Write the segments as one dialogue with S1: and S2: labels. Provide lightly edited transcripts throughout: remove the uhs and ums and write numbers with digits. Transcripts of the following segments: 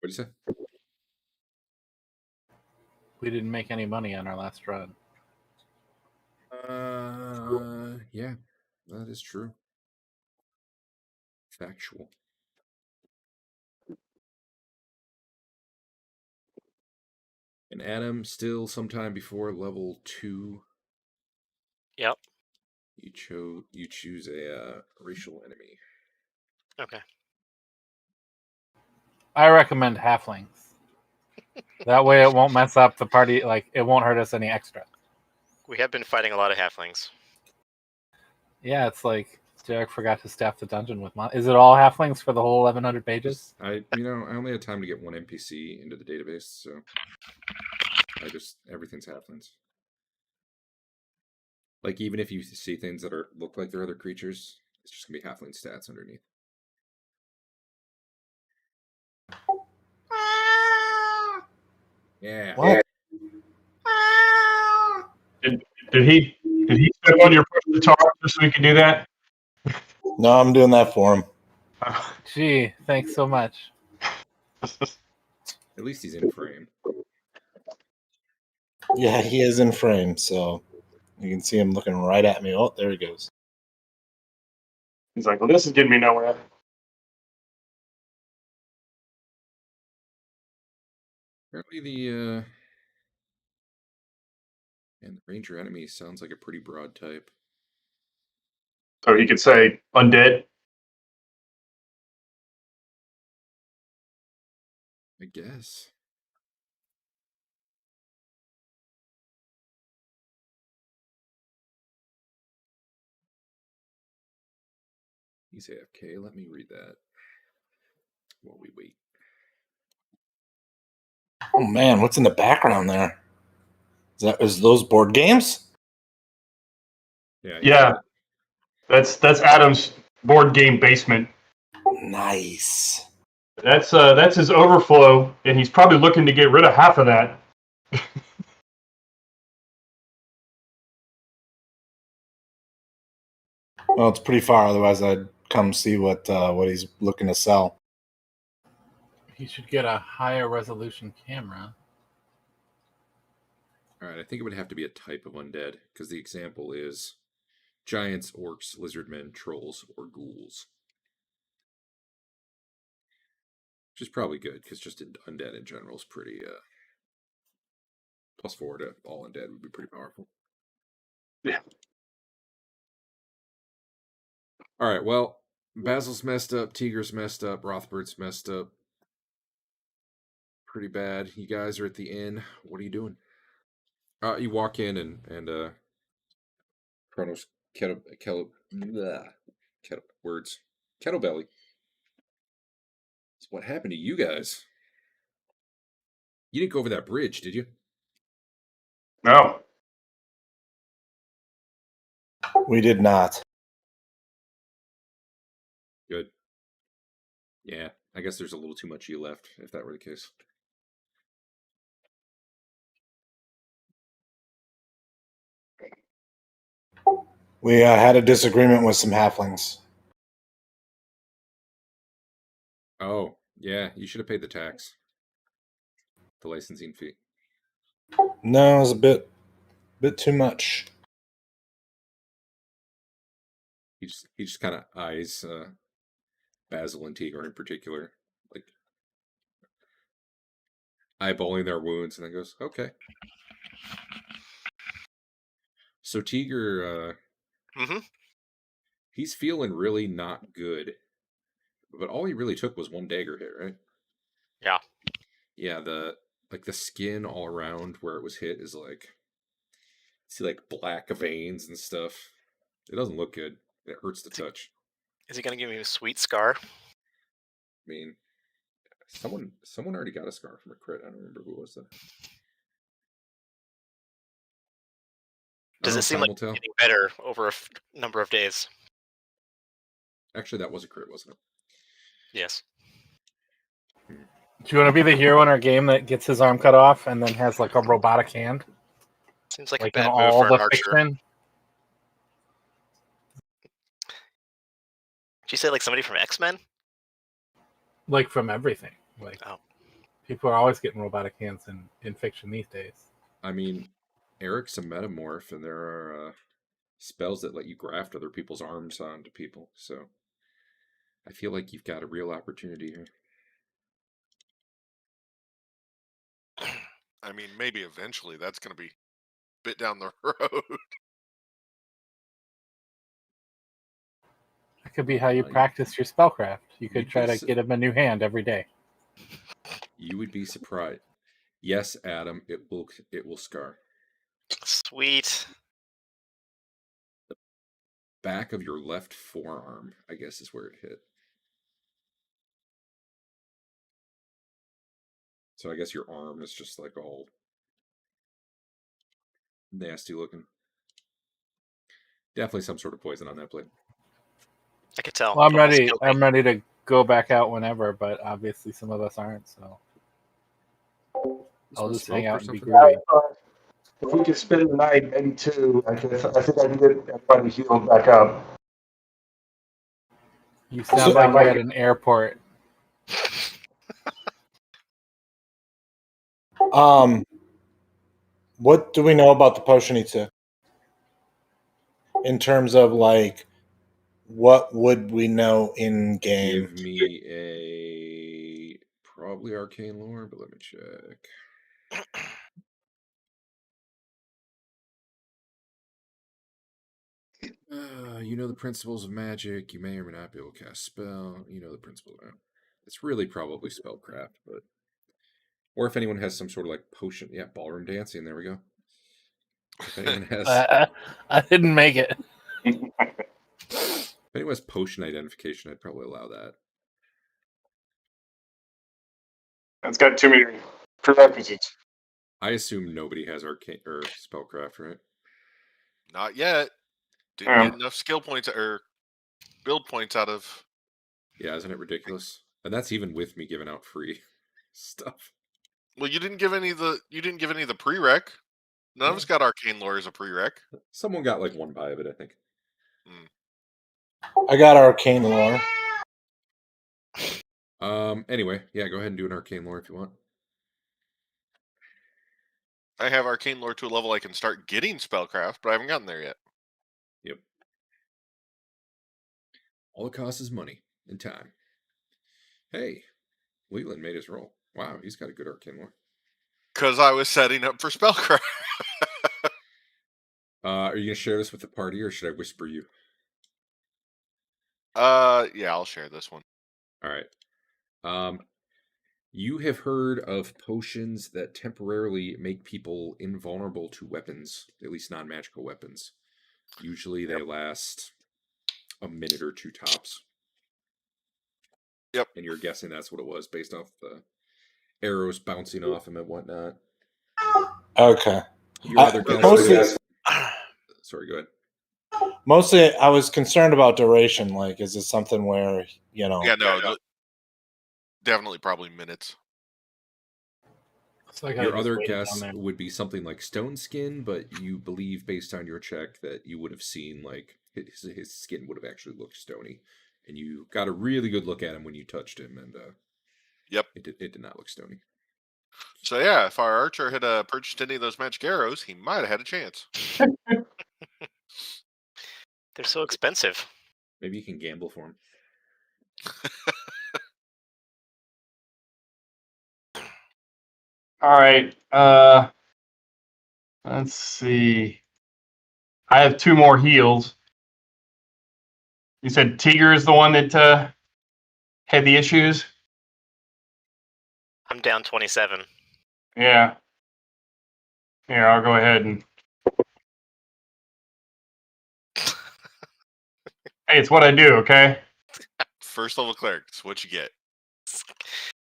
S1: What'd you say?
S2: We didn't make any money on our last run.
S1: Yeah, that is true. Factual. And Adam, still sometime before level 2.
S3: Yep.
S1: You choose a racial enemy.
S3: Okay.
S2: I recommend halflings. That way it won't mess up the party, like, it won't hurt us any extra.
S3: We have been fighting a lot of halflings.
S2: Yeah, it's like Derek forgot to staff the dungeon with Is it all halflings for the whole 1100 pages?
S1: I only had time to get one NPC into the database, so everything's halflings. Like, even if you see things that look like they're other creatures, it's just gonna be halfling stats underneath. Yeah.
S2: What?
S4: Did he step on your push to talk just so we can do that?
S5: No, I'm doing that for him.
S2: Gee, thanks so much.
S1: At least he's in frame.
S5: Yeah, he is in frame, so you can see him looking right at me. Oh, there he goes.
S4: He's like, well, this is getting me nowhere.
S1: Apparently the ranger enemy sounds like a pretty broad type.
S4: So he could say undead.
S1: I guess. He's AFK. Let me read that while we wait.
S5: Oh man, what's in the background there? Is those board games?
S4: Yeah. That's Adam's board game basement.
S5: Nice.
S4: That's his overflow, and he's probably looking to get rid of half of that.
S5: Well, it's pretty far. Otherwise, I'd come see what he's looking to sell.
S2: He should get a higher resolution camera.
S1: All right, I think it would have to be a type of undead, because the example is giants, orcs, lizardmen, trolls, or ghouls. Which is probably good, because just undead in general is pretty... +4 to all undead would be pretty powerful.
S4: Yeah.
S1: All right, well, Basil's messed up, Teeger's messed up, Rothbert's messed up. Pretty bad. You guys are at the inn. What are you doing? You walk in and Chronos kettlebelly. So what happened to you guys? You didn't go over that bridge, did you?
S4: No.
S5: We did not.
S1: Good. Yeah, I guess there's a little too much you left, if that were the case.
S5: We had a disagreement with some halflings.
S1: Oh, yeah, you should have paid the tax. The licensing fee.
S5: No, it was a bit too much.
S1: He just kind of eyes Basil and Teeger in particular, like eyeballing their wounds, and then goes, "Okay." So Teeger, he's feeling really not good, but all he really took was one dagger hit, right?
S3: Yeah.
S1: Yeah, the skin all around where it was hit is like, see, like black veins and stuff. It doesn't look good. It hurts to touch.
S3: Is he gonna give me a sweet scar?
S1: I mean, someone already got a scar from a crit. I don't remember who it was though.
S3: Does it seem like it's getting better over a number of days?
S1: Actually, that was a crit, wasn't it?
S3: Yes.
S2: Do you want to be the hero in our game that gets his arm cut off and then has like a robotic hand?
S3: Seems like a
S2: like
S3: bad
S2: in
S3: move
S2: all
S3: for
S2: the
S3: an archer.
S2: fiction.
S3: Did you say like somebody from X-Men?
S2: Like from everything. Like
S3: Oh.
S2: People are always getting robotic hands in fiction these days.
S1: I mean, Eric's a metamorph, and there are spells that let you graft other people's arms onto people. So I feel like you've got a real opportunity here.
S6: I mean, maybe eventually that's going to be a bit down the road.
S2: That could be how you practice your spellcraft. You could
S1: you'd
S2: try
S1: be
S2: to get him a new hand every day.
S1: You would be surprised. Yes, Adam, it will scar.
S3: Sweet.
S1: The back of your left forearm, I guess, is where it hit. So I guess your arm is just like all nasty looking. Definitely some sort of poison on that blade.
S3: I could tell.
S2: Well, I'm
S3: It almost
S2: ready.
S3: killed me.
S2: I'm ready to go back out whenever, but obviously some of us aren't. So I'll just hang out and be groovy.
S4: If we could spend the night, maybe 2, I think I can get everybody healed back up.
S2: You sound like you're at an airport.
S5: What do we know about the potion he took? In terms of like, what would we know in game?
S1: Give me a probably arcane lore, but let me check. You know the principles of magic. You may or may not be able to cast spell. You know the principles. It's really probably spellcraft, but or if anyone has some sort of like potion, yeah, ballroom dancing. There we go. If anyone has,
S2: I didn't make it.
S1: if anyone has potion identification, I'd probably allow that.
S4: That's got too many prerequisites.
S1: I assume nobody has arcane or spellcraft, right?
S6: Not yet. Didn't get enough skill points or build points out of.
S1: Yeah, isn't it ridiculous? And that's even with me giving out free stuff.
S6: Well, you didn't give any of the prereq. None of us got arcane lore as a prereq.
S1: Someone got like 1 buy of it, I think.
S5: I got arcane lore.
S1: Anyway, yeah, go ahead and do an arcane lore if you want.
S6: I have arcane lore to a level I can start getting spellcraft, but I haven't gotten there yet.
S1: Yep. All it costs is money and time. Hey, Lelion made his roll. Wow, he's got a good arcane lore.
S6: Because I was setting up for spellcraft.
S1: Are you gonna share this with the party, or should I whisper you?
S6: Yeah, I'll share this one.
S1: All right. You have heard of potions that temporarily make people invulnerable to weapons, at least non-magical weapons. Usually they last a minute or 2 tops.
S6: Yep.
S1: And you're guessing that's what it was based off the arrows bouncing off him and whatnot.
S5: Okay.
S1: Your other guess. Sorry, go ahead.
S5: Mostly, I was concerned about duration. Like, is it something where, you know?
S6: Yeah, no. Definitely probably minutes.
S2: Like
S1: your other guess would be something like stone skin, but you believe based on your check that you would have seen like his skin would have actually looked stony, and you got a really good look at him when you touched him, and
S6: yep,
S1: it did not look stony.
S6: So yeah, if our archer had purchased any of those magic arrows, he might have had a chance.
S3: They're so expensive.
S1: Maybe you can gamble for him.
S4: All right. Let's see. I have 2 more heals. You said Teeger is the one that had the issues?
S3: I'm down 27.
S4: Yeah. Here, I'll go ahead and... Hey, it's what I do, okay?
S6: First level cleric, it's what you get.
S3: It's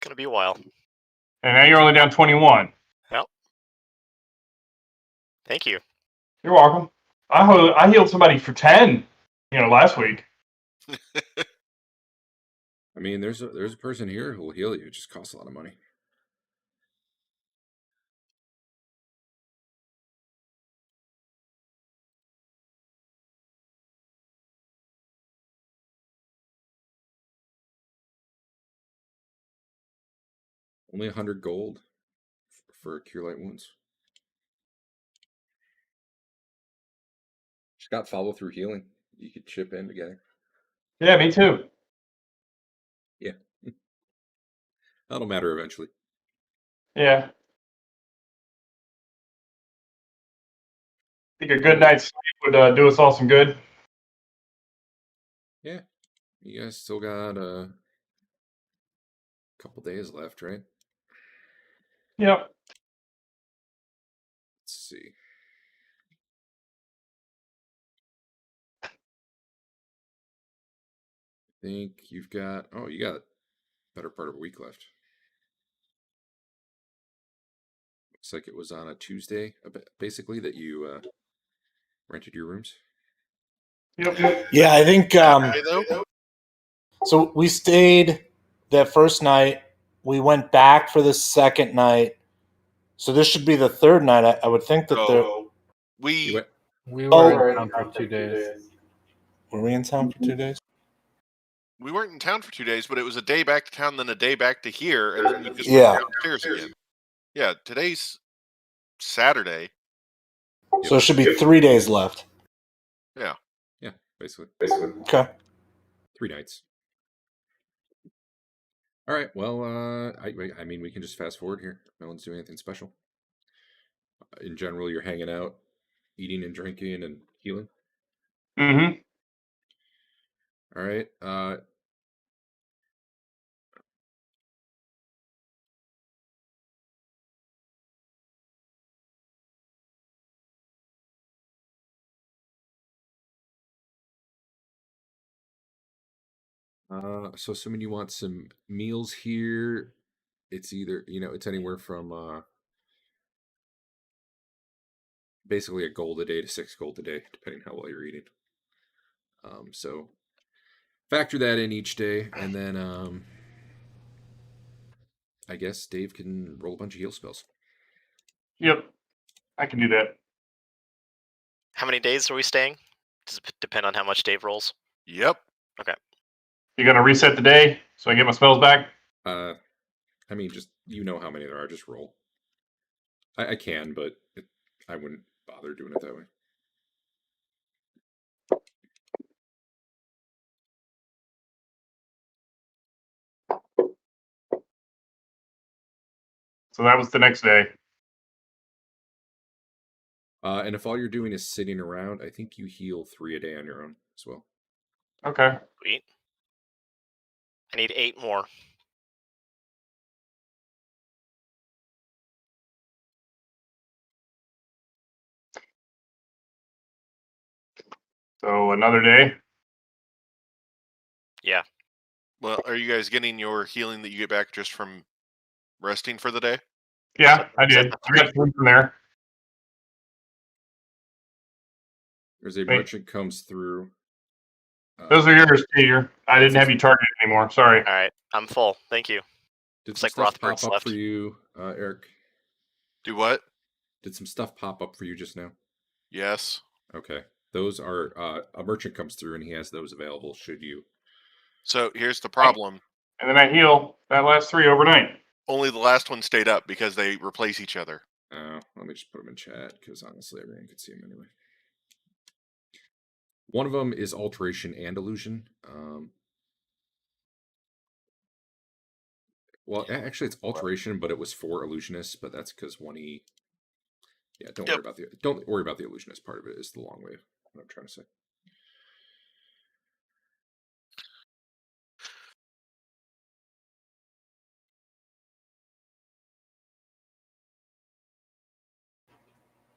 S3: gonna be a while.
S4: And now you're only down 21.
S3: Yep. Thank you.
S4: You're welcome. I healed somebody for 10, last week.
S1: I mean, there's a person here who will heal you. It just costs a lot of money. Only 100 gold for Cure Light Wounds. Just got follow through healing. You could chip in together.
S4: Yeah, me too.
S1: Yeah. That'll matter eventually.
S4: Yeah. I think a good night's sleep would do us all some good.
S1: Yeah. You guys still got a couple days left, right?
S4: Yep.
S1: Let's see. I think you've got, you got better part of a week left. Looks like it was on a Tuesday, basically, that you rented your rooms.
S4: Yep.
S5: Yeah, I think.
S6: Hey, though?
S5: So we stayed that first night. We went back for the second night. So this should be the third night. I would think that there.
S6: So we
S2: We
S5: Oh.
S2: were in town for 2 days.
S5: Were we in town for 2 days?
S6: we weren't in town for 2 days, but it was a day back to town, then a day back to here, and then we just
S5: Yeah.
S6: went downstairs again. Yeah, today's Saturday.
S5: So it should be 3 days left.
S6: Yeah.
S1: Yeah, basically.
S5: Okay.
S1: 3 nights. All right. Well, I mean, we can just fast forward here. No one's doing anything special. In general, you're hanging out, eating and drinking and healing.
S4: Mm-hmm.
S1: All right. So assuming you want some meals here, it's either, it's anywhere from basically a gold a day to 6 gold a day, depending how well you're eating. So factor that in each day, and then I guess Dave can roll a bunch of heal spells.
S4: Yep. I can do that.
S3: How many days are we staying? Does it depend on how much Dave rolls?
S6: Yep.
S4: You're gonna reset the day so I get my spells back?
S1: I mean, just how many there are. Just roll. I can, but I wouldn't bother doing it that way.
S4: So that was the next day.
S1: And if all you're doing is sitting around, I think you heal 3 a day on your own as well.
S4: Okay.
S3: Sweet. I need 8 more.
S4: So another day.
S3: Yeah.
S6: Well, are you guys getting your healing that you get back just from resting for the day?
S4: Yeah, I
S3: Set
S4: did.
S3: the
S4: I got 3 from there.
S1: There's a
S4: Wait.
S1: merchant comes through.
S4: Those are yours, Teeger. I didn't have you targeted anymore. Sorry.
S3: All right. I'm full. Thank you.
S1: Did
S3: It's
S1: some
S3: like
S1: stuff
S3: Rothbert's
S1: pop up
S3: left.
S1: for you, Eric?
S6: Do what?
S1: Did some stuff pop up for you just now?
S6: Yes.
S1: Okay. Those are a merchant comes through and he has those available should you.
S6: So here's the problem.
S4: And then I heal that last 3 overnight.
S6: Only the last one stayed up because they replace each other.
S1: Let me just put them in chat because honestly everyone could see them anyway. One of them is alteration and illusion. Well, actually it's alteration, but it was for illusionists, but that's because 1E. Yeah, don't worry about the illusionist part of it. Is the long way of what I'm trying to say.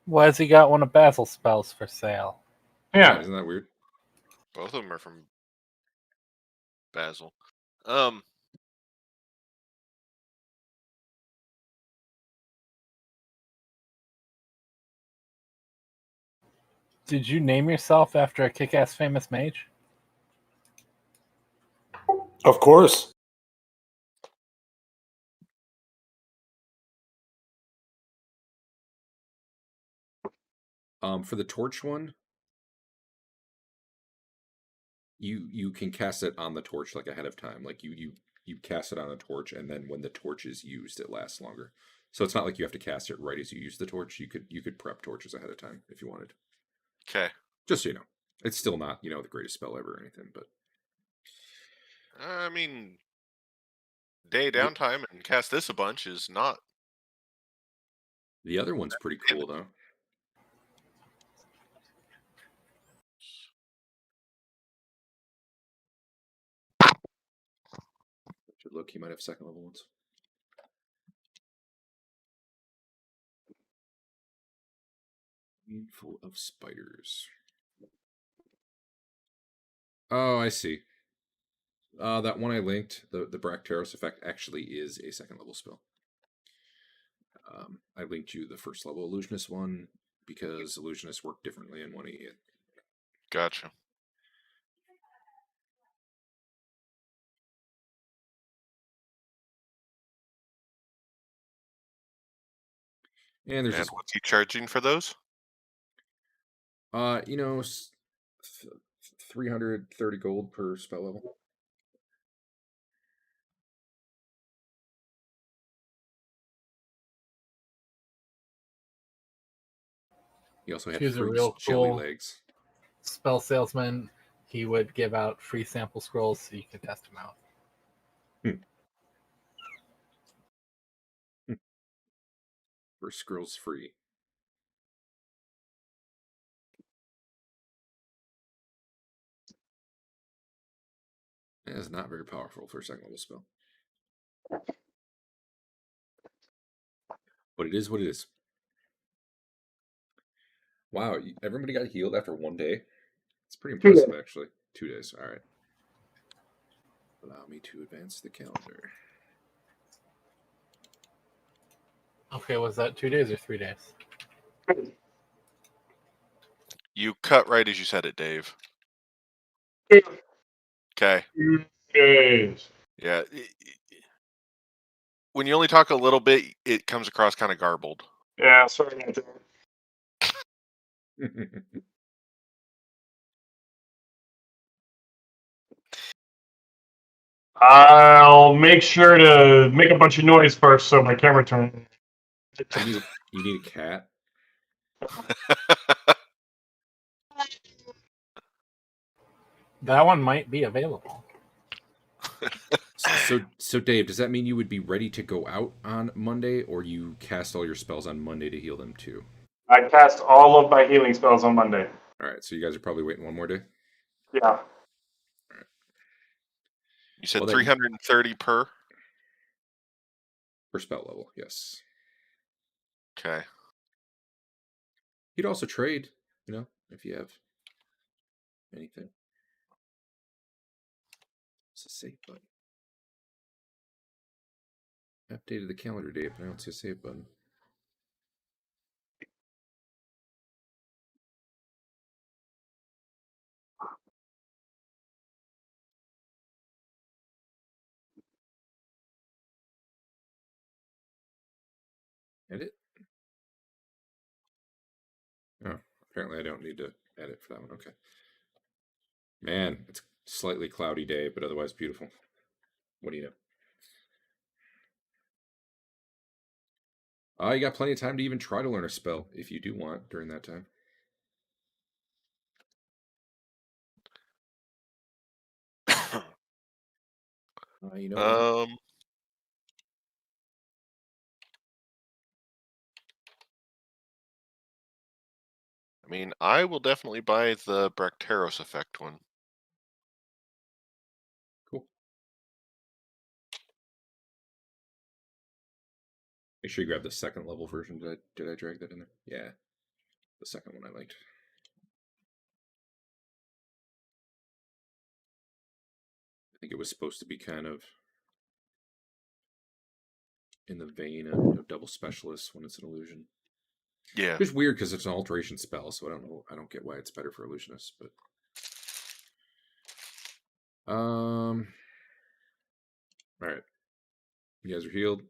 S2: Why has he got one of Basil's spells for sale?
S4: Yeah.
S1: Isn't that weird?
S6: Both of them are from Basil.
S2: Did you name yourself after a kick-ass famous mage?
S5: Of course.
S1: For the torch one, you can cast it on the torch like ahead of time. Like you you cast it on a torch, and then when the torch is used, it lasts longer. So it's not like you have to cast it right as you use the torch. You could prep torches ahead of time if you wanted.
S6: Okay.
S1: Just so you know, it's still not the greatest spell ever or anything, but
S6: I mean, day downtime and cast this a bunch is not.
S1: the other one's pretty cool though. Should look, he might have second level ones. Full of spiders. Oh, I see. That one I linked, the Bracteros effect, actually is a second level spell. I linked you the first level illusionist one because illusionists work differently in 1E.
S6: Gotcha.
S1: And there's
S6: And what's he charging for those?
S1: 330 gold per spell level. He also had
S2: He's a
S1: free
S2: real
S1: jelly
S2: cool
S1: legs.
S2: spell salesman. He would give out free sample scrolls so you could test them out.
S1: First scroll's free. That is not very powerful for a second level spell. But it is what it is. Wow, everybody got healed after 1 day? It's pretty impressive, actually. 2 days, all right. Allow me to advance the calendar.
S2: Okay, was that 2 days or 3 days?
S6: You cut right as you said it, Dave. Okay.
S4: Days.
S6: Yeah. When you only talk a little bit, it comes across kind of garbled.
S4: Yeah, sorry about that. I'll make sure to make a bunch of noise first so my camera turns.
S1: You need a cat?
S2: That one might be available.
S1: So Dave, does that mean you would be ready to go out on Monday, or you cast all your spells on Monday to heal them too?
S4: I cast all of my healing spells on Monday.
S1: All right, so you guys are probably waiting one more day?
S4: Yeah.
S6: You said
S1: Well,
S6: 330 per?
S1: Per spell level, yes.
S6: Okay.
S1: You'd also trade, if you have anything. It's a save button. I updated the calendar date, but I don't see a save button. Edit? Oh, apparently I don't need to edit for that one. Okay. Man, it's a slightly cloudy day, but otherwise beautiful. What do you know? You got plenty of time to even try to learn a spell if you do want during that time.
S6: I mean, I will definitely buy the Bracteros effect one.
S1: Cool. Make sure you grab the second level version. Did I drag that in there? Yeah. The second one I liked. I think it was supposed to be kind of in the vein of double specialists when it's an illusion.
S6: Yeah.
S1: It's weird because it's an alteration spell, so I don't get why it's better for illusionists, but all right. You guys are healed.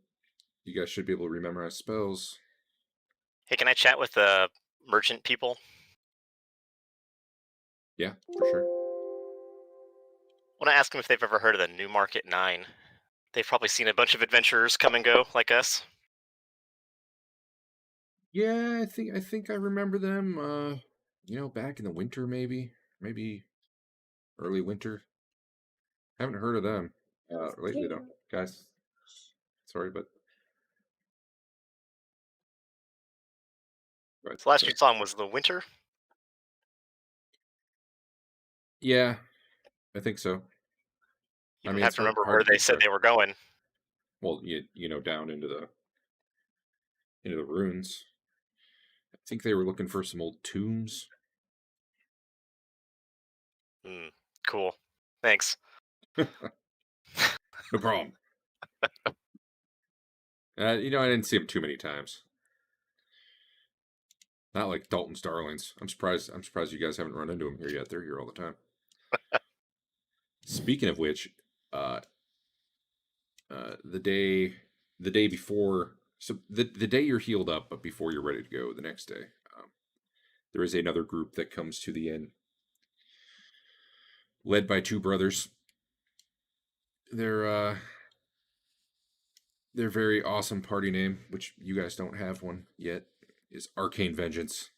S1: You guys should be able to rememorize spells.
S3: Hey, can I chat with the merchant people?
S1: Yeah, for sure.
S3: I want to ask them if they've ever heard of the Newmarket 9. They've probably seen a bunch of adventurers come and go, like us.
S1: Yeah, I think I remember them. Back in the winter, maybe early winter. Haven't heard of them lately, though, guys. Sorry, but
S3: So last you saw them was the winter.
S1: Yeah, I think so.
S3: You have to remember where they said they were going.
S1: Well, down into the ruins. I think they were looking for some old tombs.
S3: Cool. Thanks.
S1: No problem. I didn't see them too many times. Not like Dalton's Darlings. I'm surprised you guys haven't run into them here yet. They're here all the time. Speaking of which, the day before, so the day you're healed up, but before you're ready to go, the next day, there is another group that comes to the inn, led by two brothers. Their very awesome party name, which you guys don't have one yet, is Arcane Vengeance.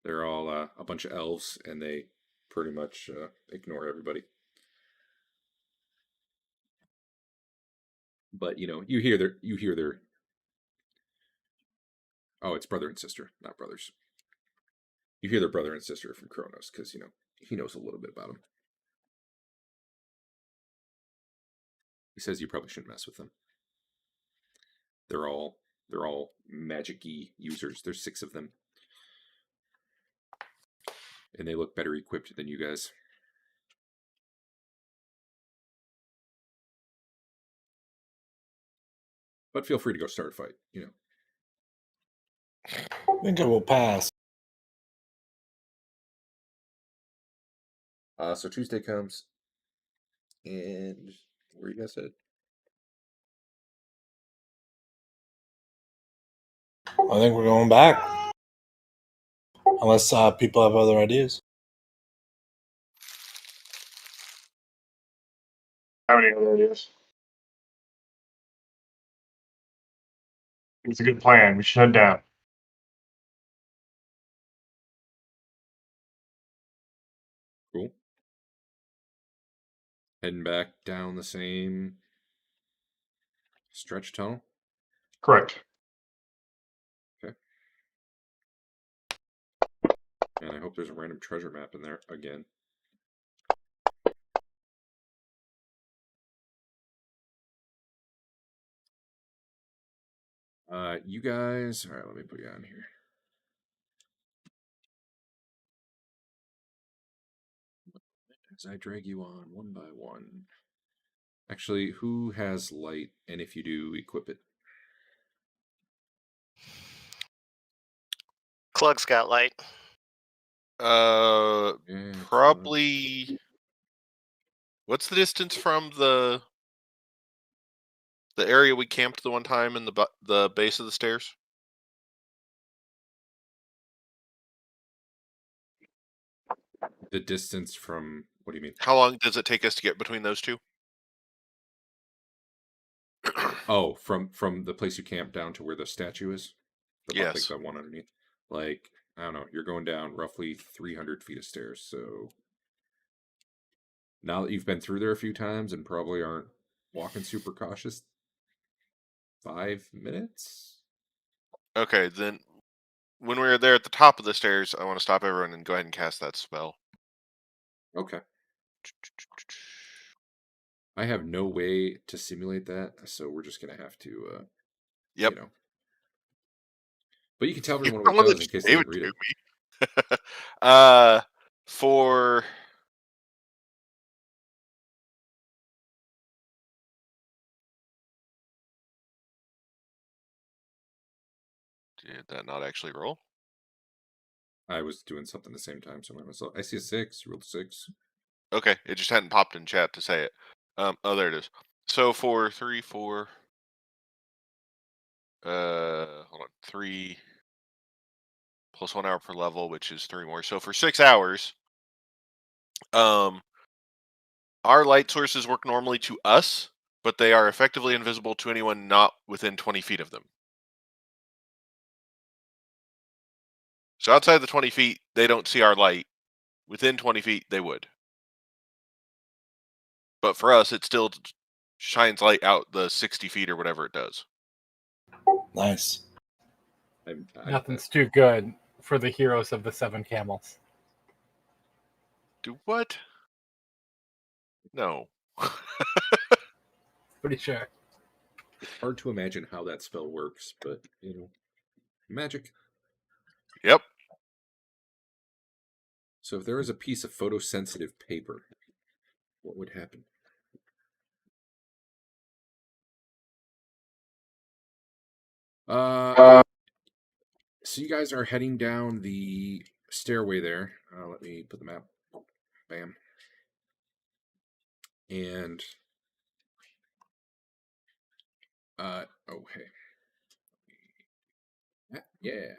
S1: They're all a bunch of elves, and they pretty much ignore everybody. But you hear their. Oh, it's brother and sister, not brothers. You hear their brother and sister from Kronos because he knows a little bit about them. He says you probably shouldn't mess with them. They're all magic-y users. There's 6 of them, and they look better equipped than you guys. But feel free to go start a fight.
S5: I think I will pass.
S1: So Tuesday comes, and where you guys headed?
S5: I think we're going back. Unless people have other ideas.
S4: How many other ideas? It's a good plan. We should head down.
S1: Cool. Heading back down the same stretch tunnel?
S4: Correct.
S1: Okay. And I hope there's a random treasure map in there again. You guys... Alright, let me put you on here. As I drag you on one by one. Actually, who has light? And if you do, equip it.
S3: Clug's got light.
S6: Probably. What's the distance from the area we camped the one time in the base of the stairs?
S1: The distance from... What do you mean?
S6: How long does it take us to get between those two?
S1: Oh, from the place you camped down to where the statue is?
S6: Yes.
S1: Like the one underneath. Like, I don't know, you're going down roughly 300 feet of stairs, so... Now that you've been through there a few times and probably aren't walking super cautious, 5 minutes?
S6: Okay, then when we were there at the top of the stairs, I want to stop everyone and go ahead and cast that spell.
S1: Okay. I have no way to simulate that, so we're just gonna have to,
S6: Yep.
S1: But you can tell everyone what it does in case they didn't read it.
S6: For did that not actually roll?
S1: I was doing something at the same time, so I see a 6. You rolled a 6.
S6: Okay, it just hadn't popped in chat to say it. Oh, there it is. So for 3, 4, hold on, 3 plus 1 hour per level, which is 3 more. So for 6 hours, our light sources work normally to us, but they are effectively invisible to anyone not within 20 feet of them. So outside the 20 feet, they don't see our light. Within 20 feet, they would. But for us, it still shines light out the 60 feet or whatever it does.
S5: Nice.
S2: Nothing's too good for the heroes of the 7 camels.
S6: Do what? No.
S2: Pretty sure.
S1: It's hard to imagine how that spell works, but, magic.
S6: Yep.
S1: So if there was a piece of photosensitive paper, what would happen? So you guys are heading down the stairway there. Let me put the map. Bam. And oh hey. Yeah.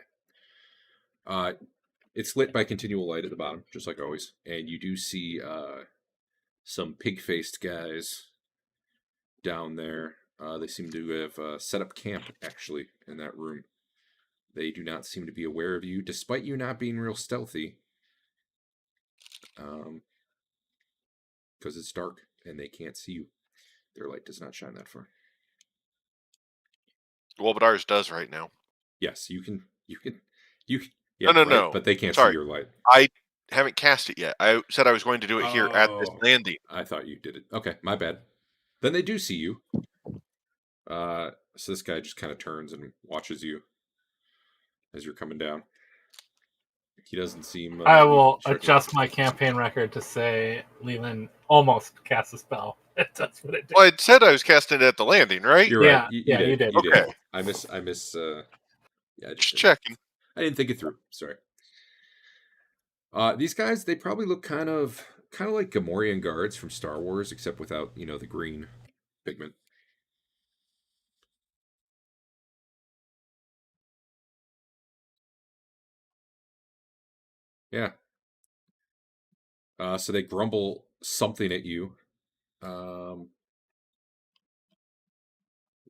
S1: It's lit by continual light at the bottom, just like always. And you do see some pig-faced guys down there. They seem to have set up camp, actually, in that room. They do not seem to be aware of you, despite you not being real stealthy. Because it's dark, and they can't see you. Their light does not shine that far.
S6: Well, but ours does right now.
S1: Yes, you can. Yeah,
S6: No,
S1: right?
S6: no.
S1: But they can't
S6: Sorry.
S1: see your light.
S6: I haven't cast it yet. I said I was going to do it here at this
S1: Oh.
S6: landing.
S1: I thought you did it. Okay, my bad. Then they do see you. So this guy just kind of turns and watches you as you're coming down. He doesn't seem.
S2: I will
S1: sure.
S2: adjust my campaign record to say Lelion almost cast a spell. That's what it did.
S6: Well, I said I was casting it at the landing, right?
S1: You're
S2: Yeah,
S1: right. You
S2: yeah,
S1: did.
S2: you did.
S1: You did.
S6: Okay.
S1: I miss. Yeah,
S6: Just checking.
S1: I didn't think it through. Sorry. These guys, they probably look kind of like Gamorrean guards from Star Wars, except without the green pigment. Yeah. So they grumble something at you,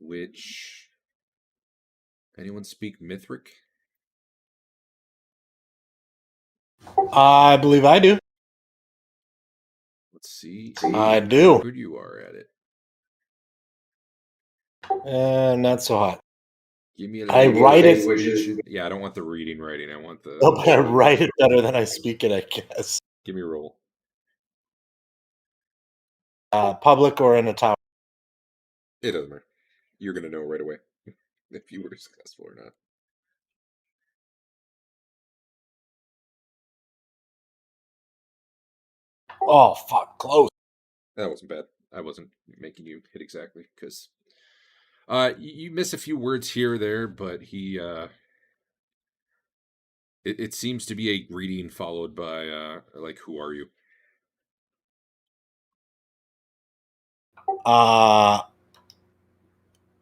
S1: which anyone speak Mithric?
S5: I believe I do.
S1: Let's see.
S5: I do.
S1: How good you are at it.
S5: Not so hot.
S1: Give me a
S5: I write it.
S1: Yeah, I don't want the reading writing. I want the.
S5: No, but I write it better than I speak it, I guess.
S1: Give me a roll.
S5: Public or in a tower.
S1: It doesn't matter. You're gonna know right away if you were successful or not.
S5: Oh, fuck, close.
S1: That wasn't bad. I wasn't making you hit exactly because you miss a few words here or there, but he it seems to be a greeting followed by like, who are you?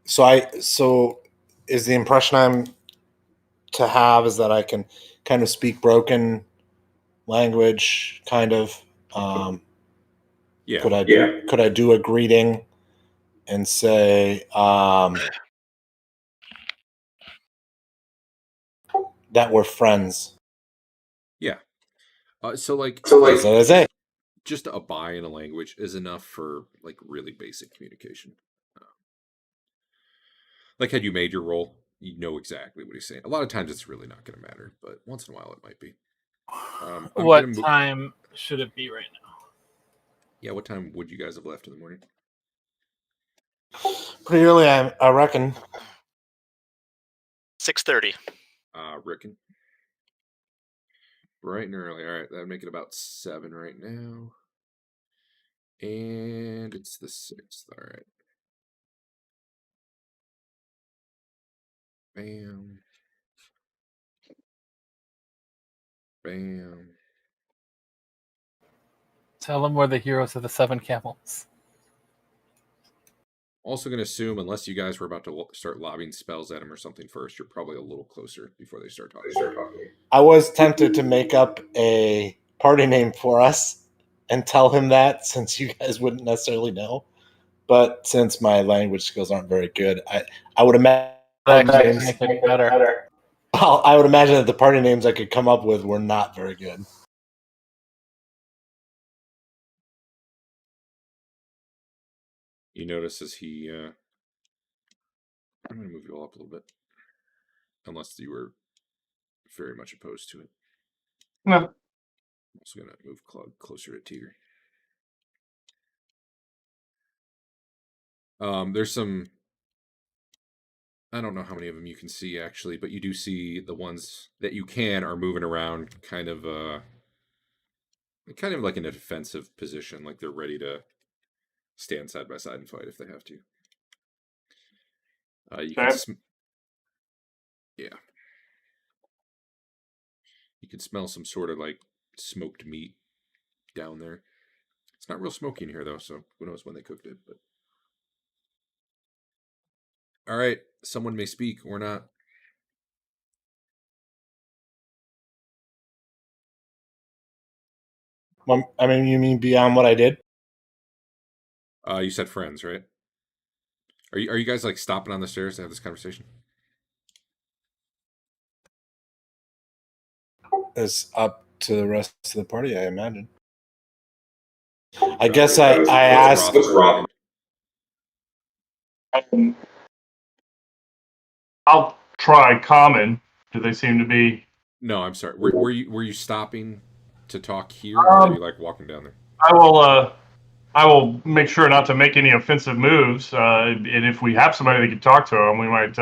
S5: So is the impression I'm to have is that I can kind of speak broken language, kind of.
S1: Yeah.
S5: Could I do a greeting and say that we're friends?
S1: Yeah. So
S5: That's what I say.
S1: just a buy in a language is enough for like really basic communication. Like had you made your roll, you know exactly what he's saying. A lot of times it's really not going to matter, but once in a while it might be.
S2: What time should it be right now?
S1: Yeah, what time would you guys have left in the morning?
S5: Pretty early, I reckon.
S3: 6:30.
S1: Reckon. Bright and early. All right, that'd make it about 7 right now. And it's the 6th. All right. Bam. Bam.
S2: Tell them we're the heroes of the 7 camels.
S1: Also going to assume, unless you guys were about to start lobbing spells at him or something first, you're probably a little closer before they start talking.
S5: I was tempted to make up a party name for us. and tell him that, since you guys wouldn't necessarily know. But since my language skills aren't very good, I would imagine
S2: That actually makes it better.
S5: well, I would imagine that the party names I could come up with were not very good.
S1: You notice as he, I'm going to move you all up a little bit, unless you were very much opposed to it.
S4: No.
S1: I'm also going to move Claude closer to Teeger. There's some, I don't know how many of them you can see actually, but you do see the ones that you can are moving around kind of like in a defensive position, like they're ready to stand side by side and fight if they have to. You can yeah. You can smell some sort of like smoked meat down there. It's not real smoky in here though, so who knows when they cooked it, but all right, someone may speak or not.
S5: I mean, you mean beyond what I did?
S1: You said friends, right? Are you guys like stopping on the stairs to have this conversation?
S5: It's up to the rest of the party, I imagine. I guess I asked.
S1: Rothbert?
S4: I'll try common. Do they seem to be?
S1: No, I'm sorry. Were you stopping to talk here, or are you like walking down there?
S4: I will make sure not to make any offensive moves. And if we have somebody that can talk to them, we might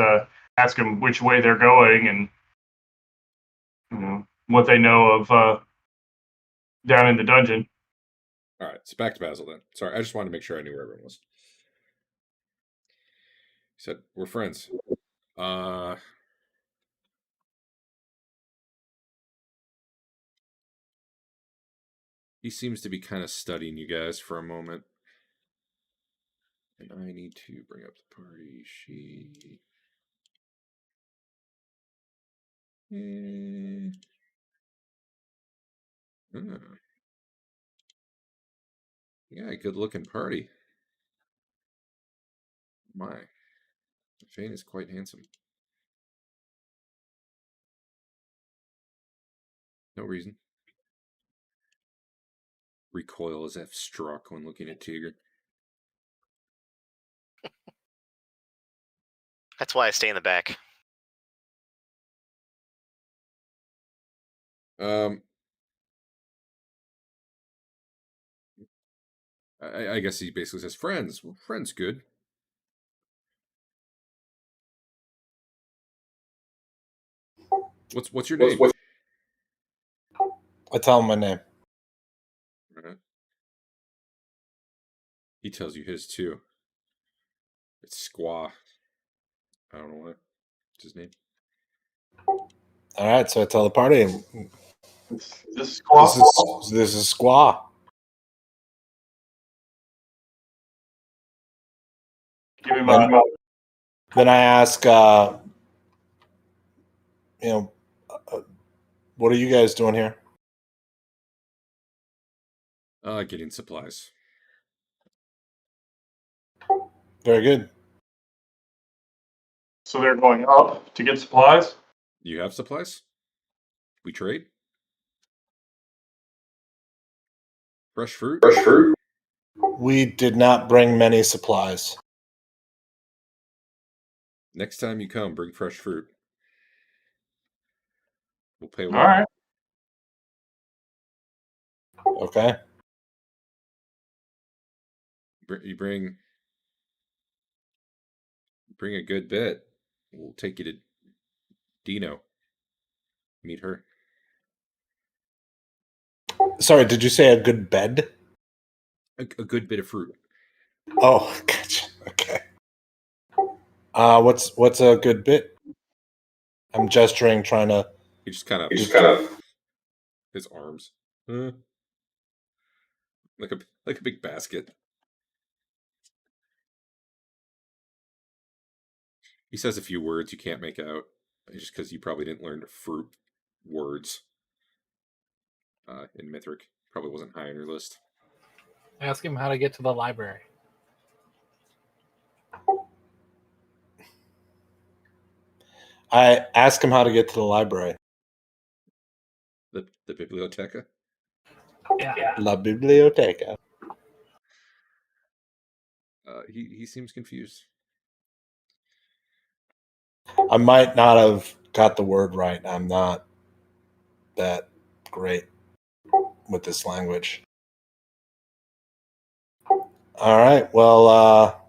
S4: ask them which way they're going and what they know of down in the dungeon.
S1: All right, so back to Basil then. Sorry, I just wanted to make sure I knew where everyone was. He said, "We're friends." He seems to be kind of studying you guys for a moment. And I need to bring up the party sheet. Yeah, good looking party. My, Fain is quite handsome. No reason. Recoil as if struck when looking at Teeger.
S3: That's why I stay in the back.
S1: I guess he basically says, "Friends. Well, friends, good." What's your name?
S5: I tell him my name.
S1: Right. He tells you his too. It's Squaw. I don't know what's his name.
S5: All right, so I tell the party.
S4: This is Squaw.
S5: This is Squaw.
S4: Give me my.
S5: Then I ask, what are you guys doing here?
S1: Getting supplies.
S5: Very good.
S4: So they're going up to get supplies?
S1: You have supplies? We trade? Fresh fruit?
S5: We did not bring many supplies.
S1: Next time you come, bring fresh fruit. We'll pay well.
S4: All right.
S5: Okay.
S1: You bring a good bit. We'll take you to Dino. Meet her.
S5: Sorry, did you say a good bed?
S1: A good bit of fruit.
S5: Oh, gotcha. Okay. What's a good bit? I'm gesturing, trying to.
S1: He just kind of his arms, like a big basket. He says a few words you can't make out, just because you probably didn't learn fruit words in Mithric. Probably wasn't high on your list.
S2: Ask him how to get to the library.
S5: I ask him how to get to the library.
S1: The biblioteca.
S2: Yeah.
S5: La biblioteca.
S1: He seems confused.
S5: I might not have got the word right. I'm not that great with this language. All right. Well,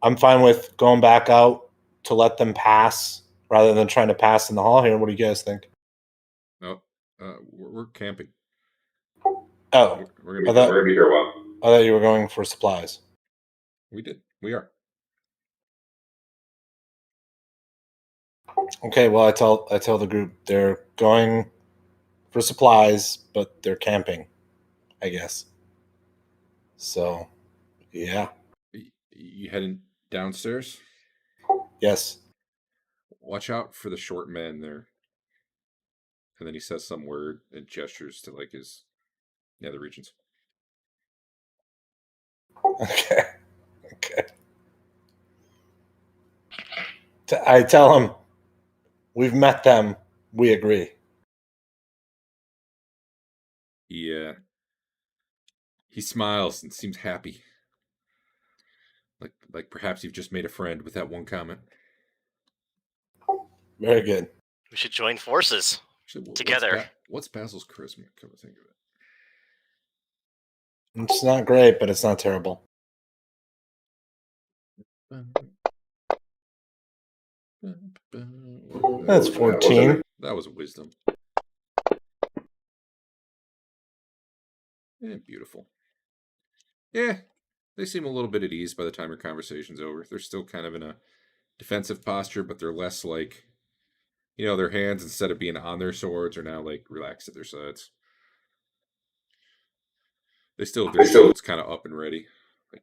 S5: I'm fine with going back out to let them pass rather than trying to pass in the hall here. What do you guys think?
S1: No, we're camping.
S5: Oh,
S1: We're gonna be here a while.
S5: I thought you were going for supplies.
S1: We are.
S5: Okay. Well, I tell the group they're going for supplies, but they're camping, I guess. So, yeah.
S1: You heading downstairs?
S5: Yes.
S1: Watch out for the short men there. And then he says some word and gestures to like his nether regions.
S5: Okay. Okay. I tell him we've met them. We agree.
S1: He smiles and seems happy. Like perhaps you've just made a friend with that one comment.
S5: Very good.
S3: We should join forces.
S1: Actually,
S3: together.
S1: What's Basil's charisma? Come to think of it.
S5: It's not great, but it's not terrible. That's 14.
S1: That was wisdom. Beautiful. Yeah, they seem a little bit at ease by the time your conversation's over. They're still kind of in a defensive posture, but they're less like, their hands, instead of being on their swords, are now like relaxed at their sides. They still have their shields kind of up and ready, like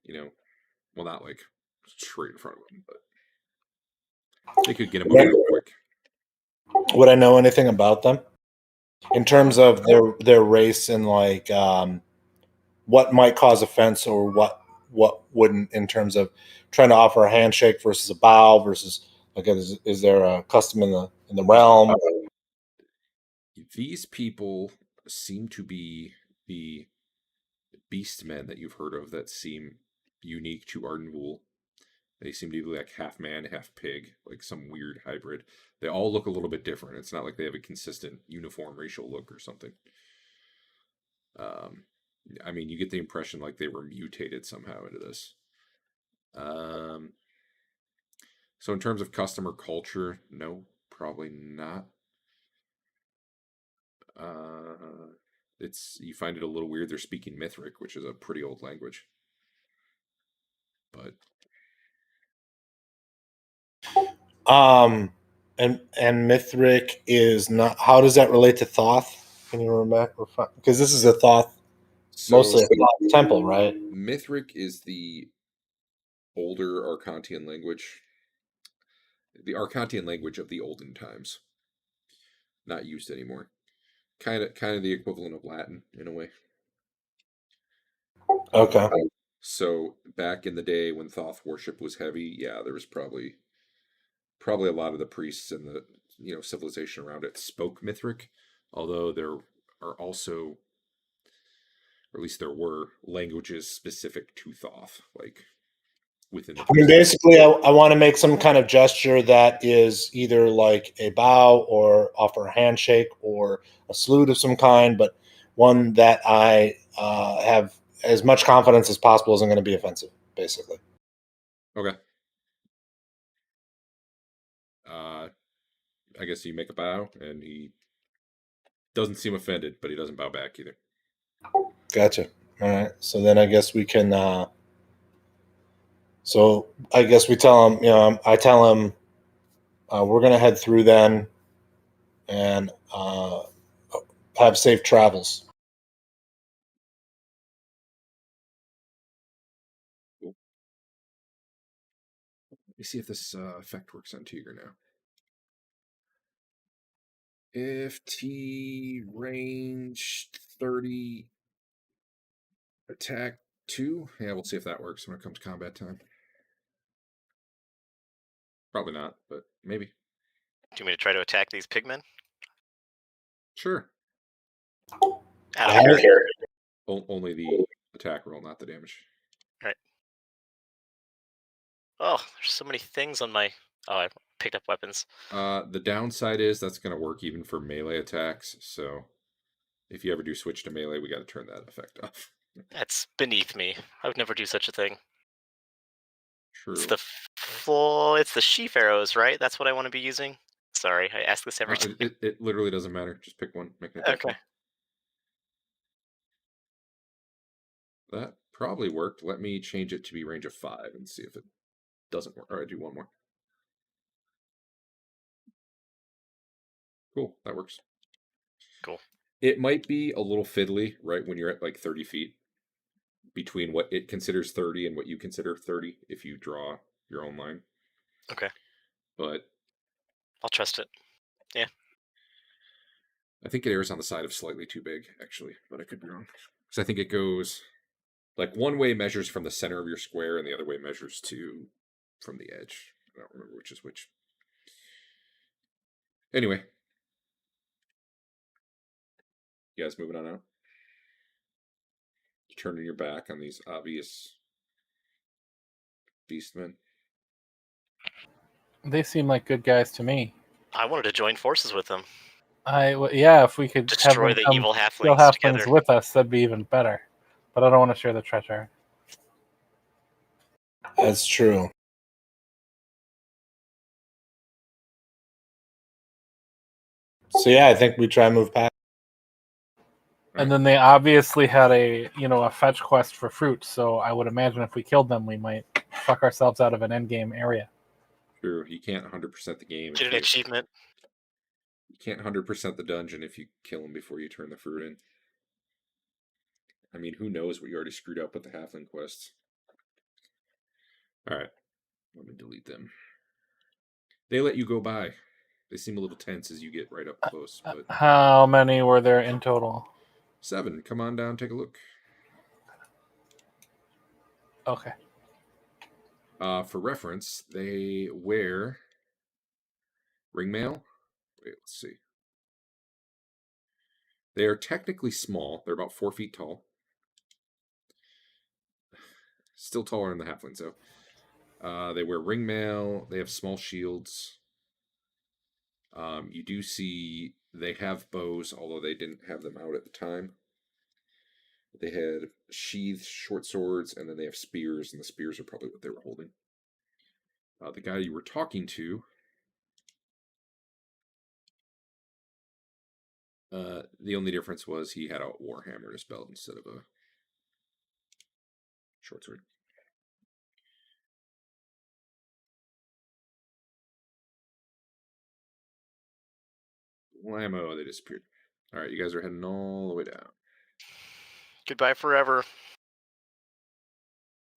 S1: well, not like straight in front of them, but they could get them up real quick.
S5: Would I know anything about them in terms of their race and like what might cause offense or what wouldn't, in terms of trying to offer a handshake versus a bow versus like is there a custom in the realm?
S1: These people seem to be the beastmen that you've heard of that seem unique to Arden Vul. They seem to be like half man, half pig, like some weird hybrid. They all look a little bit different. It's not like they have a consistent uniform racial look or something. You get the impression like they were mutated somehow into this. So in terms of customer culture, no, probably not. You find it a little weird. They're speaking Mithric, which is a pretty old language. But
S5: and Mithric is not. How does that relate to Thoth? Can you remember? Because this is a Thoth, mostly a Thoth temple, right?
S1: Mithric is the older Arcantian language, the Arcantian language of the olden times, not used anymore. Kind of the equivalent of Latin in a way.
S5: Okay.
S1: So back in the day when Thoth worship was heavy, yeah, there was probably a lot of the priests and the civilization around it spoke Mithric, although there are also, or at least there were, languages specific to Thoth, like within the.
S5: I mean, basically, I want to make some kind of gesture that is either like a bow or offer a handshake or a salute of some kind, but one that I have as much confidence as possible isn't going to be offensive, basically.
S1: Okay. I guess you make a bow, and he doesn't seem offended, but he doesn't bow back either.
S5: Gotcha. All right. So then I guess we can. So I guess we tell him. I tell him we're going to head through then, and have safe travels.
S1: Cool. Let me see if this effect works on Teeger now. If T range 30 Attack 2. Yeah, we'll see if that works when it comes to combat time. Probably not, but maybe.
S3: Do you want me to try to attack these pigmen?
S1: Sure.
S3: I don't care.
S1: Only the attack roll, not the damage.
S3: Right. Oh, there's so many things on my... Oh, I picked up weapons.
S1: The downside is that's going to work even for melee attacks, so if you ever do switch to melee, we got to turn that effect off.
S3: That's beneath me. I would never do such a thing.
S1: True.
S3: It's the it's the sheaf arrows, right? That's what I want to be using. Sorry, I ask this every time.
S1: It literally doesn't matter. Just pick one. Make an attack.
S3: Okay.
S1: That probably worked. Let me change it to be range of 5 and see if it doesn't work. All right, do one more. Cool, that works.
S3: Cool.
S1: It might be a little fiddly, right, when you're at like 30 feet between what it considers 30 and what you consider 30 if you draw your own line.
S3: Okay.
S1: But
S3: I'll trust it. Yeah.
S1: I think it errs on the side of slightly too big, actually, but I could be wrong. Because I think it goes, like, one way measures from the center of your square and the other way measures from the edge. I don't remember which is which. Anyway. You guys moving on out? Turning your back on these obvious beastmen.
S2: They seem like good guys to me.
S3: I wanted to join forces with them.
S2: Yeah, if we could
S3: Destroy
S2: have them
S3: the evil
S2: kill
S3: halflings together.
S2: with us, that'd be even better. But I don't want to share the treasure.
S5: That's true. So yeah, I think we try and move past.
S2: And then they obviously had a fetch quest for fruit, so I would imagine if we killed them, we might fuck ourselves out of an endgame area.
S1: True, you can't 100% the game.
S3: Get an achievement.
S1: You can't 100% the dungeon if you kill them before you turn the fruit in. I mean, who knows what you already screwed up with the halfling quests. Alright, let me delete them. They let you go by. They seem a little tense as you get right up close. But
S2: how many were there in total?
S1: 7. Come on down, take a look.
S2: Okay.
S1: For reference, they wear ringmail. Wait, let's see. They are technically small. They're about 4 feet tall. Still taller than the halflings, though. They wear ringmail. They have small shields. You do see they have bows, although they didn't have them out at the time. They had sheathed short swords, and then they have spears, and the spears are probably what they were holding. The guy you were talking to, the only difference was he had a warhammer in his belt instead of a short sword. Whammo, they disappeared. All right, you guys are heading all the way down.
S3: Goodbye forever.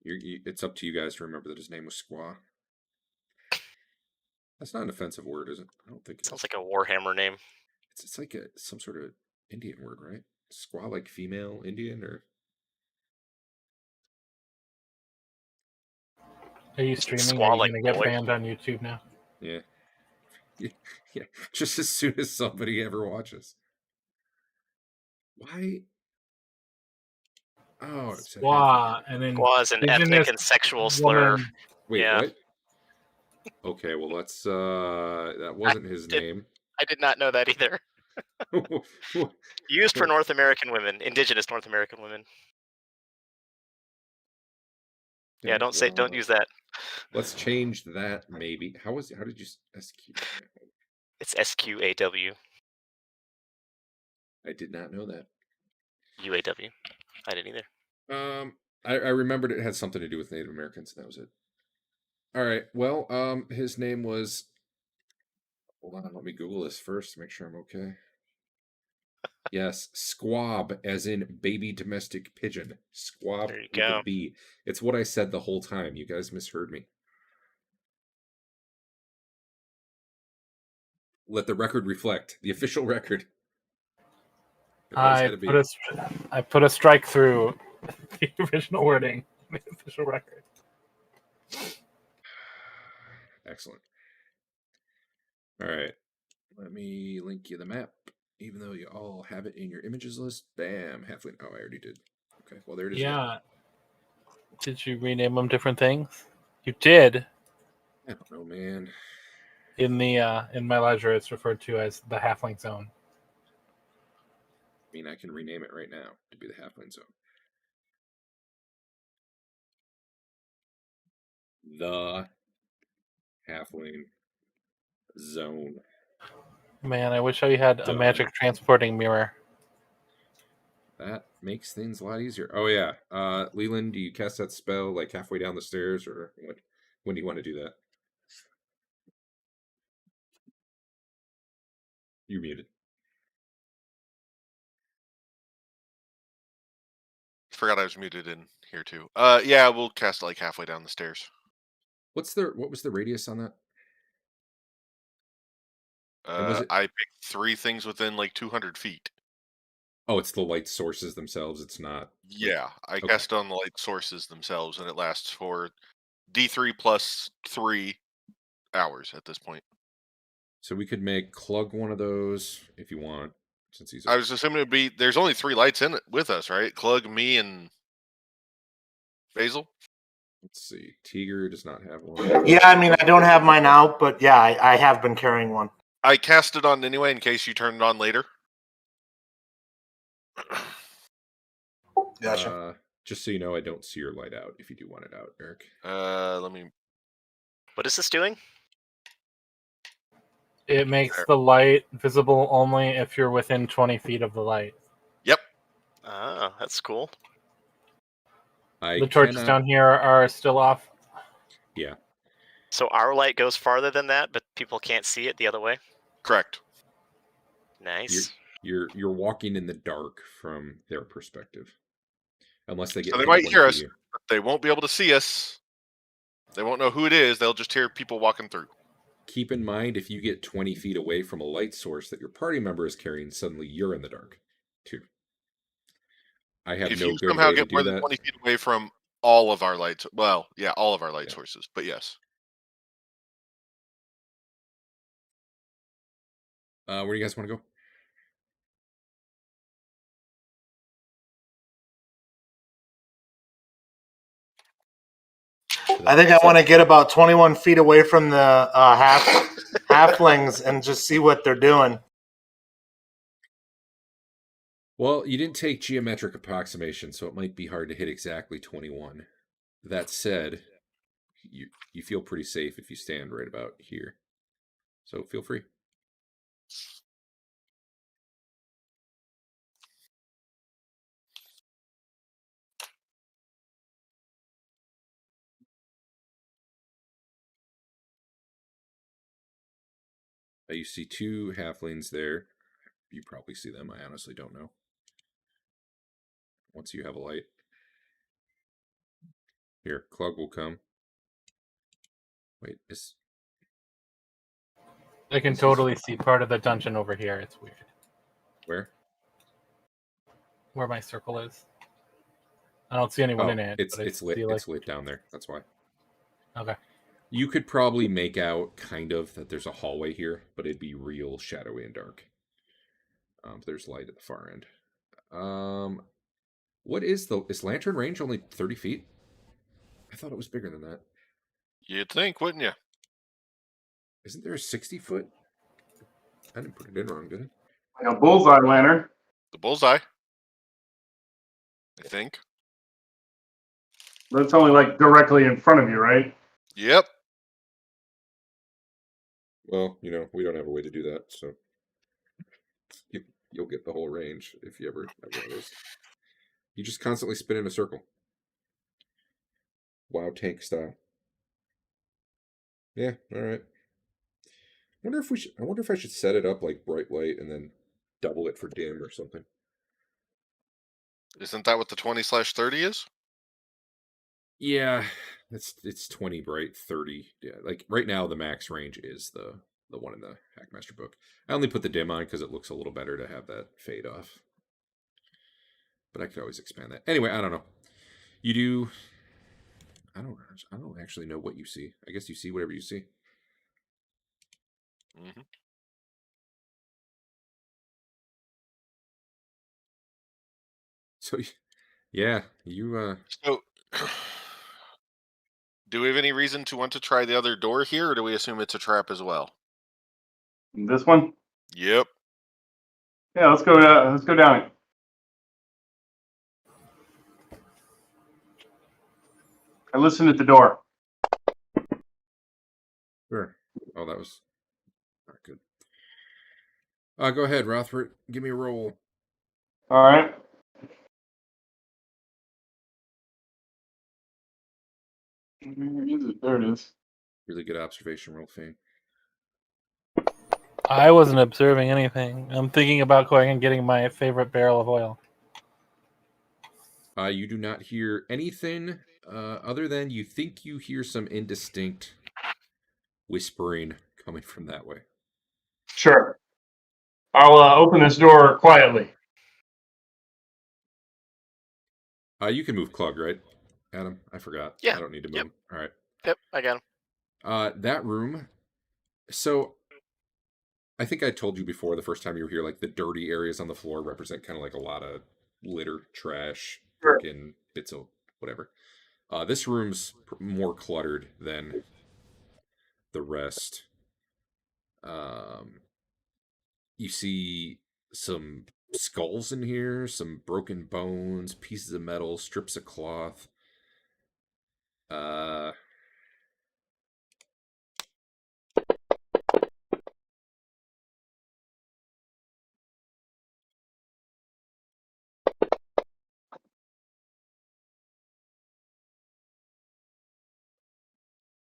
S1: It's up to you guys to remember that his name was Squaw. That's not an offensive word, is it? I don't think it
S3: Sounds
S1: is.
S3: like a Warhammer name.
S1: It's like some sort of Indian word, right? Squaw, like female Indian, or?
S2: Are you streaming?
S3: Squaw,
S2: Are you
S3: like
S2: going to get
S3: boy.
S2: banned on YouTube now?
S1: Yeah. Yeah. Just as soon as somebody ever watches. Why? Oh, it said
S2: Squaw, and then
S3: Squaw is an ethnic and sexual slur.
S1: Wait,
S3: yeah.
S1: what? Okay, well that's that wasn't his name.
S3: I did not know that either. Used for North American women, indigenous North American women. Yeah, don't use that.
S1: Let's change that maybe. How did you SQ?
S3: It's SQAW.
S1: I did not know that.
S3: UAW. I didn't either.
S1: I remembered it had something to do with Native Americans, and that was it. All right. Well, his name was. Hold on, let me Google this first to make sure I'm okay. Yes, squab, as in baby domestic pigeon. Squab with a B. It's what I said the whole time. You guys misheard me. Let the record reflect. The official record.
S2: I put a strike through the original wording, the official record.
S1: Excellent. All right. Let me link you the map, even though you all have it in your images list. Bam, halfway. Oh, I already did. Okay, well, there it is.
S2: Yeah. Did you rename them different things? You did.
S1: I don't know, man.
S2: In my ledger, it's referred to as the Halfling Zone.
S1: I mean, I can rename it right now to be the Halfling Zone. The Halfling Zone.
S2: Man, I wish I had a
S1: Done.
S2: magic transporting mirror.
S1: That makes things a lot easier. Oh yeah, Leland, do you cast that spell like halfway down the stairs, or what? When do you want to do that? You muted.
S6: Forgot I was muted in here too. Yeah, we'll cast it like halfway down the stairs.
S1: What was the radius on that? And was it?
S6: I picked 3 things within like 200 feet.
S1: Oh, it's the light sources themselves. It's not.
S6: Yeah, I
S1: Okay.
S6: cast it on the light sources themselves, and it lasts for D3 plus 3 hours at this point.
S1: So we could make Clug one of those if you want, since he's.
S6: I was assuming it'd be. There's only 3 lights in it with us, right? Clug, me, and Basil.
S1: Let's see. Teeger does not have one.
S5: Yeah, I mean, I don't have mine out, but yeah, I have been carrying one.
S6: I cast it on anyway in case you turn it on later.
S5: Gotcha.
S1: Just so you know, I don't see your light out if you do want it out, Eric.
S6: Let me.
S3: What is this doing?
S2: It makes the light visible only if you're within 20 feet of the light.
S6: Yep.
S3: Oh, that's cool.
S2: The torches down here are still off.
S1: Yeah.
S3: So our light goes farther than that, but people can't see it the other way?
S6: Correct.
S3: Nice.
S1: You're walking in the dark from their perspective. Unless they get.
S6: So they might hear us, but they won't be able to see us. They won't know who it is. They'll just hear people walking through.
S1: Keep in mind, if you get 20 feet away from a light source that your party member is carrying, suddenly you're in the dark, too. I have
S6: if
S1: no
S6: you
S1: good
S6: somehow
S1: way to
S6: get
S1: do
S6: more than
S1: that.
S6: 20 feet away from all of our lights, well, yeah, all of our light sources, but yes.
S1: Where do you guys want to go?
S5: I think I want to get about 21 feet away from the halflings and just see what they're doing.
S1: Well, you didn't take geometric approximation, so it might be hard to hit exactly 21. That said, you feel pretty safe if you stand right about here. So feel free. You see 2 halflings there. You probably see them. I honestly don't know. Once you have a light. Here, Clug will come. Wait,
S2: I can totally see part of the dungeon over here. It's weird.
S1: Where?
S2: Where my circle is. I don't see anyone in it.
S1: It's lit. It's lit down there. That's why.
S2: Okay.
S1: You could probably make out kind of that there's a hallway here, but it'd be real shadowy and dark. There's light at the far end. What is lantern range only 30 feet? I thought it was bigger than that.
S6: You'd think, wouldn't you?
S1: Isn't there a 60 foot? I didn't put it in wrong, did I?
S4: Like a bullseye lantern.
S6: The bullseye. I think.
S4: That's only like directly in front of you, right?
S6: Yep.
S1: Well, we don't have a way to do that, so you'll get the whole range if you ever have one of those. You just constantly spin in a circle. WoW tank style. Yeah, all right. I wonder if I should set it up like bright light and then double it for dim or something.
S6: Isn't that what the 20/30 is?
S1: Yeah, it's 20 bright, 30. Yeah, like right now the max range is the one in the Hackmaster book. I only put the dim on because it looks a little better to have that fade off. but I could always expand that. Anyway, I don't know. You do. I don't actually know what you see. I guess you see whatever you see.
S6: Mm-hmm.
S1: So, yeah, you.
S6: So, do we have any reason to want to try the other door here, or do we assume it's a trap as well?
S4: This one?
S6: Yep.
S4: Yeah, let's go. Let's go down it. I listened at the door.
S1: Sure. Oh, that was not good. Go ahead, Rothbert. Give me a roll.
S4: All right. Where is it? There it is.
S1: Really good observation roll, Fain.
S2: I wasn't observing anything. I'm thinking about going and getting my favorite barrel of oil.
S1: You do not hear anything other than you think you hear some indistinct whispering coming from that way.
S4: Sure. I'll open this door quietly.
S1: You can move Clug, right, Adam? I forgot.
S3: Yeah.
S1: I don't need to move
S3: Yep.
S1: him. All right.
S3: Yep, I got him.
S1: That room. So, I think I told you before the first time you were here, like the dirty areas on the floor represent kind of like a lot of litter, trash,
S4: Sure.
S1: broken bits of whatever. This room's more cluttered than the rest. You see some skulls in here, some broken bones, pieces of metal, strips of cloth.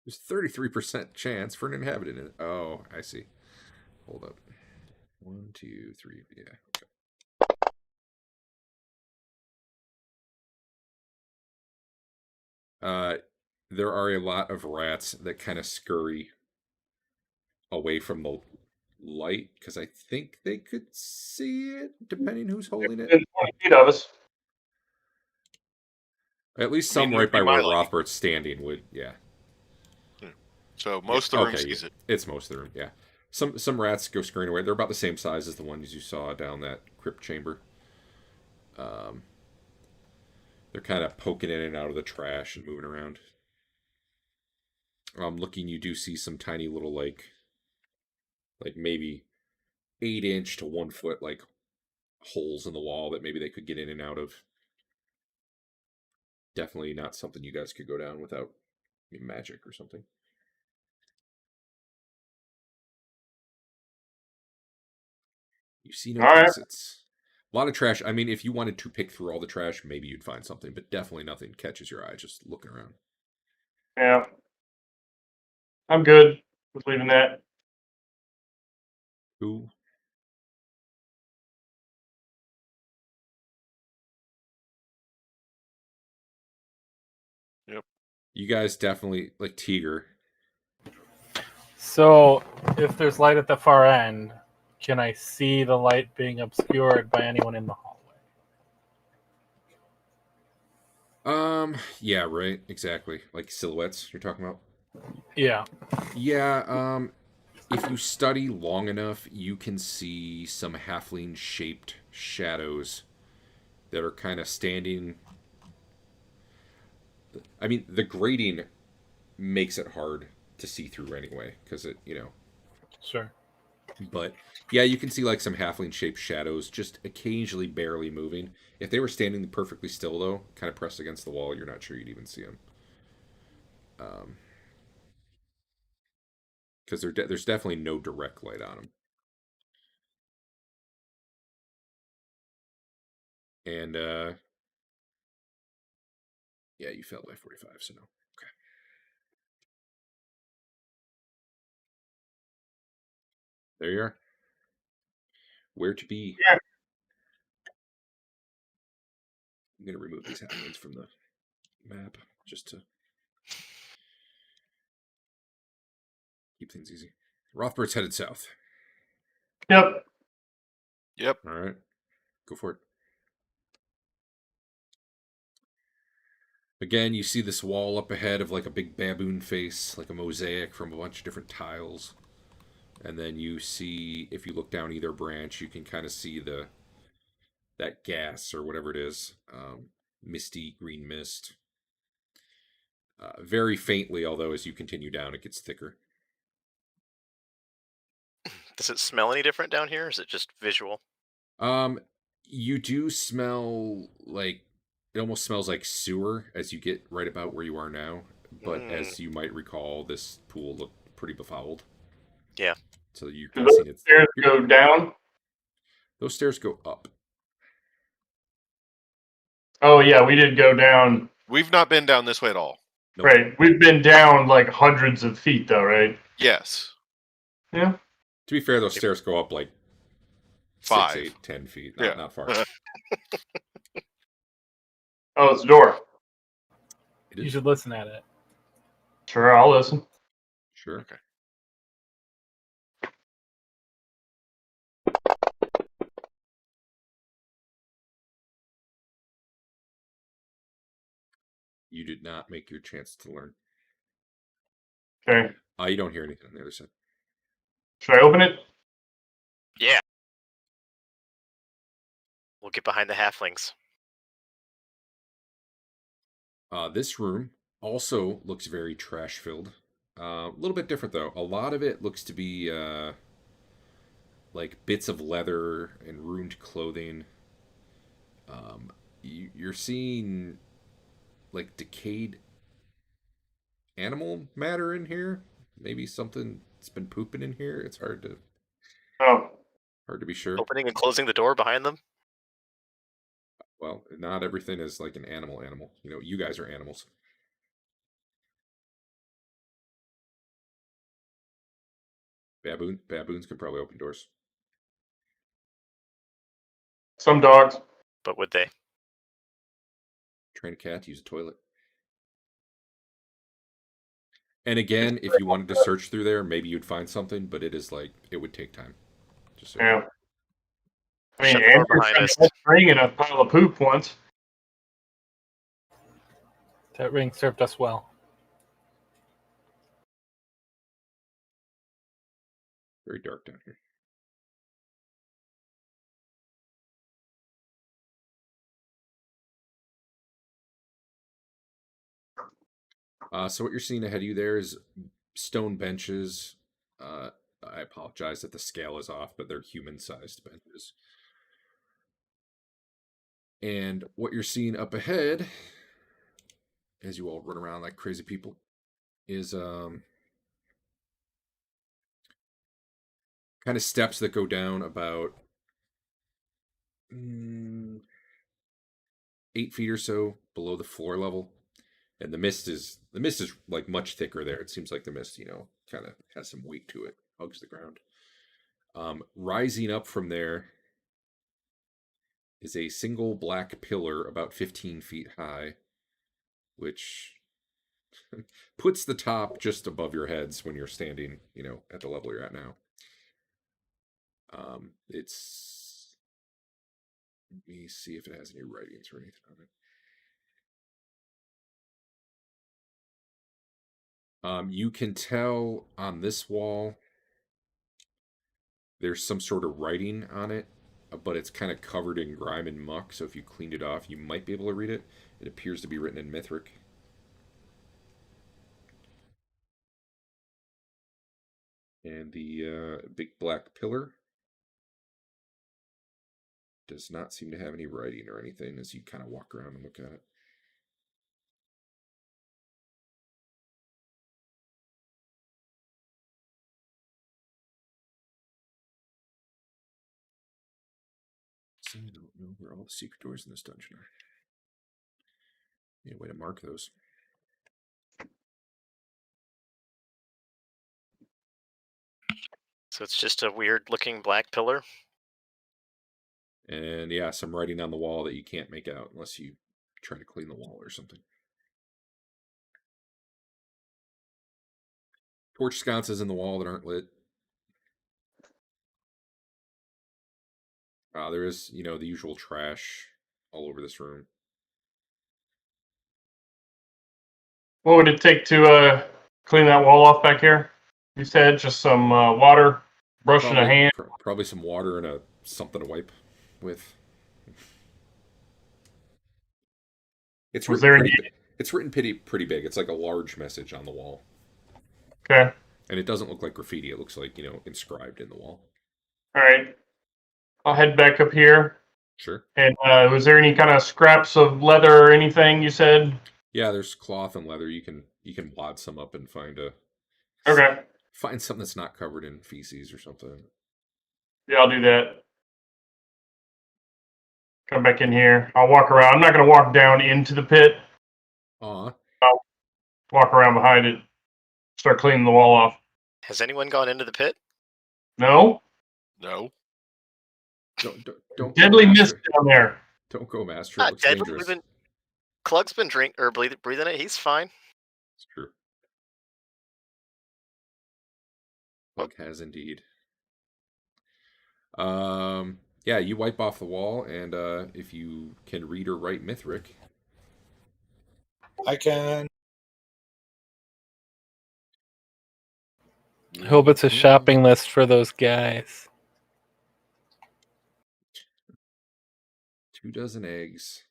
S1: There's 33% chance for an inhabitant in it. Oh, I see. Hold up. 1, 2, 3. Yeah. Okay. There are a lot of rats that kind of scurry away from the light because I think they could see it, depending who's holding it.
S4: Within 20 feet of us.
S1: At least
S6: I mean,
S1: some
S6: it
S1: right
S6: would be
S1: by where
S6: my light.
S1: Rothbert's standing would, yeah.
S6: So most of the room
S1: Okay,
S6: sees it.
S1: It's most of the room, yeah. Some rats go scurrying away. They're about the same size as the ones you saw down that crypt chamber. They're kind of poking in and out of the trash and moving around. Looking, you do see some tiny little like maybe 8-inch to 1 foot like holes in the wall that maybe they could get in and out of. Definitely not something you guys could go down without magic or something. You see no
S4: All right.
S1: exits. A lot of trash. I mean, if you wanted to pick through all the trash, maybe you'd find something, but definitely nothing catches your eye just looking around.
S4: Yeah. I'm good with leaving that.
S1: Who?
S6: Yep.
S1: You guys definitely like Teeger.
S2: So, if there's light at the far end, can I see the light being obscured by anyone in the hallway?
S1: Yeah, right, exactly. Like silhouettes you're talking about?
S2: Yeah.
S1: Yeah, if you study long enough, you can see some halfling shaped shadows that are kind of standing. I mean, the grating makes it hard to see through anyway, because it,
S2: Sure.
S1: But yeah, you can see like some halfling shaped shadows just occasionally barely moving. If they were standing perfectly still, though, kind of pressed against the wall, you're not sure you'd even see them. Because there's definitely no direct light on them. And yeah, you failed by 45, so no. Okay. There you are. Where to be?
S4: Yeah.
S1: I'm gonna remove these halflings from the map just to keep things easy. Rothbert's headed south.
S4: Yep.
S6: Yep.
S1: All right, go for it. Again, you see this wall up ahead of like a big baboon face, like a mosaic from a bunch of different tiles. And then you see, if you look down either branch, you can kind of see that gas or whatever it is, misty green mist. Very faintly, although as you continue down, it gets thicker.
S3: Does it smell any different down here, or is it just visual?
S1: You do smell like it almost smells like sewer as you get right about where you are now. But as you might recall, this pool looked pretty befouled.
S3: Yeah.
S1: So you're
S4: Do
S1: kind of seeing
S4: those
S1: it.
S4: stairs go down?
S1: Those stairs go up.
S4: Oh yeah, we did go down.
S6: We've not been down this way at all.
S1: Nope.
S4: Right, we've been down like hundreds of feet, though, right?
S6: Yes.
S4: Yeah.
S1: To be fair, those stairs go up like
S6: 5.
S1: 6, 8, 10 feet.
S6: Yeah.
S1: Not far.
S4: Oh, it's a door.
S1: It
S2: You
S1: is.
S2: should listen at it.
S4: Sure, I'll listen.
S1: Sure.
S6: Okay.
S1: You did not make your chance to learn.
S4: Okay.
S1: You don't hear anything on the other side.
S4: Should I open it?
S3: Yeah. We'll get behind the halflings.
S1: This room also looks very trash filled. A little bit different though. A lot of it looks to be like bits of leather and ruined clothing. You're seeing like decayed animal matter in here. Maybe something's been pooping in here. It's hard to be sure.
S3: Opening and closing the door behind them.
S1: Well, not everything is like an animal. You know, you guys are animals. Baboons can probably open doors.
S4: Some dogs.
S3: But would they?
S1: Train a cat to use a toilet. And again, if you wanted to search through there, maybe you'd find something, but it is like it would take time. Just so you know.
S4: Yeah. I mean,
S3: Shut the door
S4: Andrew
S3: behind
S4: found
S3: us.
S4: a ring in a pile of poop once.
S2: That ring served us well.
S1: Very dark down here. So what you're seeing ahead of you there is stone benches. I apologize that the scale is off, but they're human-sized benches. And what you're seeing up ahead, as you all run around like crazy people, is kind of steps that go down about 8 feet or so below the floor level. And the mist is like much thicker there. It seems like the mist, kind of has some weight to it, hugs the ground. Rising up from there is a single black pillar about 15 feet high, which puts the top just above your heads when you're standing, at the level you're at now. It's. Let me see if it has any writings or anything on it. You can tell on this wall there's some sort of writing on it, but it's kind of covered in grime and muck, so if you cleaned it off, you might be able to read it. It appears to be written in Mithric. And the big black pillar does not seem to have any writing or anything as you kind of walk around and look at it. So I don't know where all the secret doors in this dungeon are. Need a way to mark those.
S3: So it's just a weird looking black pillar.
S1: And yeah, some writing on the wall that you can't make out unless you try to clean the wall or something. Torch sconces in the wall that aren't lit. There is, the usual trash all over this room.
S4: What would it take to clean that wall off back here? You said just some water, brush in a hand.
S1: Probably some water and something to wipe with. It's
S4: Was
S1: written
S4: there
S1: pretty.
S4: any?
S1: It's written pretty big. It's like a large message on the wall,
S4: Okay.
S1: and it doesn't look like graffiti. It looks like inscribed in the wall.
S4: All right. I'll head back up here.
S1: Sure.
S4: And was there any kind of scraps of leather or anything you said?
S1: Yeah, there's cloth and leather. You can wad some up and
S4: Okay.
S1: find something that's not covered in feces or something.
S4: Yeah, I'll do that. Come back in here. I'll walk around. I'm not going to walk down into the pit.
S1: Aw.
S4: I'll walk around behind it. Start cleaning the wall off.
S3: Has anyone gone into the pit?
S4: No?
S6: No.
S1: Don't
S4: Deadly
S1: go,
S4: mist
S1: Master.
S4: down there.
S1: Don't go, Master. It looks
S3: Deadly.
S1: dangerous.
S3: Clug's been breathing it. He's fine.
S1: It's true. Bug has indeed. Yeah, you wipe off the wall, and if you can read or write Mithric,
S5: I can.
S2: I hope it's a shopping list for those guys.
S1: 2 dozen eggs,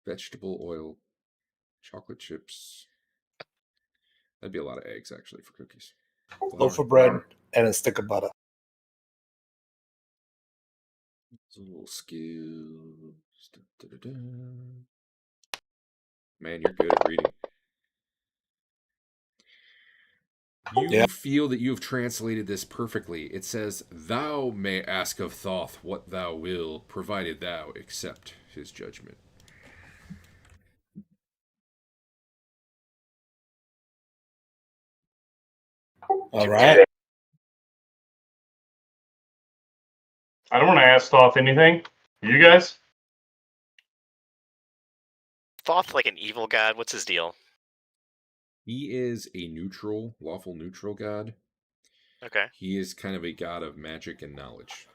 S1: vegetable oil, chocolate chips. That'd be a lot of eggs, actually, for cookies.
S5: Loaf of bread and a stick of butter.
S1: Little skills. Da-da-da-da. Man, you're good at reading. You feel that you have translated this perfectly. It says, "Thou may ask of Thoth what thou will, provided thou accept his judgment."
S5: All right.
S4: I don't want to ask Thoth anything. You guys?
S3: Thoth like an evil god. What's his deal?
S1: He is a lawful neutral god.
S3: Okay.
S1: He is kind of a god of magic and knowledge.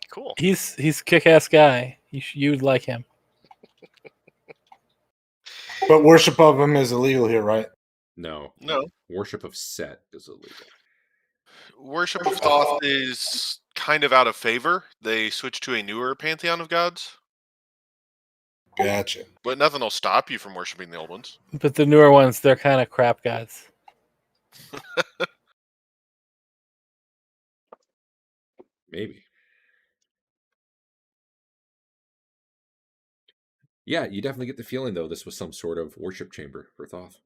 S3: Cool.
S2: He's a kick-ass guy. You'd like him.
S5: But worship of him is illegal here, right?
S1: No.
S6: No.
S1: Worship of Set is illegal.
S6: Worship of Thoth is kind of out of favor. They switched to a newer pantheon of gods,
S5: Gotcha.
S6: but nothing will stop you from worshiping the old ones.
S2: But the newer ones, they're kind of crap gods.
S1: Maybe. Yeah, you definitely get the feeling, though, this was some sort of worship chamber for Thoth.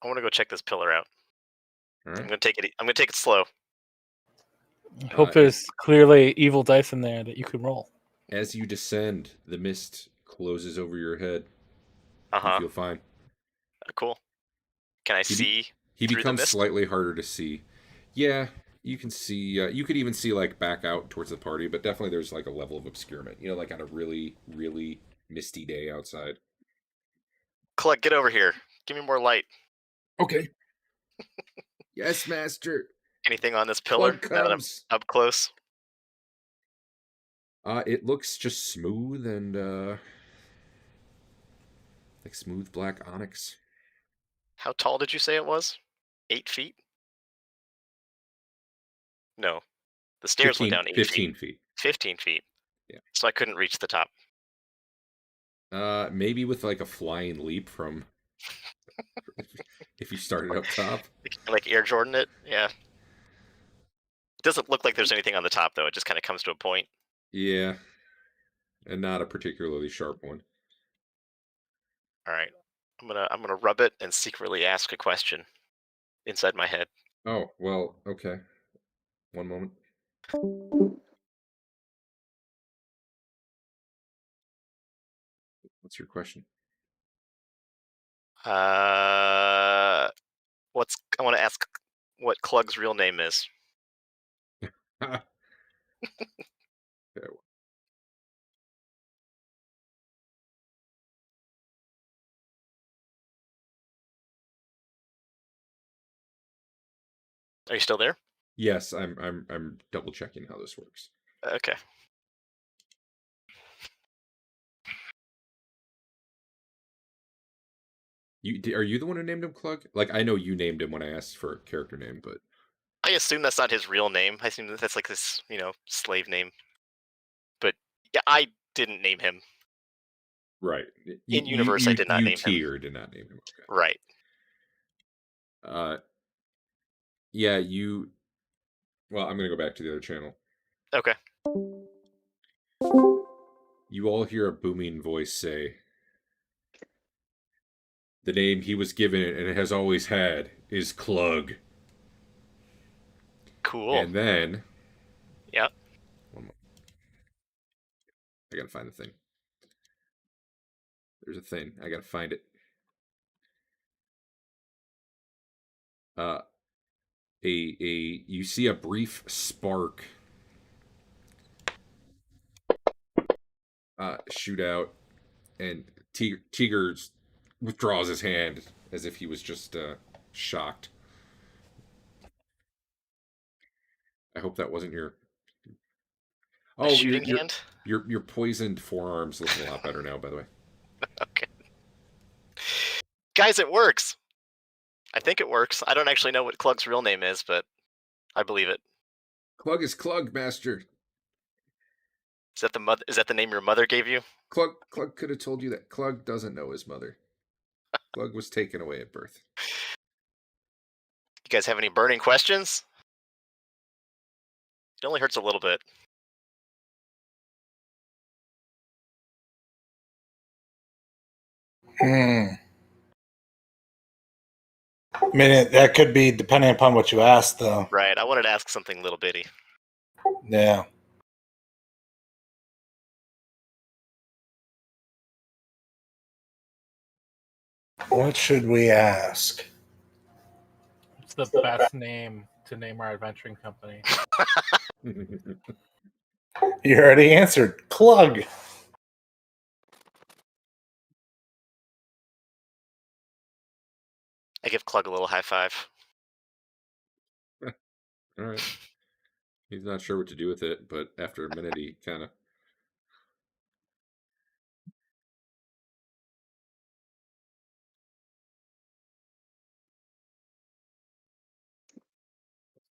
S3: I want to go check this pillar out.
S1: All right.
S3: I'm gonna take it slow.
S2: I hope there's clearly evil dice in there that you can roll.
S1: As you descend, the mist closes over your head.
S3: Uh-huh.
S1: You feel fine.
S3: Cool. Can I see?
S1: He
S3: through the
S1: becomes
S3: mist?
S1: slightly harder to see. Yeah, you can see. You could even see like back out towards the party, but definitely there's like a level of obscurement. Like on a really, really misty day outside.
S3: Clug, get over here. Give me more light.
S1: Okay. Yes, Master.
S3: Anything on this pillar
S1: Clug
S3: now that I'm
S1: comes.
S3: up close?
S1: It looks just smooth and like smooth black onyx.
S3: How tall did you say it was? 8 feet? No. The stairs went down 8
S1: 15
S3: feet.
S1: feet.
S3: 15 feet.
S1: Yeah.
S3: So I couldn't reach the top.
S1: Maybe with like a flying leap from if you started up top.
S3: Like Air Jordan it? Yeah. It doesn't look like there's anything on the top though. It just kind of comes to a point.
S1: Yeah. And not a particularly sharp one.
S3: All right. I'm gonna rub it and secretly ask a question inside my head.
S1: Oh, well, okay. One moment. What's your question?
S3: I want to ask what Clug's real name is.
S1: Okay.
S3: Are you still there?
S1: Yes, I'm double checking how this works.
S3: Okay.
S1: Are you the one who named him Clug? Like, I know you named him when I asked for a character name, but
S3: I assume that's not his real name. I assume that's like this, slave name. But yeah, I didn't name him.
S1: right.
S3: In universe, I did not name him.
S1: Teeger did not name him. Okay.
S3: Right.
S1: Yeah, you. Well, I'm gonna go back to the other channel.
S3: Okay.
S1: You all hear a booming voice say, "The name he was given and has always had is Clug."
S3: Cool.
S1: And then,
S3: Yep.
S1: one more. I gotta find the thing. There's a thing. I gotta find it. You see a brief spark shoot out, and Teeger withdraws his hand as if he was just shocked. I hope that wasn't your.
S3: A shooting hand?
S1: Your poisoned forearms look a lot better now, by the way.
S3: Okay. Guys, it works. I think it works. I don't actually know what Clug's real name is, but I believe it.
S1: Clug is Clug, Master.
S3: Is that the name your mother gave you?
S1: Clug could have told you that. Clug doesn't know his mother. Clug was taken away at birth.
S3: You guys have any burning questions? It only hurts a little bit.
S5: I mean, that could be depending upon what you ask, though.
S3: Right. I wanted to ask something little bitty.
S5: Yeah. What should we ask?
S2: It's the best name to name our adventuring company.
S5: You already answered. Clug.
S3: I give Clug a little high five.
S1: All right. He's not sure what to do with it, but after a minute, he kind of.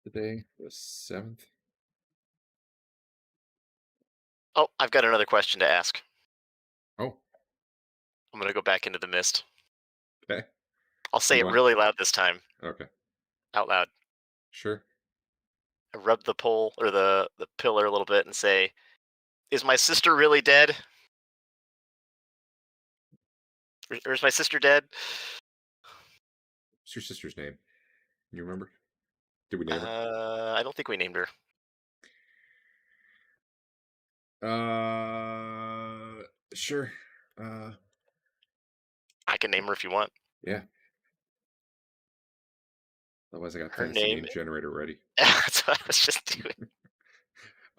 S1: Today, the 7th.
S3: Oh, I've got another question to ask.
S1: Oh,
S3: I'm going to go back into the mist.
S1: okay.
S3: I'll say it really loud this time.
S1: Okay.
S3: Out loud.
S1: Sure.
S3: I rub the pole or the pillar a little bit and say, "Is my sister really dead? Or is my sister dead?"
S1: What's your sister's name? You remember? Did we name her?
S3: I don't think we named her.
S1: Sure.
S3: I can name her if you want.
S1: Yeah. Otherwise, I got
S3: Her
S1: fancy
S3: name-
S1: name generator ready.
S3: That's what I was just doing.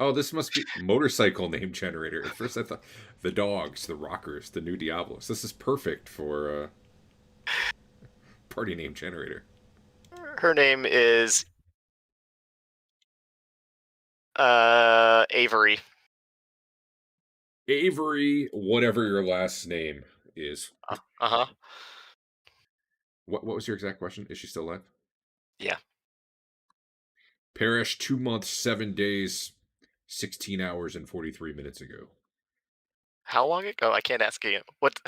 S1: Oh, this must be motorcycle name generator. At first, I thought the dogs, the rockers, the new Diablos. This is perfect for party name generator.
S3: Her name is Avery.
S1: Avery, whatever your last name is.
S3: Uh-huh.
S1: What was your exact question? Is she still alive?
S3: Yeah.
S1: Perished 2 months, 7 days, 16 hours, and 43 minutes ago.
S3: How long ago? I can't ask you. What?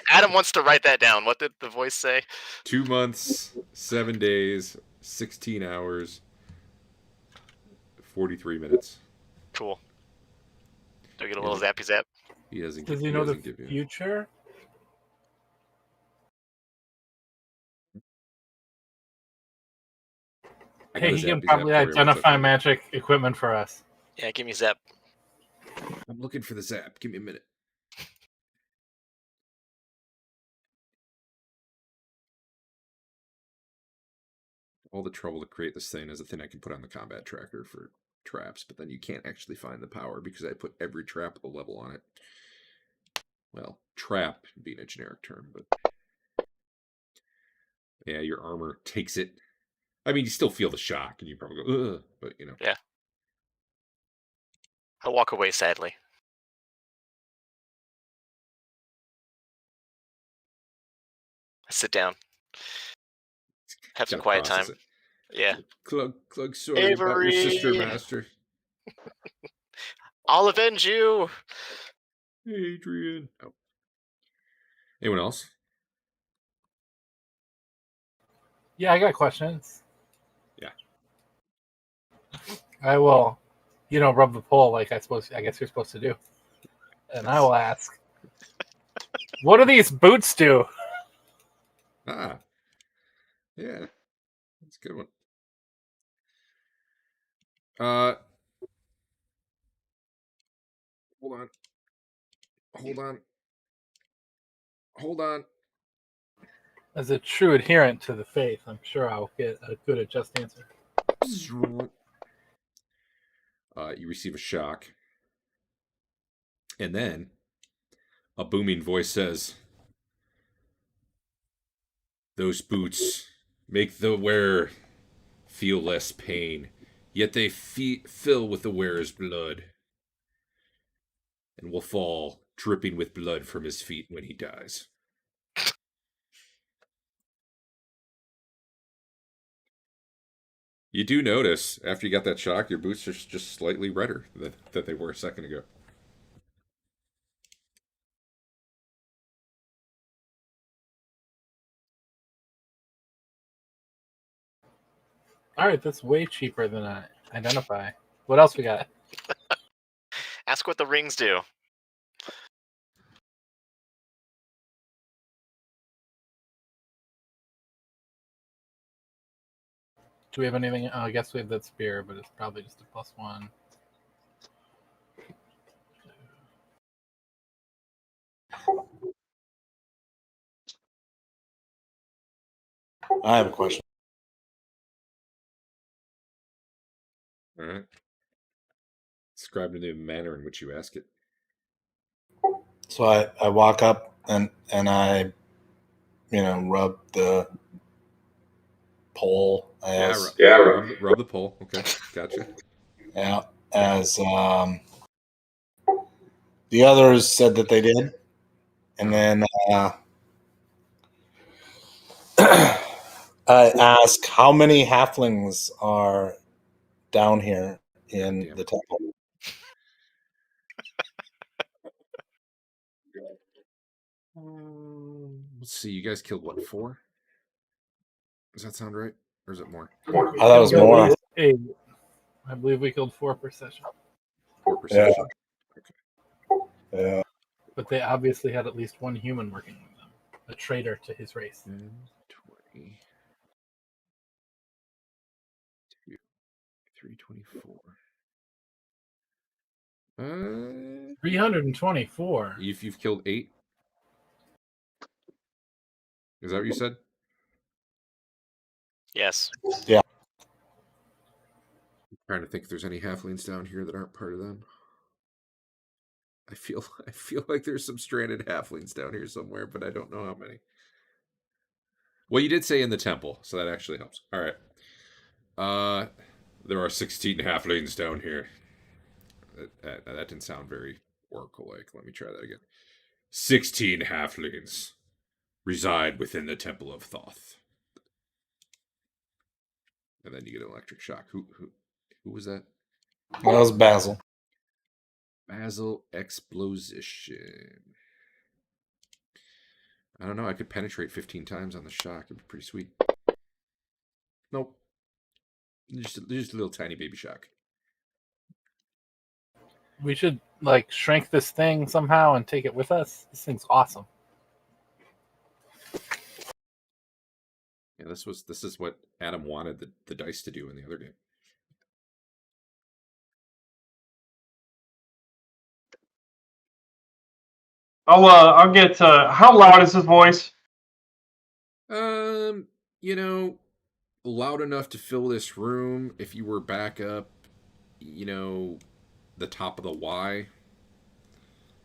S3: Adam wants to write that down. What did the voice say?
S1: 2 months, 7 days, 16 hours, 43 minutes.
S3: Cool. Do I get a little zappy zap?
S1: He doesn't.
S2: Does he know the
S1: give you.
S2: future? Hey, he can probably identify magic equipment for us.
S3: Yeah, give me zap.
S1: I'm looking for the zap. Give me a minute. All the trouble to create this thing is a thing I can put on the combat tracker for traps, but then you can't actually find the power because I put every trap with a level on it. Well, trap being a generic term, but yeah, your armor takes it. I mean, you still feel the shock, and you probably go, ugh, but you know.
S3: Yeah. I'll walk away sadly. Sit down. Have some
S1: Gotta
S3: quiet time.
S1: process it.
S3: Yeah.
S1: Clug, sorry about your sister,
S3: Avery!
S1: Master.
S3: I'll avenge you.
S1: Adrian. Oh. Anyone else?
S2: Yeah, I got questions.
S1: Yeah.
S2: I will, rub the pole like I guess you're supposed to do. And I will ask, what do these boots do?
S1: Ah. Yeah. That's a good one. Hold on.
S2: As a true adherent to the faith, I'm sure I'll get a good and just answer.
S1: You receive a shock. And then a booming voice says, "Those boots make the wearer feel less pain, yet they fill with the wearer's blood, and will fall dripping with blood from his feet when he dies." You do notice, after you got that shock, your boots are just slightly redder than they were a second ago.
S2: All right, that's way cheaper than I identify. What else we got?
S3: Ask what the rings do.
S2: Do we have anything? Oh, I guess we have that spear, but it's probably just a +1.
S5: I have a question.
S1: All right. Describe the manner in which you ask it.
S5: So I walk up and I, rub the pole as
S1: Rub the pole. Okay, gotcha.
S5: Yeah, as the others said that they did, and then I ask how many halflings are down here in the temple.
S1: Let's see. You guys killed what, 4? Does that sound right, or is it more?
S5: I thought it was more.
S2: 8. I believe we killed 4 per session.
S1: 4 per session.
S5: Yeah.
S2: But they obviously had at least one human working with them, a traitor to his race.
S1: 10, 20, 2, 3, 24.
S2: 324.
S1: You've killed 8. Is that what you said?
S3: Yes.
S5: Yeah.
S1: I'm trying to think if there's any halflings down here that aren't part of them. I feel like there's some stranded halflings down here somewhere, but I don't know how many. Well, you did say in the temple, so that actually helps. All right. There are 16 halflings down here. That didn't sound very oracle-like. Let me try that again. 16 halflings reside within the Temple of Thoth. And then you get an electric shock. Who was that?
S5: That was Basil.
S1: Basil Exposition. I don't know. I could penetrate 15 times on the shock. It'd be pretty sweet. Nope. Just a little tiny baby shock.
S2: We should shrink this thing somehow and take it with us. This thing's awesome.
S1: Yeah, this is what Adam wanted the dice to do in the other game.
S4: I'll get. How loud is his voice?
S1: Loud enough to fill this room. If you were back up, the top of the Y,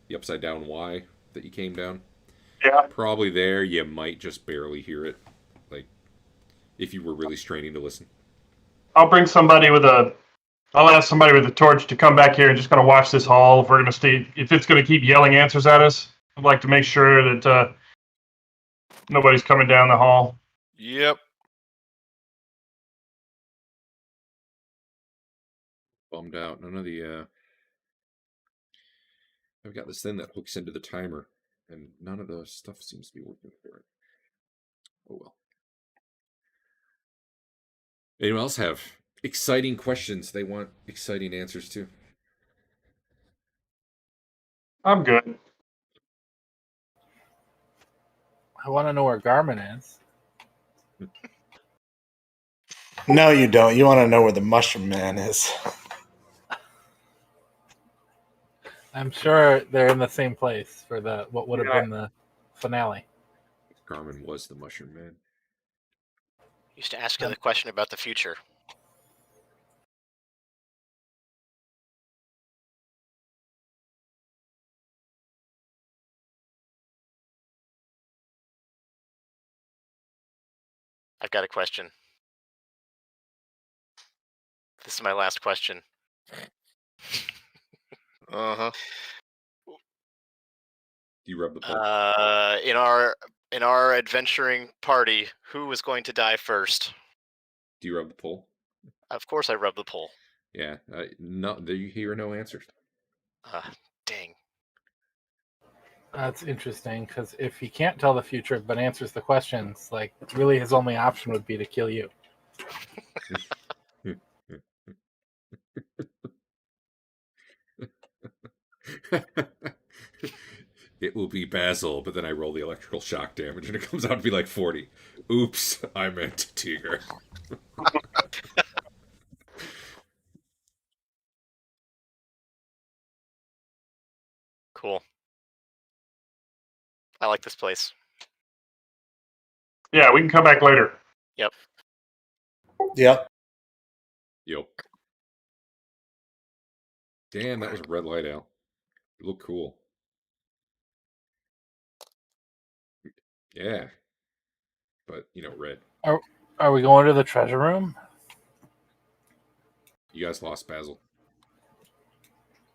S1: the upside down Y that you came down.
S4: Yeah.
S1: Probably there, you might just barely hear it. If you were really straining to listen.
S4: I'll bring somebody I'll ask somebody with a torch to come back here and just kind of watch this hall. If we're going to stay, if it's going to keep yelling answers at us, I'd like to make sure that Nobody's coming down the hall.
S6: Yep.
S1: Bummed out. None of the. I've got this thing that hooks into the timer, and none of the stuff seems to be working for it. Oh well. Anyone else have exciting questions they want exciting answers to?
S4: I'm good.
S2: I want to know where Garmin is.
S5: No, you don't. You want to know where the Mushroom Man is.
S2: I'm sure they're in the same place for the what would have
S4: Yeah.
S2: been the finale.
S1: Garmin was the Mushroom Man.
S3: Used to ask you the question about the future. I've got a question. This is my last question.
S6: Uh-huh.
S1: Do you rub the pole?
S3: In our adventuring party, who was going to die first?
S1: Do you rub the pole?
S3: Of course, I rubbed the pole.
S1: Yeah. No, you hear no answers.
S3: Dang.
S2: That's interesting because if he can't tell the future but answers the questions, like really his only option would be to kill you.
S1: It will be Basil, but then I roll the electrical shock damage and it comes out to be like 40. Oops, I meant Teeger.
S3: Cool. I like this place.
S4: Yeah, we can come back later.
S5: Yep.
S1: Yep. Damn, that was a red light, Al. You look cool. Yeah. But, red.
S2: Are we going to the treasure room?
S1: You guys lost Basil.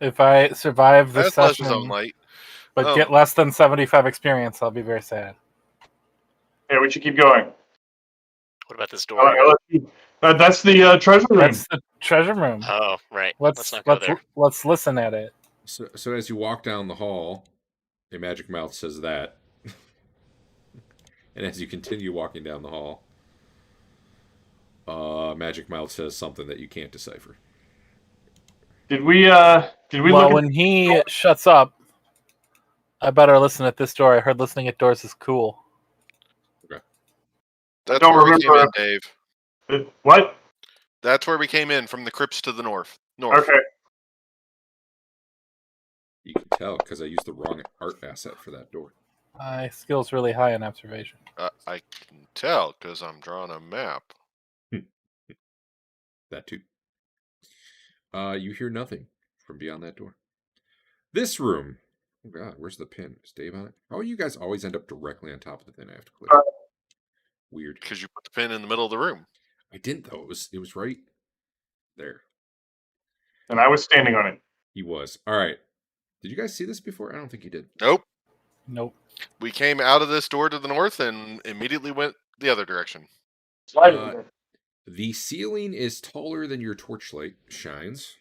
S2: If I survive this
S6: That's his own
S2: session,
S6: light.
S2: but get less than 75 experience, I'll be very sad.
S4: Yeah, we should keep going.
S3: What about this door here?
S4: That's the treasure room.
S2: That's the treasure room.
S3: Oh, right.
S2: Let's
S3: not go there.
S2: Let's listen at it.
S1: So as you walk down the hall, a magic mouth says that. And as you continue walking down the hall, magic mouth says something that you can't decipher.
S4: Did we
S2: Well,
S4: look
S2: when he shuts up, I better listen at this door. I heard listening at doors is cool.
S1: Okay.
S6: That's
S4: don't
S6: where we
S4: remember.
S6: came in, Dave.
S4: What?
S6: That's where we came in, from the crypts to the north. North.
S4: Okay.
S1: You can tell because I used the wrong art asset for that door.
S2: My skill's really high in observation.
S6: I can tell because I'm drawing a map.
S1: That too. You hear nothing from beyond that door. This room. Oh God, where's the pin? Is Dave on it? Oh, you guys always end up directly on top of the thing I have to click. Weird.
S6: Because you put the pin in the middle of the room.
S1: I didn't though. It was right there.
S4: And I was standing on it.
S1: He was. All right. Did you guys see this before? I don't think you did.
S2: Nope.
S6: We came out of this door to the north and immediately went the other direction.
S1: The ceiling is taller than your torchlight shines.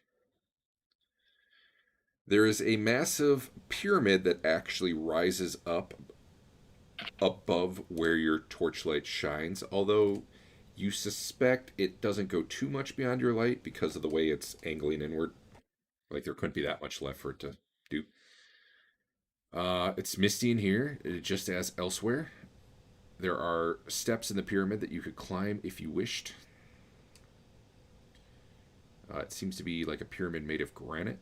S1: There is a massive pyramid that actually rises up above where your torchlight shines, although you suspect it doesn't go too much beyond your light because of the way it's angling inward. Like there couldn't be that much left for it to do. It's misty in here, just as elsewhere. There are steps in the pyramid that you could climb if you wished. It seems to be like a pyramid made of granite.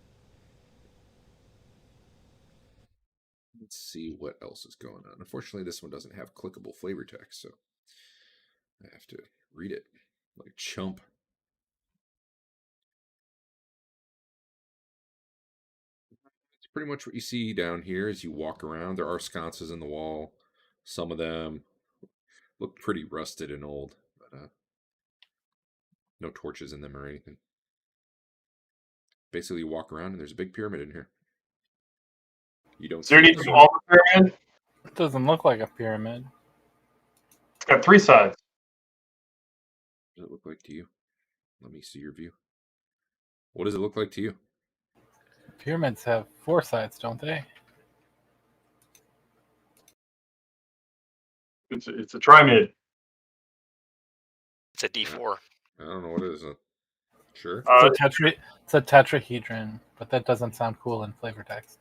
S1: Let's see what else is going on. Unfortunately, this one doesn't have clickable flavor text, so I have to read it like a chump. It's pretty much what you see down here as you walk around. There are sconces in the wall. Some of them look pretty rusted and old, but no torches in them or anything. Basically, you walk around and there's a big pyramid in here. You don't
S4: Is there
S1: see
S4: anything involved with the pyramid?
S2: It doesn't look like a pyramid.
S4: got 3 sides.
S1: What does it look like to you? Let me see your view. What does it look like to you?
S2: Pyramids have 4 sides, don't they?
S4: It's a trimid.
S3: It's a D4.
S1: I don't know what it is. Sure.
S2: It's a tetrahedron, but that doesn't sound cool in flavor text.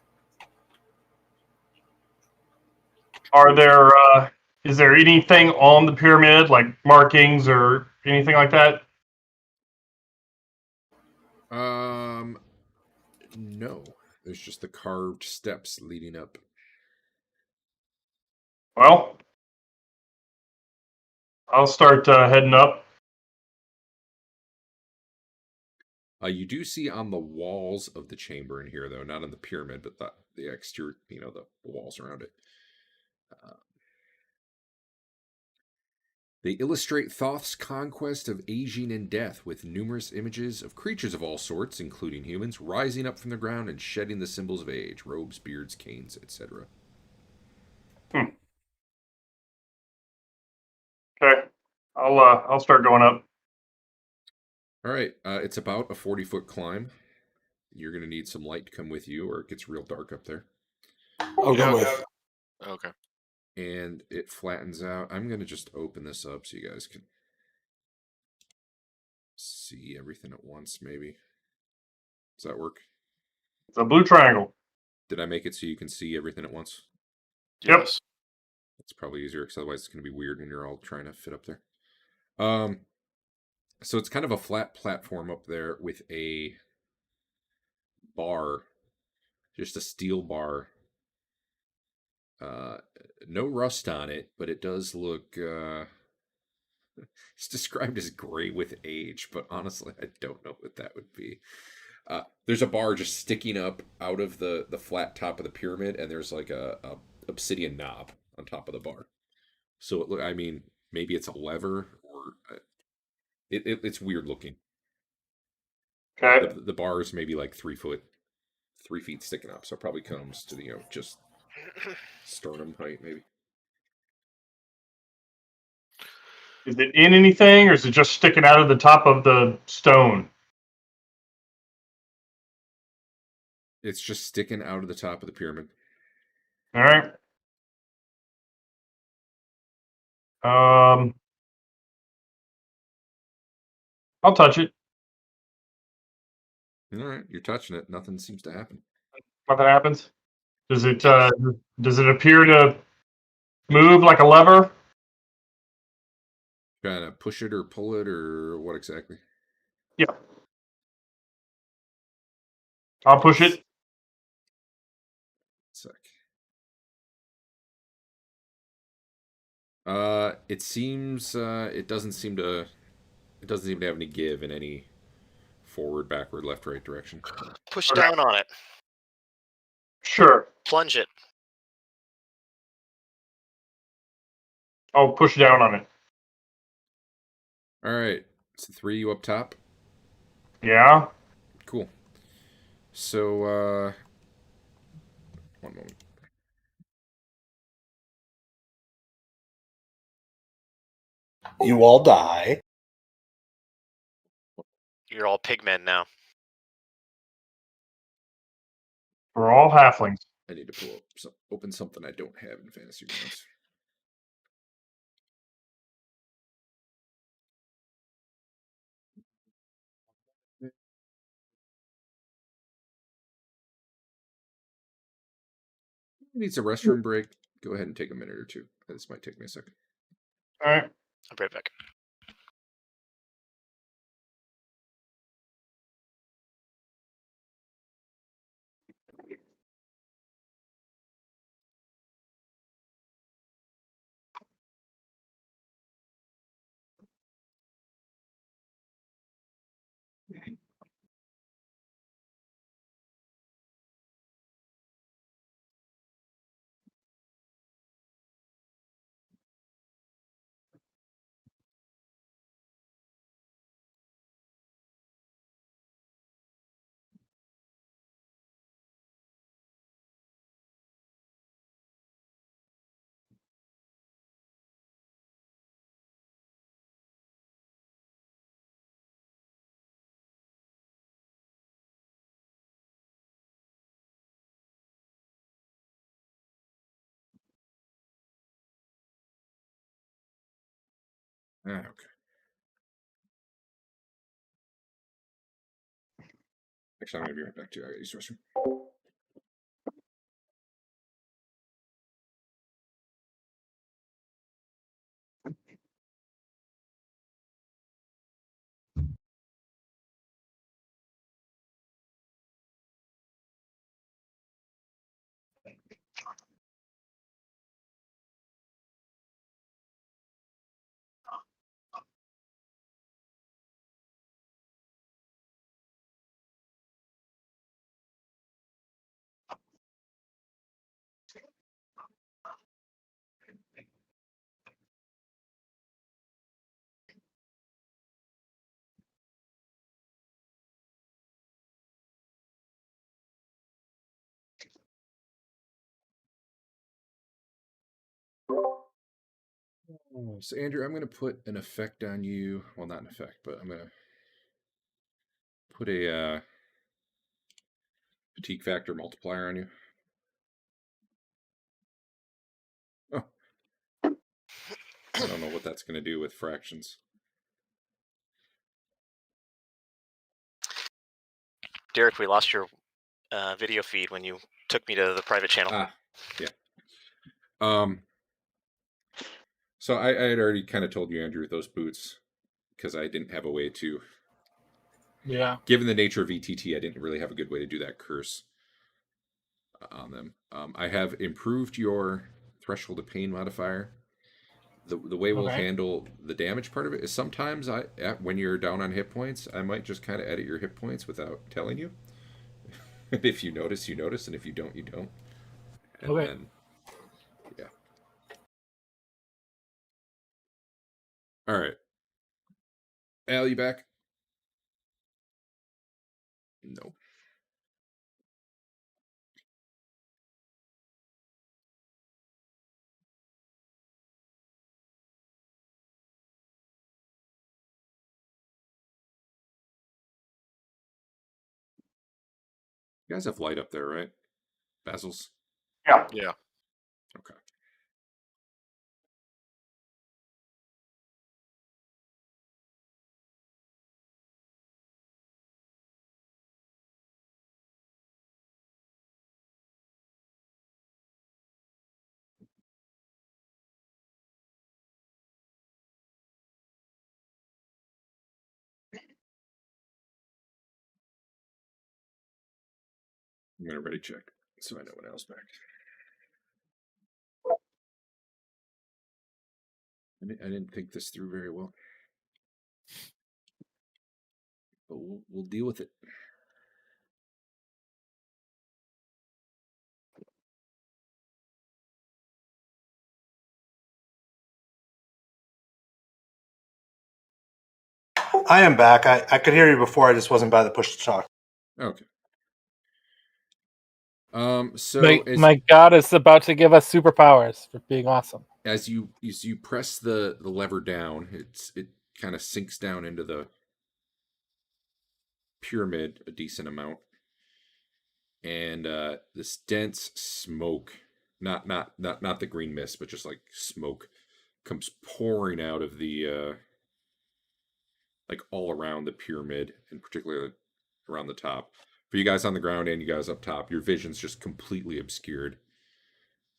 S4: Are there is there anything on the pyramid, like markings or anything like that?
S1: No. There's just the carved steps leading up.
S4: Well, I'll start heading up.
S1: You do see on the walls of the chamber in here, though, not on the pyramid, but the exterior, the walls around it. They illustrate Thoth's conquest of aging and death with numerous images of creatures of all sorts, including humans, rising up from the ground and shedding the symbols of age, robes, beards, canes, etc.
S4: Okay, I'll start going up.
S1: All right, it's about a 40-foot climb. You're going to need some light to come with you, or it gets real dark up there.
S5: I'll go with.
S6: Okay.
S1: And it flattens out. I'm going to just open this up so you guys can see everything at once, maybe. Does that work?
S4: It's a blue triangle.
S1: Did I make it so you can see everything at once?
S4: Yep.
S6: Yes.
S1: That's probably easier, because otherwise it's going to be weird when you're all trying to fit up there. So it's kind of a flat platform up there with a bar, just a steel bar. No rust on it, but it does look... it's described as gray with age, but honestly, I don't know what that would be. There's a bar just sticking up out of the flat top of the pyramid, and there's like a obsidian knob on top of the bar. So maybe it's a lever, or it's weird looking.
S4: Okay.
S1: The bar is maybe like 3 feet sticking up, so it probably comes to just sternum height, maybe.
S4: Is it in anything, or is it just sticking out of the top of the stone?
S1: It's just sticking out of the top of the pyramid.
S4: All right. I'll touch it.
S1: All right, you're touching it. Nothing seems to happen.
S4: Nothing happens. Does it appear to move like a lever?
S1: Trying to push it or pull it, or what exactly?
S4: Yeah. I'll push it.
S1: Sec. It seems it doesn't seem to have any give in any forward, backward, left, right direction.
S3: Push down on it.
S4: Sure.
S3: Plunge it.
S4: I'll push down on it.
S1: All right, it's the 3 of you up top.
S4: Yeah.
S1: Cool. So, one moment.
S5: You all die.
S3: You're all pigmen now.
S4: We're all halflings.
S1: I need to open something I don't have in Fantasy Grounds. Needs a restroom break. Go ahead and take a minute or two. This might take me a second.
S4: All right.
S3: I'll be right back.
S1: Okay. Actually, I'm going to be right back to you. I got to use the restroom. So, Andrew, I'm going to put an effect on you. Well, not an effect, but I'm going to put a fatigue factor multiplier on you. Oh. I don't know what that's going to do with fractions.
S3: Derek, we lost your video feed when you took me to the private channel.
S1: Yeah. So I had already kind of told you, Andrew, those boots, because I didn't have a way to.
S2: Yeah.
S1: Given the nature of VTT, I didn't really have a good way to do that curse on them. I have improved your threshold of pain modifier. The way we'll handle the damage part of it is sometimes when you're down on hit points, I might just kind of edit your hit points without telling you. If you notice, you notice, and if you don't, you don't. And then, yeah. All right. Al, you back? No. You guys have light up there, right? Basil's?
S4: Yeah.
S6: Yeah.
S1: Okay. I'm going to ready check so I know when Al's back. I didn't think this through very well. But we'll deal with it.
S5: I am back. I could hear you before. I just wasn't by the push to talk.
S1: Okay. So
S2: my god is about to give us superpowers for being awesome.
S1: As you press the lever down, it kind of sinks down into the pyramid a decent amount, and this dense smoke, not the green mist, but just like smoke, comes pouring out of the like all around the pyramid, and particularly around the top. For you guys on the ground and you guys up top, your vision's just completely obscured.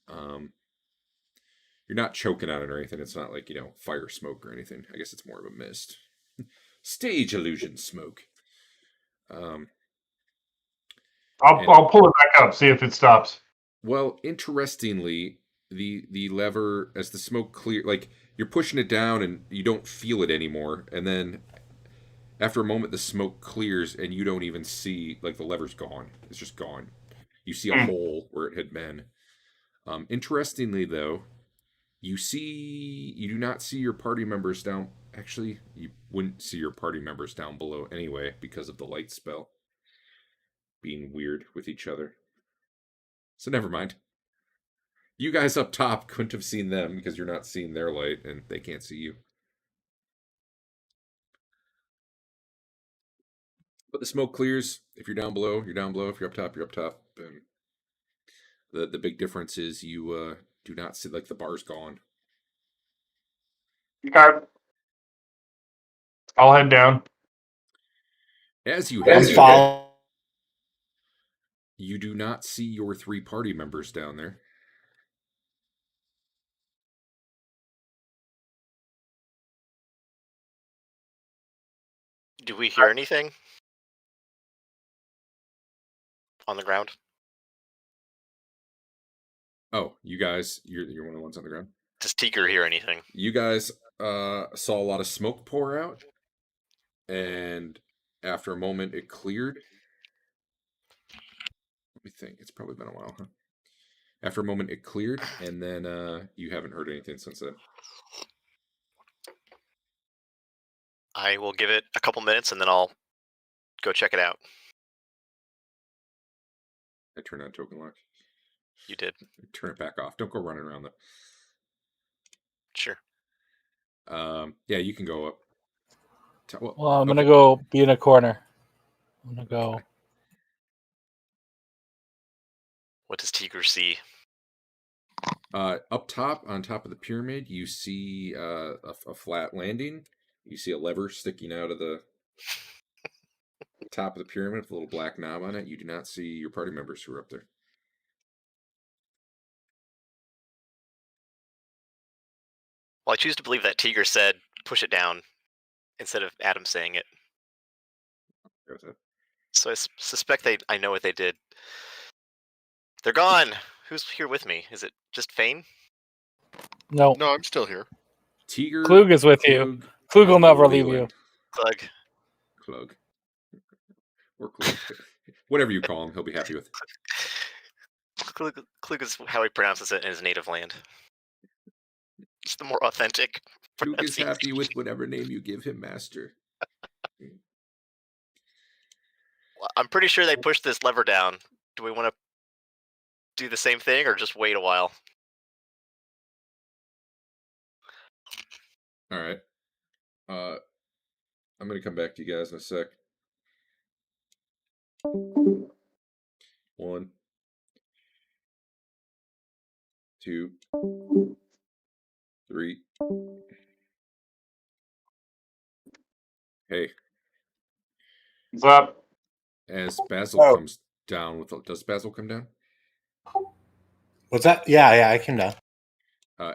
S1: You're not choking on it or anything. It's not like, fire smoke or anything. I guess it's more of a mist. Stage illusion smoke.
S4: I'll pull it back up, see if it stops.
S1: Well, interestingly, the lever, as the smoke clear, like you're pushing it down and you don't feel it anymore, and then after a moment the smoke clears and you don't even see, like, the lever's gone. It's just gone. You see a hole where it had been. Interestingly, though, you do not see your party members down. Actually, you wouldn't see your party members down below anyway because of the light spell being weird with each other. So never mind. You guys up top couldn't have seen them because you're not seeing their light and they can't see you. But the smoke clears. If you're down below, you're down below. If you're up top, you're up top. And the big difference is you do not see, like, the bar's gone.
S4: Okay. I'll head down.
S1: As you
S5: I'm
S1: head down,
S5: following.
S1: you do not see your 3 party members down there.
S3: Do we hear anything on the ground?
S1: Oh, you guys, you're one of the ones on the ground.
S3: Does Teeger hear anything?
S1: You guys saw a lot of smoke pour out, and after a moment, it cleared. Let me think. It's probably been a while, huh? After a moment, it cleared, and then you haven't heard anything since then.
S3: I will give it a couple minutes, and then I'll go check it out.
S1: I turned on token lock.
S3: You did.
S1: Turn it back off. Don't go running around though.
S3: Sure.
S1: Yeah, you can go up.
S2: Well, I'm
S1: okay.
S2: gonna go be in a corner. I'm gonna go.
S1: Okay.
S3: What does Teeger see?
S1: Up top, on top of the pyramid, you see a flat landing. You see a lever sticking out of the top of the pyramid with a little black knob on it. You do not see your party members who are up there.
S3: Well, I choose to believe that Teeger said, push it down, instead of Adam saying it. So I suspect I know what they did. They're gone! Who's here with me? Is it just Fain?
S2: No,
S6: No, I'm still here.
S1: Teeger.
S2: Klug is with you. Klug will never leave you.
S3: Klug.
S1: Klug. Or Klug. Whatever you call him, he'll be happy with.
S3: Klug is how he pronounces it in his native land. It's the more authentic.
S1: Klug is happy with whatever name you give him, Master.
S3: I'm pretty sure they pushed this lever down. Do we want to do the same thing or just wait a while?
S1: All right. I'm going to come back to you guys in a sec. 1, 2, 3. Hey.
S4: What's up?
S1: As Basil comes down with, does Basil come down?
S5: What's that? Yeah, I came down.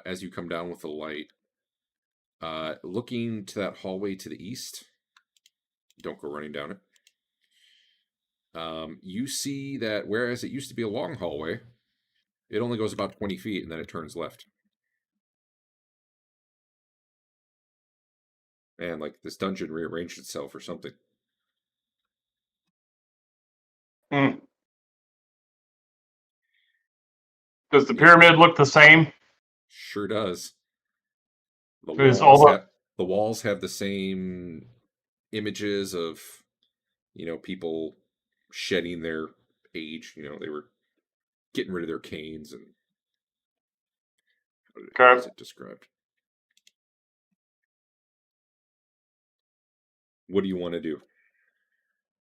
S1: As you come down with the light, looking to that hallway to the east, don't go running down it. You see that whereas it used to be a long hallway, it only goes about 20 feet and then it turns left. And like this dungeon rearranged itself or something.
S4: Does the pyramid look the same?
S1: Sure does. The walls have the same images of, people shedding their age. They were getting rid of their canes and how is it described? What do you want to do?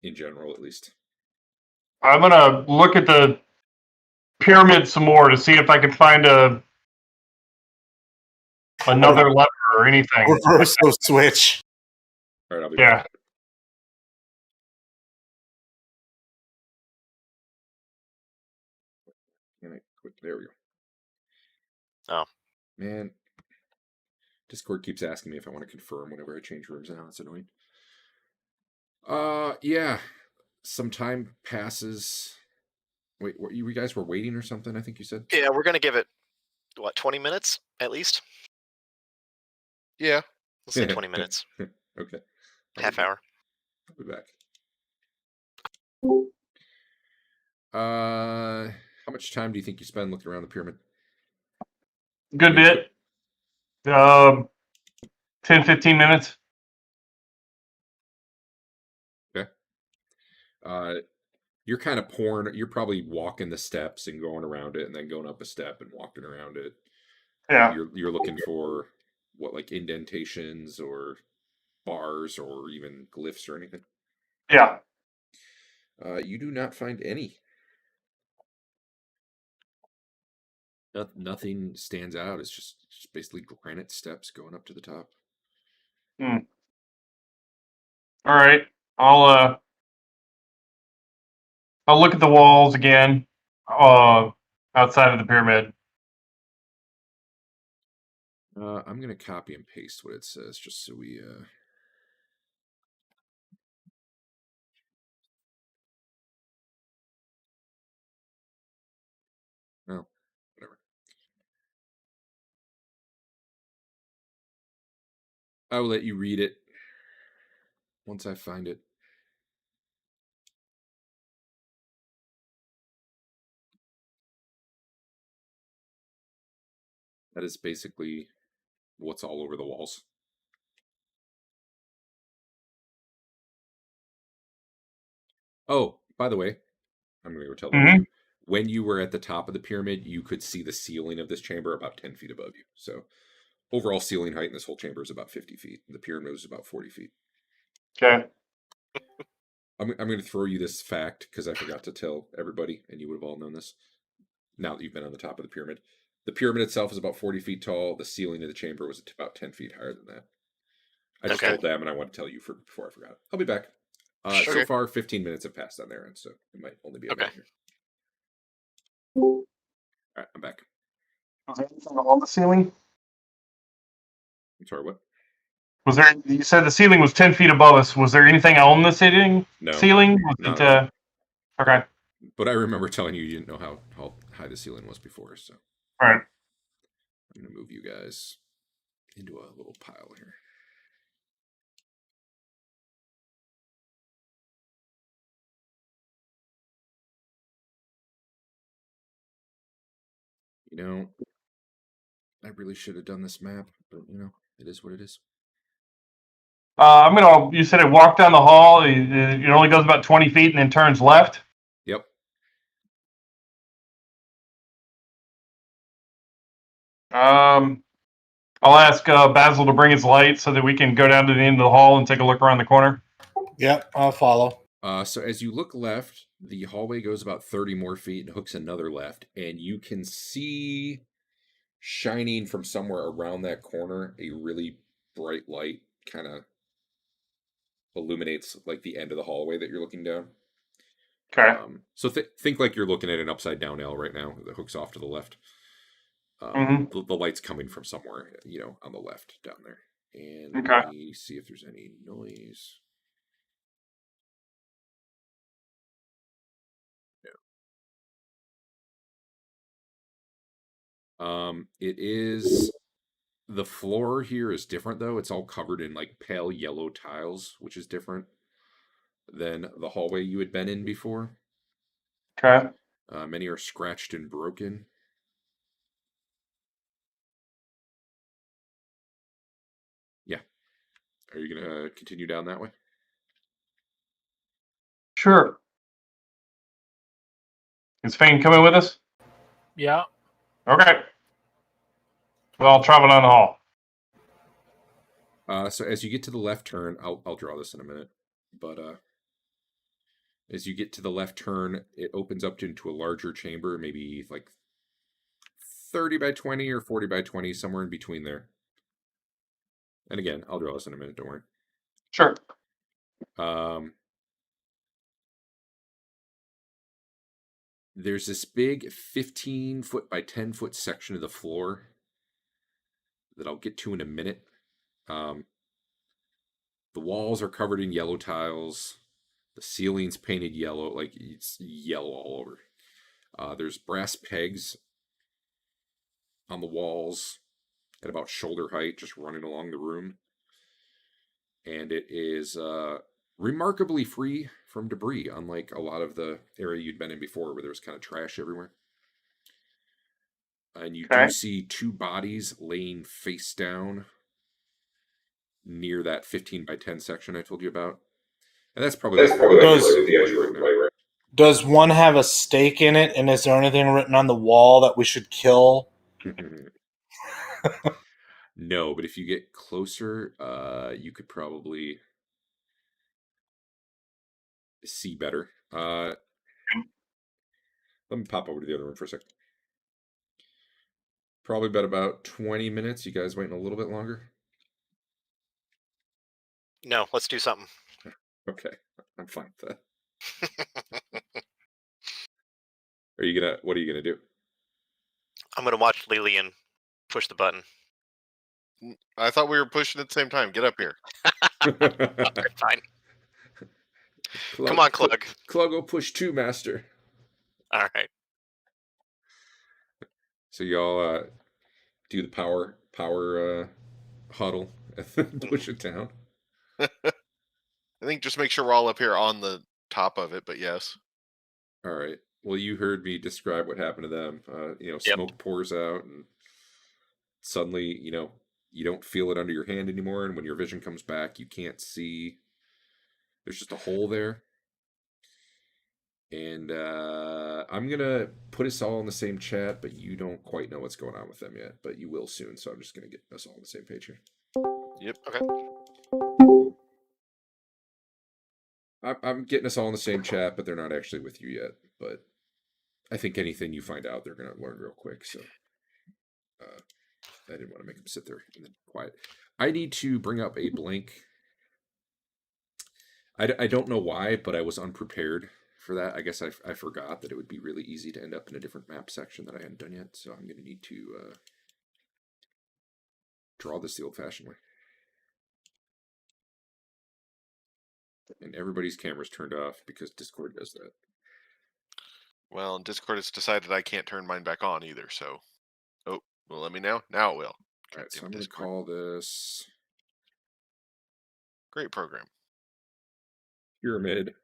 S1: In general, at least.
S4: I'm gonna look at the pyramid some more to see if I can find another lever or anything.
S5: Reversal switch.
S1: All right, I'll be back. Can I quit? There we go.
S3: Oh.
S1: Man. Discord keeps asking me if I want to confirm whenever I change rooms now. It's annoying. Yeah. Some time passes. Wait, you guys were waiting or something, I think you said?
S3: Yeah, we're going to give it, 20 minutes at least?
S6: Yeah.
S3: Let's say 20 minutes.
S1: Okay.
S3: Half hour.
S1: I'll be back. How much time do you think you spend looking around the pyramid?
S4: Good bit. 10, 15 minutes.
S1: Okay. You're kind of you're probably walking the steps and going around it and then going up a step and walking around it.
S4: Yeah.
S1: You're looking for what, like indentations or bars or even glyphs or anything?
S4: Yeah.
S1: You do not find any. Nothing stands out. It's just basically granite steps going up to the top.
S4: All right. I'll look at the walls again. Outside of the pyramid.
S1: I'm gonna copy and paste what it says just so we well, whatever. I will let you read it once I find it. That is basically what's all over the walls. Oh, by the way, I'm going to go tell them
S4: Mhm.
S1: too. When you were at the top of the pyramid, you could see the ceiling of this chamber about 10 feet above you. So overall ceiling height in this whole chamber is about 50 feet. The pyramid is about 40 feet.
S4: Okay.
S1: I'm going to throw you this fact because I forgot to tell everybody, and you would have all known this now that you've been on the top of the pyramid. The pyramid itself is about 40 feet tall. The ceiling of the chamber was about 10 feet higher than that. I just
S3: Okay.
S1: told them, and I want to tell you before I forgot. I'll be back.
S3: Sure.
S1: So far, 15 minutes have passed on their end, so it might only be a minute here. All right, I'm back.
S4: Was there anything on the ceiling?
S1: I'm sorry, what?
S4: Was there? You said the ceiling was 10 feet above us. Was there anything on the ceiling?
S1: No,
S4: Ceiling? Was
S1: not
S4: it,
S1: at all.
S4: Okay.
S1: But I remember telling you didn't know how high the ceiling was before, so
S4: All right.
S1: I'm going to move you guys into a little pile here. You know, I really should have done this map, but you know, it is what it is.
S4: You said it walked down the hall. It only goes about 20 feet and then turns left.
S1: Yep.
S4: I'll ask Basil to bring his light so that we can go down to the end of the hall and take a look around the corner.
S5: Yep, I'll follow.
S1: So as you look left, the hallway goes about 30 more feet and hooks another left, and you can see shining from somewhere around that corner a really bright light kind of illuminates like the end of the hallway that you're looking down.
S4: Okay.
S1: So think like you're looking at an upside down L right now that hooks off to the left. The light's coming from somewhere, you know, on the left down there. And let me see if there's any noise. No. It is the floor here is different though. It's all covered in like pale yellow tiles, which is different than the hallway you had been in before.
S4: Okay.
S1: Many are scratched and broken. Yeah. Are you going to continue down that way?
S4: Sure. Is Fain coming with us?
S2: Yeah.
S4: Okay. Well, I'll travel down the hall.
S1: So as you get to the left turn, I'll draw this in a minute, but as you get to the left turn, it opens up into a larger chamber, maybe like 30 by 20 or 40 by 20, somewhere in between there. And again, I'll draw this in a minute, don't worry.
S4: Sure.
S1: There's this big 15-foot by 10-foot section of the floor that I'll get to in a minute. The walls are covered in yellow tiles. The ceiling's painted yellow, like it's yellow all over. There's brass pegs on the walls at about shoulder height, just running along the room. And it is remarkably free from debris, unlike a lot of the area you'd been in before where there was kind of trash everywhere. And you do see two bodies laying face down near that 15 by 10 section I told you about. And that's probably the edge right now.
S5: Does one have a stake in it? And is there anything written on the wall that we should kill?
S1: No, but if you get closer, you could probably see better. Let me pop over to the other room for a second. Probably been about 20 minutes. You guys waiting a little bit longer?
S3: No, let's do something.
S1: Okay, I'm fine with that. What are you gonna do?
S3: I'm gonna watch Lelion push the button.
S6: I thought we were pushing at the same time. Get up here.
S3: Alright, fine. Come on, Clug.
S1: Clug will push 2, Master.
S3: Alright.
S1: So y'all do the power huddle and then push it down.
S6: I think just make sure we're all up here on the top of it, but yes.
S1: All right. Well, you heard me describe what happened to them. Smoke pours out, and suddenly, you don't feel it under your hand anymore. And when your vision comes back, you can't see. There's just a hole there. And I'm gonna put us all in the same chat, but you don't quite know what's going on with them yet. But you will soon. So I'm just gonna get us all on the same page here.
S6: Yep.
S3: Okay.
S1: I'm getting us all in the same chat, but they're not actually with you yet. But I think anything you find out, they're going to learn real quick. So I didn't want to make them sit there and then quiet. I need to bring up a blank. I don't know why, but I was unprepared for that. I guess I forgot that it would be really easy to end up in a different map section that I hadn't done yet. So I'm going to need to draw this the old-fashioned way. And everybody's camera's turned off because Discord does that.
S6: Well, Discord has decided I can't turn mine back on either, so. Oh, well, let me know. Now it will.
S1: All right, so I'm going to call this
S6: Great program.
S1: Pyramid.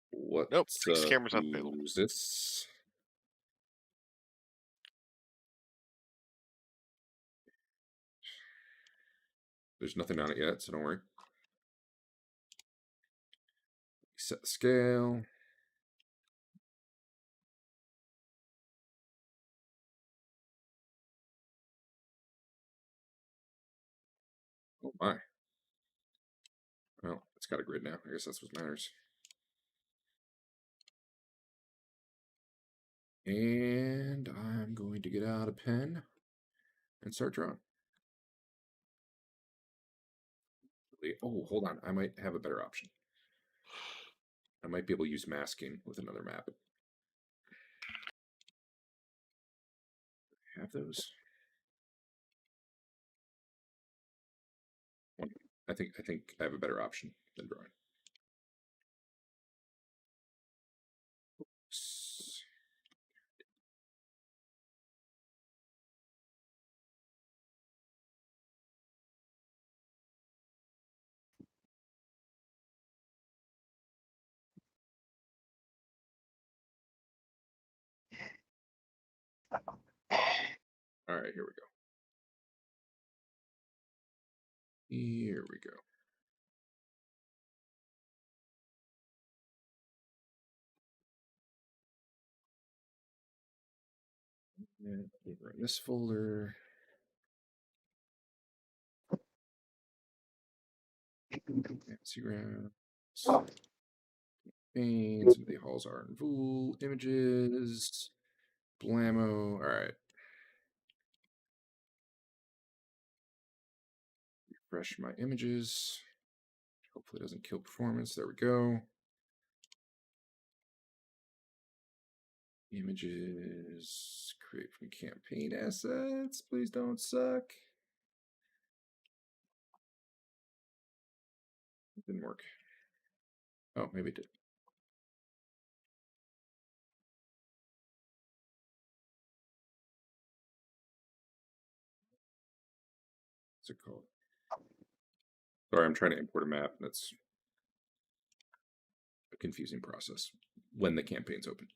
S1: What's
S6: Nope, Priest camera's not available.
S1: who's this? There's nothing on it yet, so don't worry. Set the scale. Oh my. Well, it's got a grid now. I guess that's what matters. And I'm going to get out a pen and start drawing. Oh, hold on. I might have a better option. I might be able to use masking with another map. Have those? I think I have a better option than drawing. Oops. All right, here we go. Here we go. And over in this folder. Fancy rounds. Fain, some of the Halls of Arden Vul images. Blammo. All right. Refresh my images. Hopefully it doesn't kill performance. There we go. Images. Create from campaign assets. Please don't suck. It didn't work. Oh, maybe it did. What's it called? Sorry, I'm trying to import a map. That's a confusing process when the campaign's open.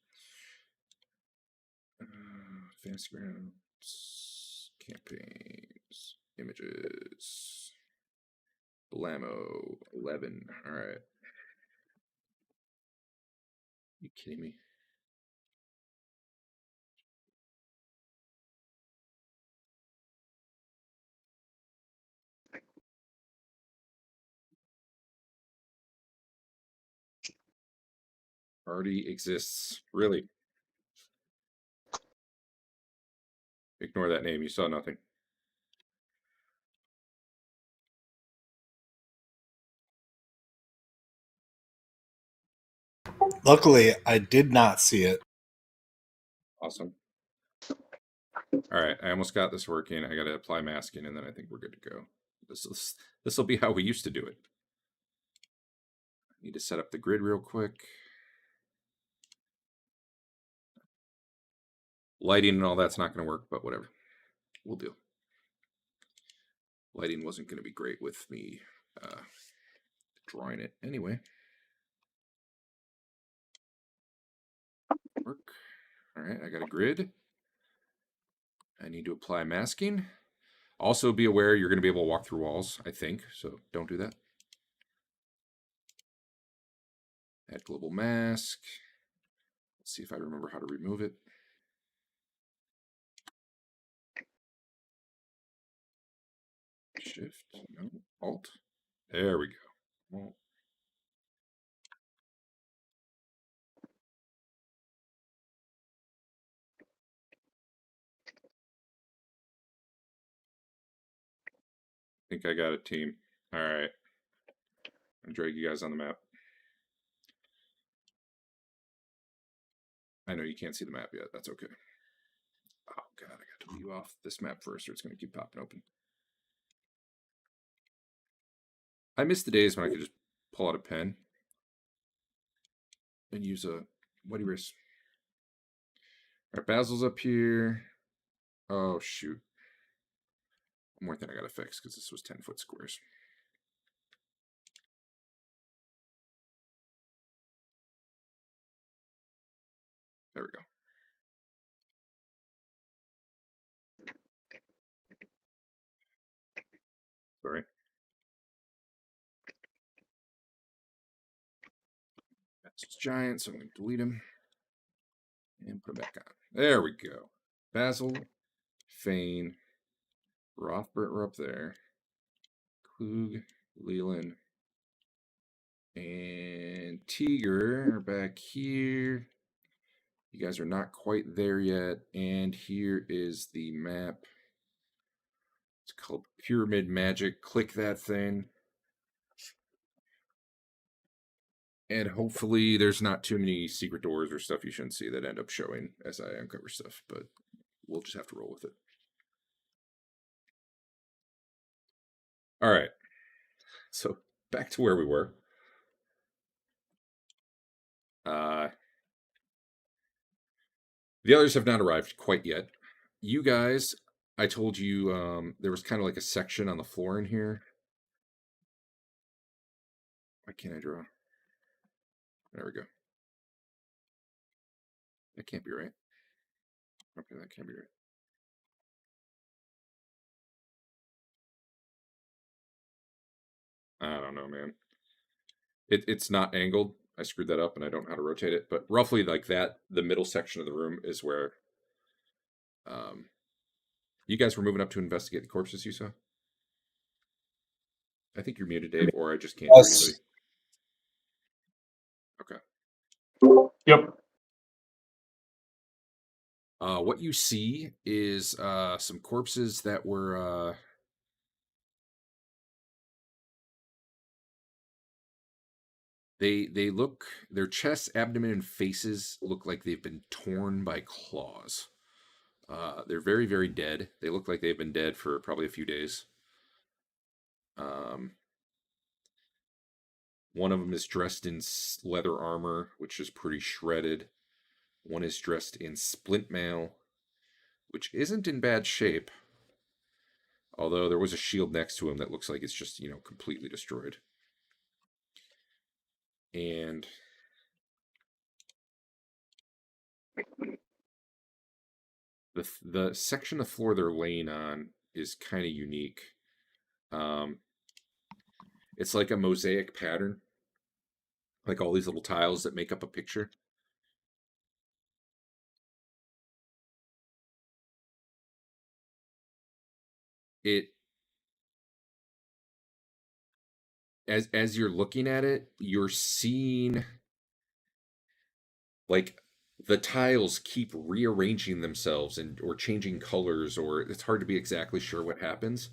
S1: Fancy rounds, campaigns, images, Blammo 11. All right. You kidding me? Already exists. Really? Ignore that name. You saw nothing.
S5: Luckily, I did not see it.
S1: Awesome. All right, I almost got this working. I got to apply masking, and then I think we're good to go. This will be how we used to do it. Need to set up the grid real quick. Lighting and all that's not going to work, but whatever. We'll do. Lighting wasn't going to be great with me drawing it anyway. Work. All right, I got a grid. I need to apply masking. Also be aware you're going to be able to walk through walls, I think, so don't do that. Add global mask. Let's see if I remember how to remove it. Shift, no, Alt. There we go. Well, I think I got it, team. All right. I'm drag you guys on the map. I know you can't see the map yet. That's okay. Oh, God, I got to leave off this map first or it's going to keep popping open. I miss the days when I could just pull out a pen and use a wet erase. All right, Basil's up here. Oh, shoot. One more thing I got to fix because this was 10-foot squares. There we go. Sorry. That's giant, so I'm going to delete him. And put him back on. There we go. Basil, Fain, Rothbert were up there. Klug, Lelion, and Teeger are back here. You guys are not quite there yet. And here is the map. It's called Pyramid Magic. Click that thing. And hopefully there's not too many secret doors or stuff you shouldn't see that end up showing as I uncover stuff. But we'll just have to roll with it. All right. So back to where we were. The others have not arrived quite yet. You guys, I told you there was kind of like a section on the floor in here. Why can't I draw? There we go. That can't be right. Okay, that can't be right. I don't know, man. It's not angled. I screwed that up and I don't know how to rotate it. But roughly like that, the middle section of the room is where you guys were moving up to investigate the corpses you saw. I think you're muted, Dave, or I just can't hear anybody. Okay.
S4: Yep.
S1: What you see is some corpses that were they look, their chests, abdomen, and faces look like they've been torn by claws. They're very, very dead. They look like they've been dead for probably a few days. One of them is dressed in leather armor, which is pretty shredded. One is dressed in splint mail, which isn't in bad shape. Although there was a shield next to him that looks like it's just, completely destroyed. And the section of floor they're laying on is kind of unique. It's like a mosaic pattern, like all these little tiles that make up a picture. As you're looking at it, you're seeing like the tiles keep rearranging themselves or changing colors, or it's hard to be exactly sure what happens,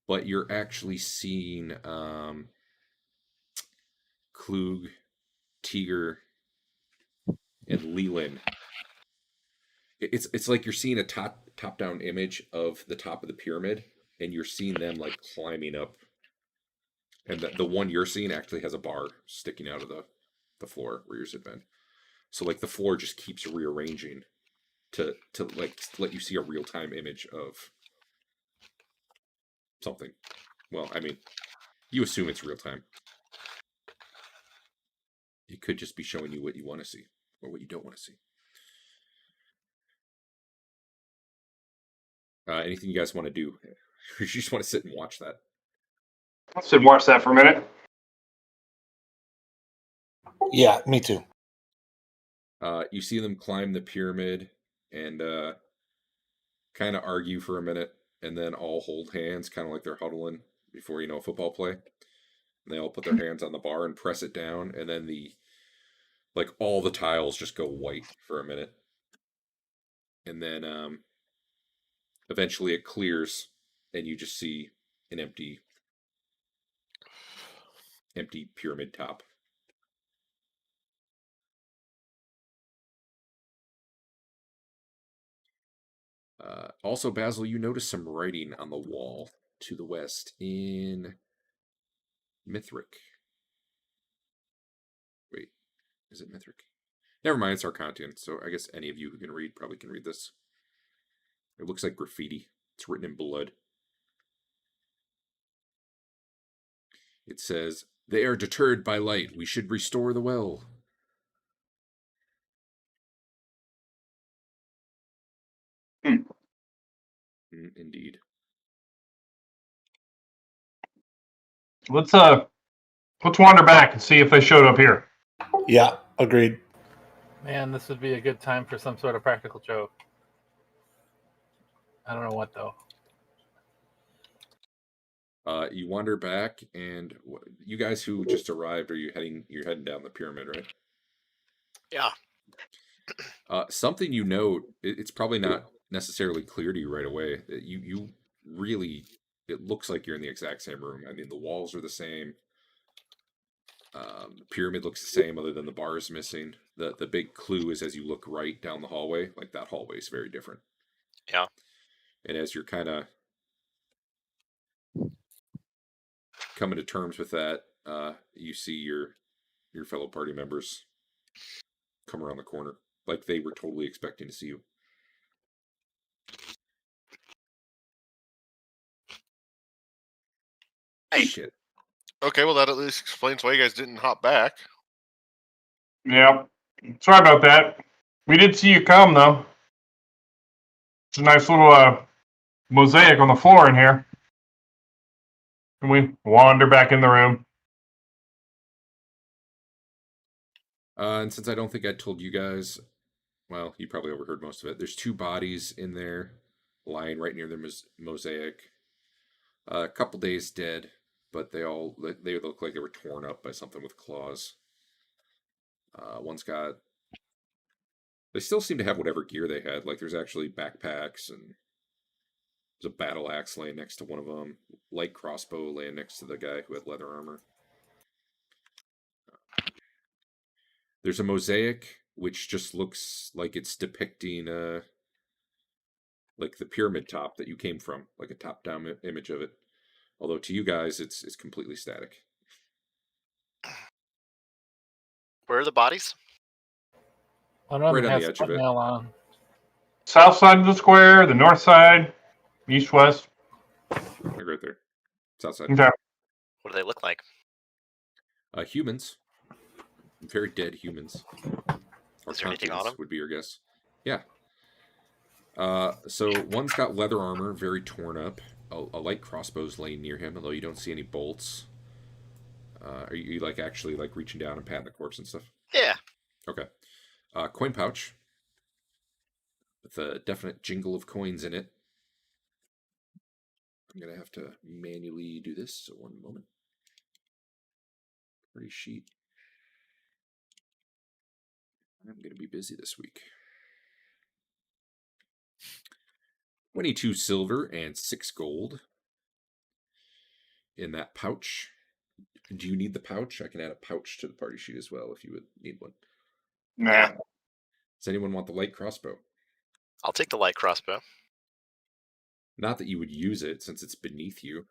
S1: but you're actually seeing Klug, Teeger, and Lelion. It's like you're seeing a top down image of the top of the pyramid, and you're seeing them like climbing up. And the one you're seeing actually has a bar sticking out of the floor where yours had been. So like the floor just keeps rearranging to like let you see a real time image of something. Well, I mean, you assume it's real time. It could just be showing you what you want to see or what you don't want to see. Anything you guys want to do? You just want to sit and watch that.
S4: I'll sit and watch that for a minute.
S5: Yeah, me too.
S1: You see them climb the pyramid and kind of argue for a minute, and then all hold hands, kind of like they're huddling before a football play. And they all put their hands on the bar and press it down, and then all the tiles just go white for a minute, and then eventually it clears, and you just see an empty pyramid top. Also, Basil, you notice some writing on the wall to the west in Mithric. Wait, is it Mithric? Never mind, it's Arcantian, so I guess any of you who can read probably can read this. It looks like graffiti. It's written in blood. It says, "They are deterred by light. We should restore the well." Indeed.
S4: Let's wander back and see if they showed up here.
S5: Yeah, agreed.
S2: Man, this would be a good time for some sort of practical joke. I don't know what though.
S1: You wander back, and you guys who just arrived, you're heading down the pyramid, right?
S3: Yeah.
S1: Something you note, it's probably not necessarily clear to you right away. You really, it looks like you're in the exact same room. I mean, the walls are the same. The pyramid looks the same, other than the bar is missing. The big clue is as you look right down the hallway, like that hallway is very different.
S3: Yeah.
S1: And as you're kind of coming to terms with that, you see your fellow party members come around the corner, like they were totally expecting to see you.
S3: Hey.
S1: Shit.
S6: Okay, well that at least explains why you guys didn't hop back.
S4: Yeah. Sorry about that. We did see you come, though. It's a nice little mosaic on the floor in here. And we wander back in the room.
S1: And since I don't think I told you guys, well, you probably overheard most of it. There's 2 bodies in there, lying right near the mosaic. A couple days dead, but they look like they were torn up by something with claws. One's got. They still seem to have whatever gear they had. Like there's actually backpacks, and there's a battle axe laying next to one of them. Light crossbow laying next to the guy who had leather armor. There's a mosaic which just looks like it's depicting like the pyramid top that you came from, like a top-down image of it. Although to you guys, it's completely static.
S3: Where are the bodies?
S2: One of them
S1: Right on
S2: has
S1: the edge of it.
S2: nail on.
S4: South side of the square, the north side, east, west.
S1: Like right there. It's outside.
S4: Okay.
S3: What do they look like?
S1: Humans. Very dead humans. Or
S3: Is there anything on them?
S1: would be your guess. Yeah. So one's got leather armor, very torn up. A light crossbow's laying near him, although you don't see any bolts. Are you like actually like reaching down and patting the corpse and stuff?
S3: Yeah.
S1: Okay. Coin pouch with a definite jingle of coins in it. I'm gonna have to manually do this. So one moment. Pretty sheet. I'm gonna be busy this week. 22 silver and 6 gold in that pouch. Do you need the pouch? I can add a pouch to the party sheet as well if you would need one.
S4: Nah.
S1: Does anyone want the light crossbow?
S3: I'll take the light crossbow.
S1: Not that you would use it since it's beneath you,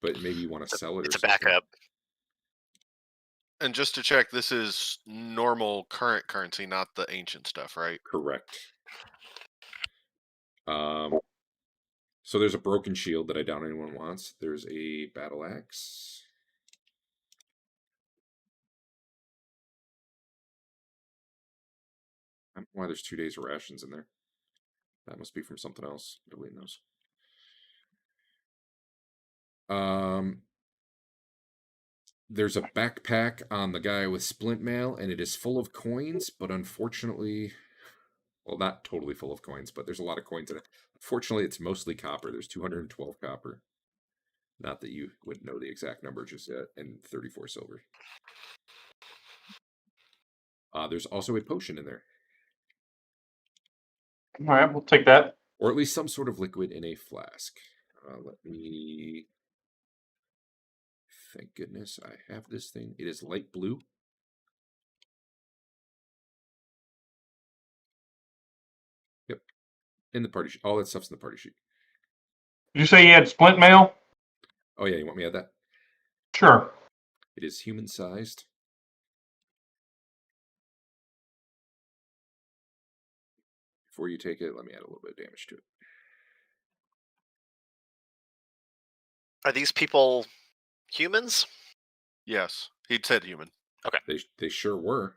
S1: but maybe you want to sell it or
S3: It's a
S1: something.
S3: backup.
S6: And just to check, this is normal current currency, not the ancient stuff, right?
S1: Correct. So there's a broken shield that I doubt anyone wants. There's a battle axe. I don't know why there's 2 days of rations in there. That must be from something else. Nobody knows. There's a backpack on the guy with splint mail, and it is full of coins, but unfortunately, well, not totally full of coins, but there's a lot of coins in it. Unfortunately, it's mostly copper. There's 212 copper. Not that you wouldn't know the exact number just yet, and 34 silver. There's also a potion in there.
S4: All right, we'll take that.
S1: Or at least some sort of liquid in a flask. Let me... Thank goodness I have this thing. It is light blue. Yep. In the party sheet. All that stuff's in the party sheet.
S4: Did you say you had splint mail?
S1: Oh yeah, you want me to add that?
S4: Sure.
S1: It is human-sized. Before you take it, let me add a little bit of damage to it.
S3: Are these people humans?
S6: Yes, he'd said human.
S1: They sure were.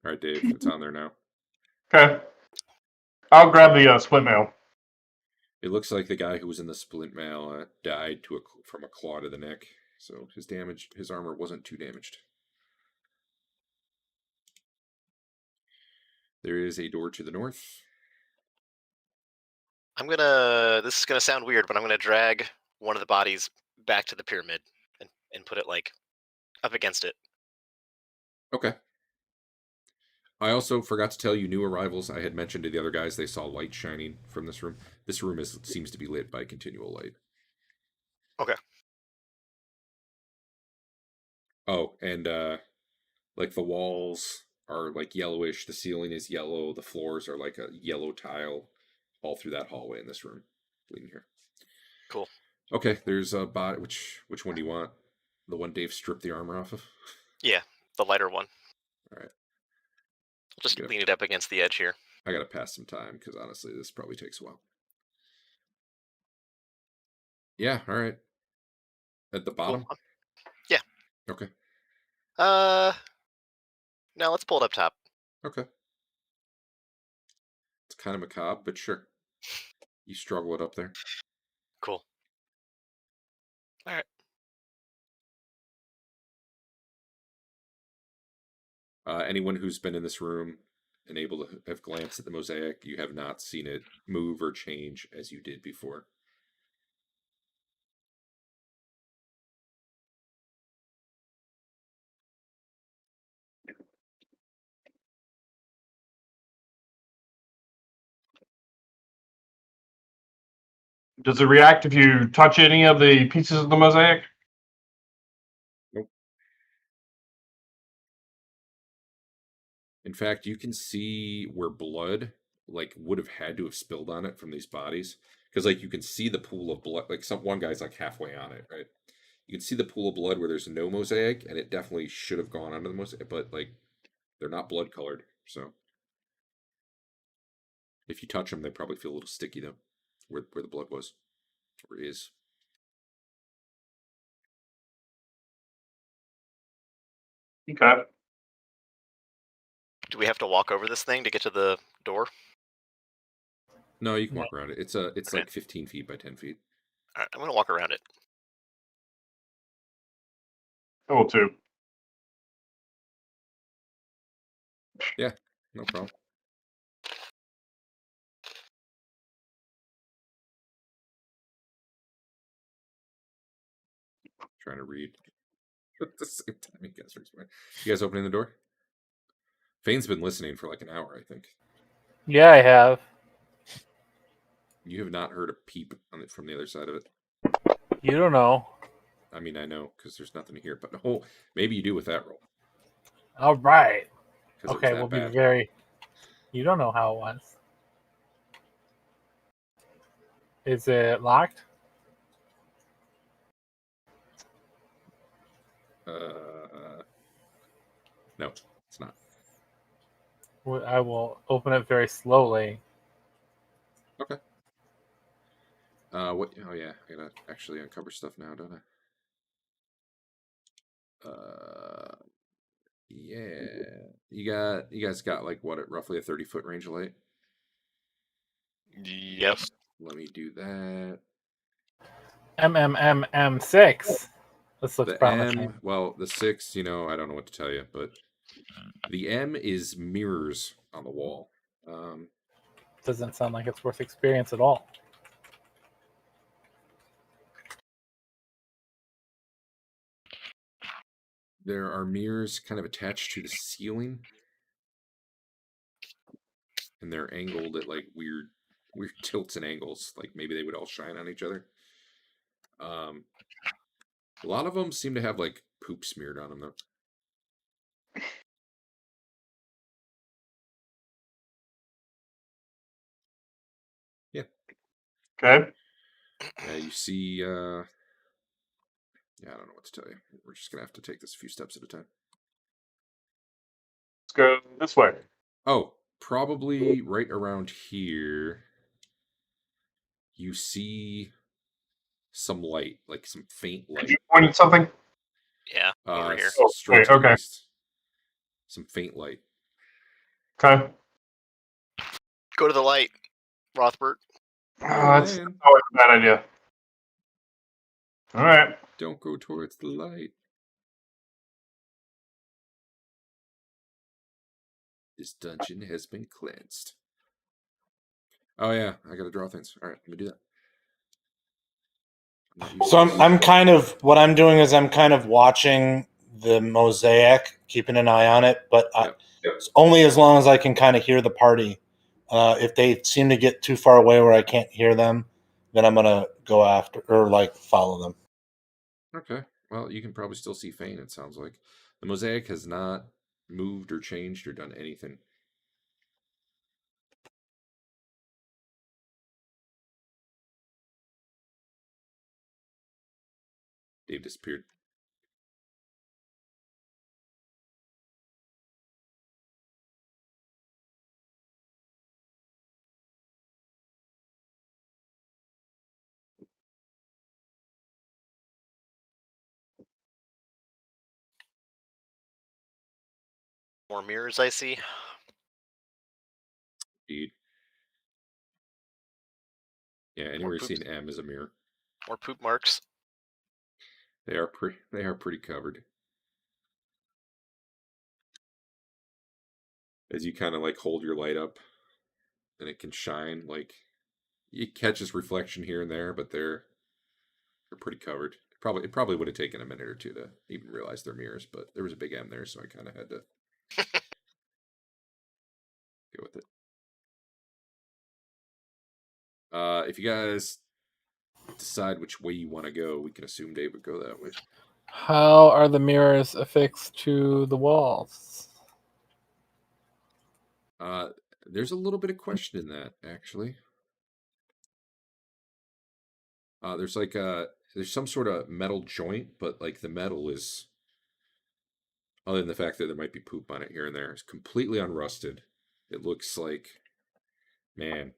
S1: All right, Dave, it's on there now.
S4: Okay. I'll grab the splint mail.
S1: It looks like the guy who was in the splint mail died from a claw to the neck, so his armor wasn't too damaged. There is a door to the north.
S3: This is gonna sound weird, but I'm gonna drag one of the bodies back to the pyramid and put it like up against it.
S1: Okay. I also forgot to tell you, new arrivals. I had mentioned to the other guys they saw light shining from this room. This room seems to be lit by continual light.
S3: Okay.
S1: Oh, and like the walls are like yellowish. The ceiling is yellow. The floors are like a yellow tile all through that hallway in this room, leading here.
S3: Cool.
S1: Okay, there's a bot. Which one do you want? The one Dave stripped the armor off of?
S3: Yeah, the lighter one.
S1: All right.
S3: I'll just lean it up against the edge here.
S1: I gotta pass some time because honestly, this probably takes a while. Yeah. All right. At the bottom.
S3: Cool. Yeah.
S1: Okay.
S3: Now let's pull it up top.
S1: Okay. It's kind of macabre, but sure. You struggle it up there.
S3: Cool. All right.
S1: Anyone who's been in this room and able to have glanced at the mosaic, you have not seen it move or change as you did before.
S4: Does it react if you touch any of the pieces of the mosaic?
S1: Nope. In fact, you can see where blood like would have had to have spilled on it from these bodies, because like you can see the pool of blood. Like one guy's like halfway on it, right? You can see the pool of blood where there's no mosaic, and it definitely should have gone onto the mosaic, but like they're not blood colored, so if you touch them, they probably feel a little sticky though, where the blood was or is.
S4: Okay.
S3: Do we have to walk over this thing to get to the door?
S1: No, you can walk around it. It's
S3: Okay.
S1: like 15 feet by 10 feet.
S3: All right, I'm gonna walk around it.
S4: I will too.
S1: Yeah, no problem. Trying to read at the same time. You guys opening the door? Fain's been listening for like an hour, I think.
S2: Yeah, I have.
S1: You have not heard a peep on it from the other side of it.
S2: You don't know.
S1: I mean, I know because there's nothing to hear, but maybe you do with that roll.
S2: All right.
S1: 'cause
S2: Okay,
S1: it
S2: we'll
S1: was that
S2: be
S1: bad.
S2: very. You don't know how it was. Is it locked?
S1: No, it's not.
S2: I will open it very slowly.
S1: Okay. What? Oh yeah, I gotta actually uncover stuff now, don't I? Yeah. You guys got like what? Roughly a 30-foot range of light.
S6: Yes.
S1: Let me do that.
S2: M6. This looks
S1: The
S2: promising.
S1: M, well, the 6, I don't know what to tell you, but the M is mirrors on the wall.
S2: Doesn't sound like it's worth experience at all.
S1: There are mirrors kind of attached to the ceiling, and they're angled at like weird tilts and angles. Like maybe they would all shine on each other. A lot of them seem to have like poop smeared on them though. Yeah.
S4: Okay.
S1: Yeah, you see. Yeah, I don't know what to tell you. We're just gonna have to take this a few steps at a time.
S4: Let's go this way.
S1: Oh, probably right around here. You see some light, like some faint light.
S4: You pointing something?
S3: Yeah, over here.
S1: Straight to
S4: okay.
S1: the east. Some faint light.
S4: Okay.
S3: Go to the light, Rothbert.
S4: That's always a bad idea. All right.
S1: Don't go towards the light. This dungeon has been cleansed. Oh yeah, I gotta draw things. All right, let me do that.
S5: So I'm kind of what I'm doing is I'm kind of watching the mosaic, keeping an eye on it, but only as long as I can kind of hear the party. If they seem to get too far away where I can't hear them, then I'm gonna go after or like follow them.
S1: Okay. Well, you can probably still see Fain, it sounds like. The mosaic has not moved or changed or done anything. Dave disappeared.
S3: More mirrors I see.
S1: Indeed. Yeah, anywhere you've seen M is a mirror.
S3: More poop marks.
S1: They are pretty covered. As you kind of like hold your light up, and it can shine. Like it catches reflection here and there, but they're pretty covered. It probably would have taken a minute or two to even realize they're mirrors, but there was a big M there, so I kind of had to go with it. If you guys decide which way you want to go, we can assume Dave would go that way.
S2: How are the mirrors affixed to the walls?
S1: There's a little bit of question in that, actually. There's like there's some sort of metal joint, but like the metal is, other than the fact that there might be poop on it here and there, it's completely unrusted. It looks like, man,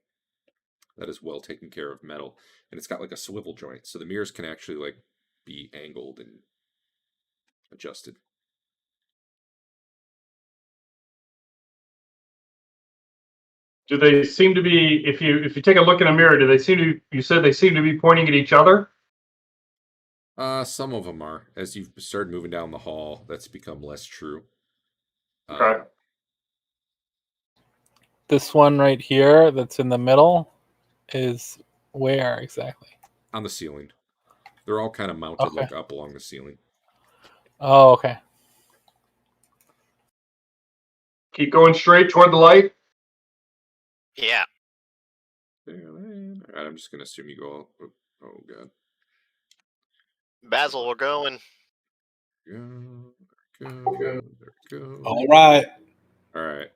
S1: that is well taken care of metal, and it's got like a swivel joint, so the mirrors can actually like be angled and adjusted.
S4: Do they seem to be? If you take a look in a mirror, do they seem to? You said they seem to be pointing at each other.
S1: Some of them are. As you've started moving down the hall, that's become less true.
S4: Okay.
S2: This one right here that's in the middle is where exactly?
S1: On the ceiling. They're all kind of mounted like up along the ceiling.
S2: Oh, okay.
S4: Keep going straight toward the light.
S3: Yeah.
S1: All right, I'm just gonna assume you go. Oh god.
S3: Basil, we're going.
S1: There we go.
S5: All right.
S1: All right.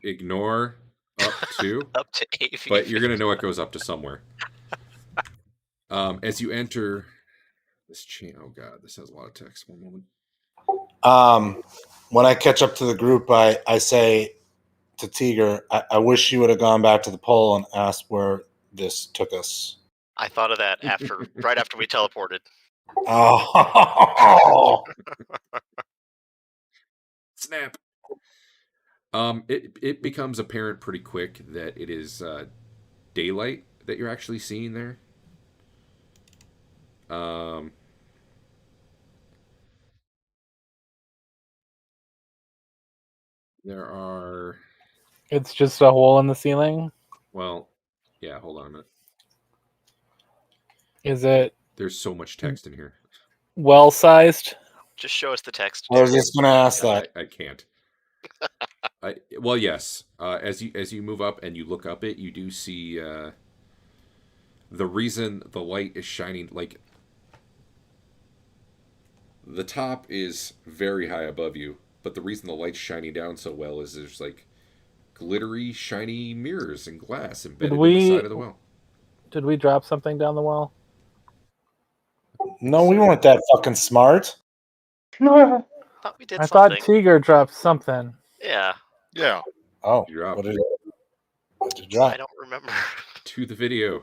S1: Ignore up to,
S3: Up to 8 feet.
S1: but you're gonna know it goes up to somewhere. As you enter this chain, oh god, this has a lot of text. One moment.
S5: When I catch up to the group, I say to Teeger, I wish you would have gone back to the pole and asked where this took us.
S3: I thought of that right after we teleported.
S5: Oh.
S1: Snap. It becomes apparent pretty quick that it is daylight that you're actually seeing there. There are.
S2: It's just a hole in the ceiling.
S1: Well, yeah. Hold on a minute.
S2: Is it
S1: There's so much text in here.
S2: well sized?
S3: Just show us the text.
S5: I was just going to ask that.
S1: I can't. Well, yes. As you move up and you look up it, you do see the reason the light is shining. Like the top is very high above you, but the reason the light's shining down so well is there's like glittery, shiny mirrors and glass embedded in the side of the well.
S2: Did we drop something down the well?
S5: No, we weren't that fucking smart.
S3: I thought we did
S2: I
S3: something.
S2: thought Teeger dropped something.
S3: Yeah,
S6: Yeah.
S5: Oh,
S1: You dropped.
S5: what did you
S3: I
S5: drop?
S3: don't remember.
S1: To the video.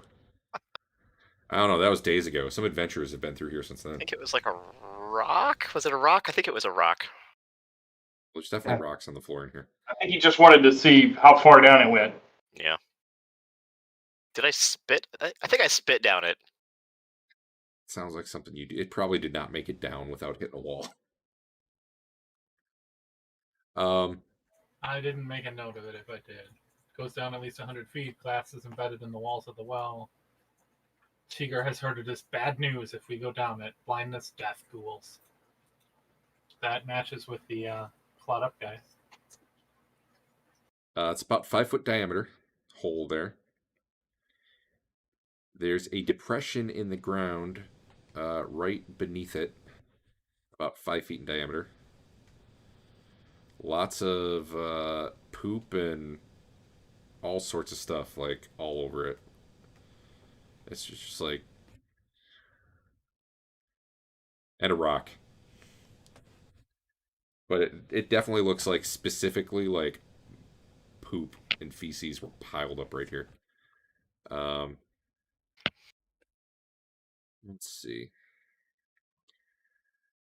S1: I don't know. That was days ago. Some adventurers have been through here since
S3: I
S1: then.
S3: think it was like a rock. Was it a rock? I think it was a rock.
S1: There's definitely rocks on the floor in here.
S4: I think he just wanted to see how far down it went.
S3: Yeah. Did I spit? I think I spit down it.
S1: Sounds like something you do. It probably did not make it down without hitting a wall.
S2: I didn't make a note of it if I did. It goes down at least 100 feet. Glass is embedded in the walls of the well. Teeger has heard it as bad news if we go down it. Blindness, death, ghouls. That matches with the plot up guy.
S1: It's about 5 foot diameter hole there. There's a depression in the ground right beneath it, about 5 feet in diameter. Lots of poop and all sorts of stuff, like, all over it. It's just like... And a rock. But it definitely looks like, specifically, like, poop and feces were piled up right here. Let's see.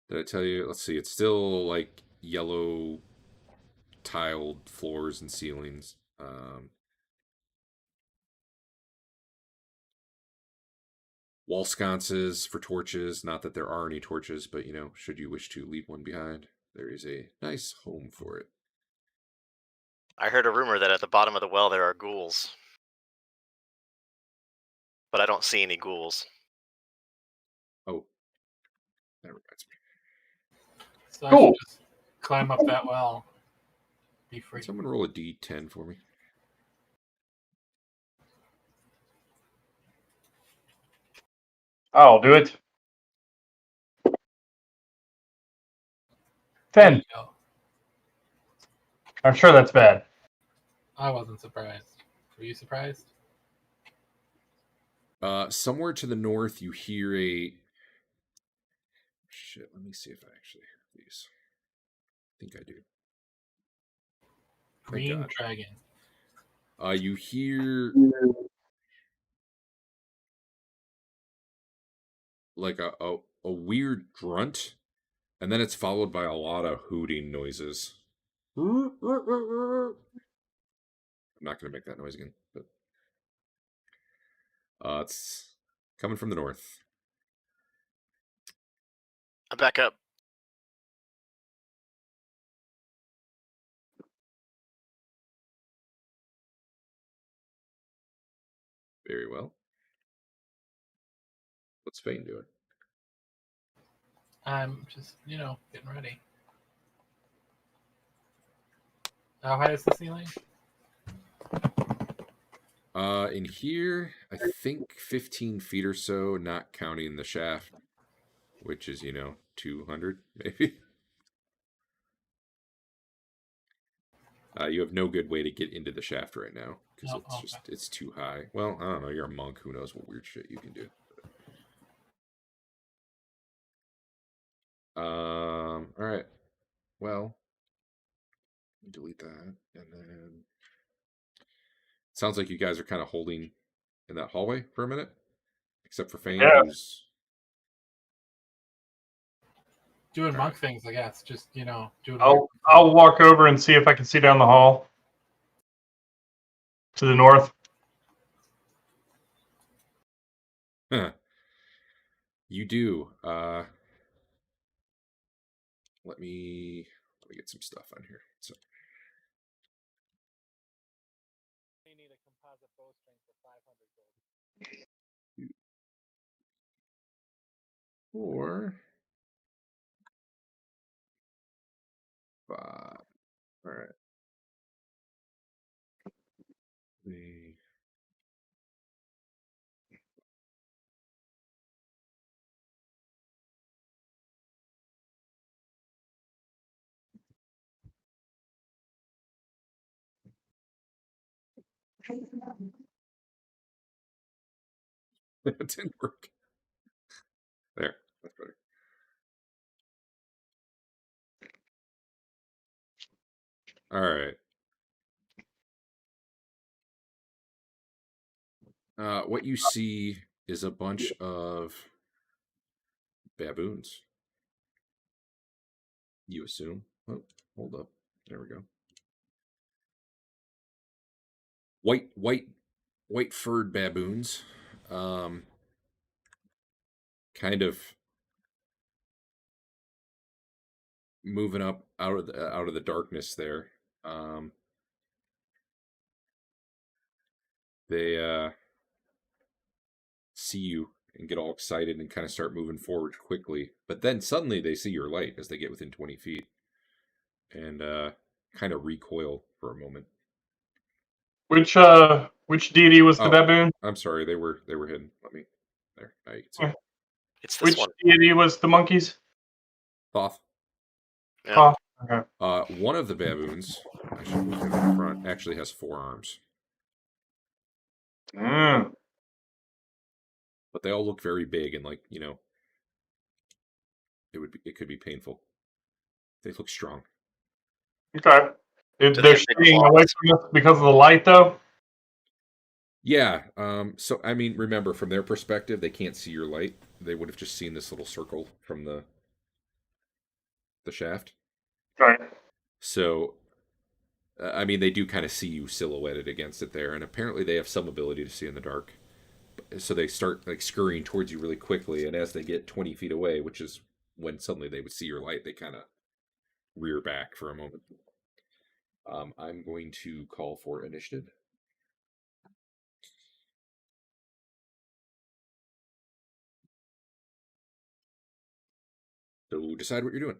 S1: Did I tell you? Let's see. It's still, like, yellow tiled floors and ceilings. Wall sconces for torches. Not that there are any torches, but, you know, should you wish to leave one behind, there is a nice home for it.
S3: I heard a rumor that at the bottom of the well there are ghouls. But I don't see any ghouls.
S1: Oh. That reminds me.
S2: So I
S4: Cool.
S2: should just climb up that well. Be free.
S1: Can someone roll a d10 for me?
S4: I'll do it.
S2: There
S4: 10.
S2: you go.
S4: I'm sure that's bad.
S2: I wasn't surprised. Were you surprised?
S1: Somewhere to the north, you hear a... Shit, let me see if I actually have these. I think I do. Thank
S2: Green
S1: God.
S2: dragon.
S1: You hear like a weird grunt, and then it's followed by a lot of hooting noises. I'm not going to make that noise again, but it's coming from the north.
S3: I back up.
S1: Very well. What's Fain doing?
S2: I'm just, getting ready. How high is the ceiling?
S1: In here, I think 15 feet or so, not counting the shaft, which is, 200 maybe. You have no good way to get into the shaft right now because
S2: Oh,
S1: it's just it's too high. Well, I don't know. You're a monk. Who knows what weird shit you can do? All right. Well, delete that, and then sounds like you guys are kind of holding in that hallway for a minute, except for Fain,
S4: Yeah.
S1: who's
S2: Doing
S1: All
S2: monk
S1: right.
S2: things, I guess. Just doing.
S4: I'll walk over and see if I can see down the hall to the north.
S1: Huh. You do. Let me get some stuff on here. So
S2: You need a composite bowstring for 500 gold.
S1: or 5. All right. The That didn't work. There. That's better. All right. What you see is a bunch of baboons. You assume. Oh, hold up. There we go. White furred baboons. Kind of moving up out of the darkness there. They see you and get all excited and kind of start moving forward quickly. But then suddenly they see your light as they get within 20 feet and kind of recoil for a moment.
S4: Which deity was the
S1: Oh,
S4: baboon?
S1: I'm sorry, they were hidden. Let me there. Now you can see.
S4: Yeah.
S3: It's this
S4: Which
S3: one.
S4: deity was the monkeys?
S1: Thoth.
S3: Yeah.
S4: Oh, okay.
S1: One of the baboons, I should move him in front, actually has 4 arms.
S4: Mm.
S1: But they all look very big and like, it could be painful. They look strong.
S4: Okay.
S3: Do they
S4: They're
S3: have big
S4: staying away
S3: claws?
S4: from us because of the light, though.
S1: Yeah. So I mean, remember from their perspective, they can't see your light. They would have just seen this little circle from the shaft.
S4: Right.
S1: So, I mean, they do kind of see you silhouetted against it there, and apparently they have some ability to see in the dark. So they start like scurrying towards you really quickly, and as they get 20 feet away, which is when suddenly they would see your light, they kind of rear back for a moment. I'm going to call for initiative. So decide what you're doing.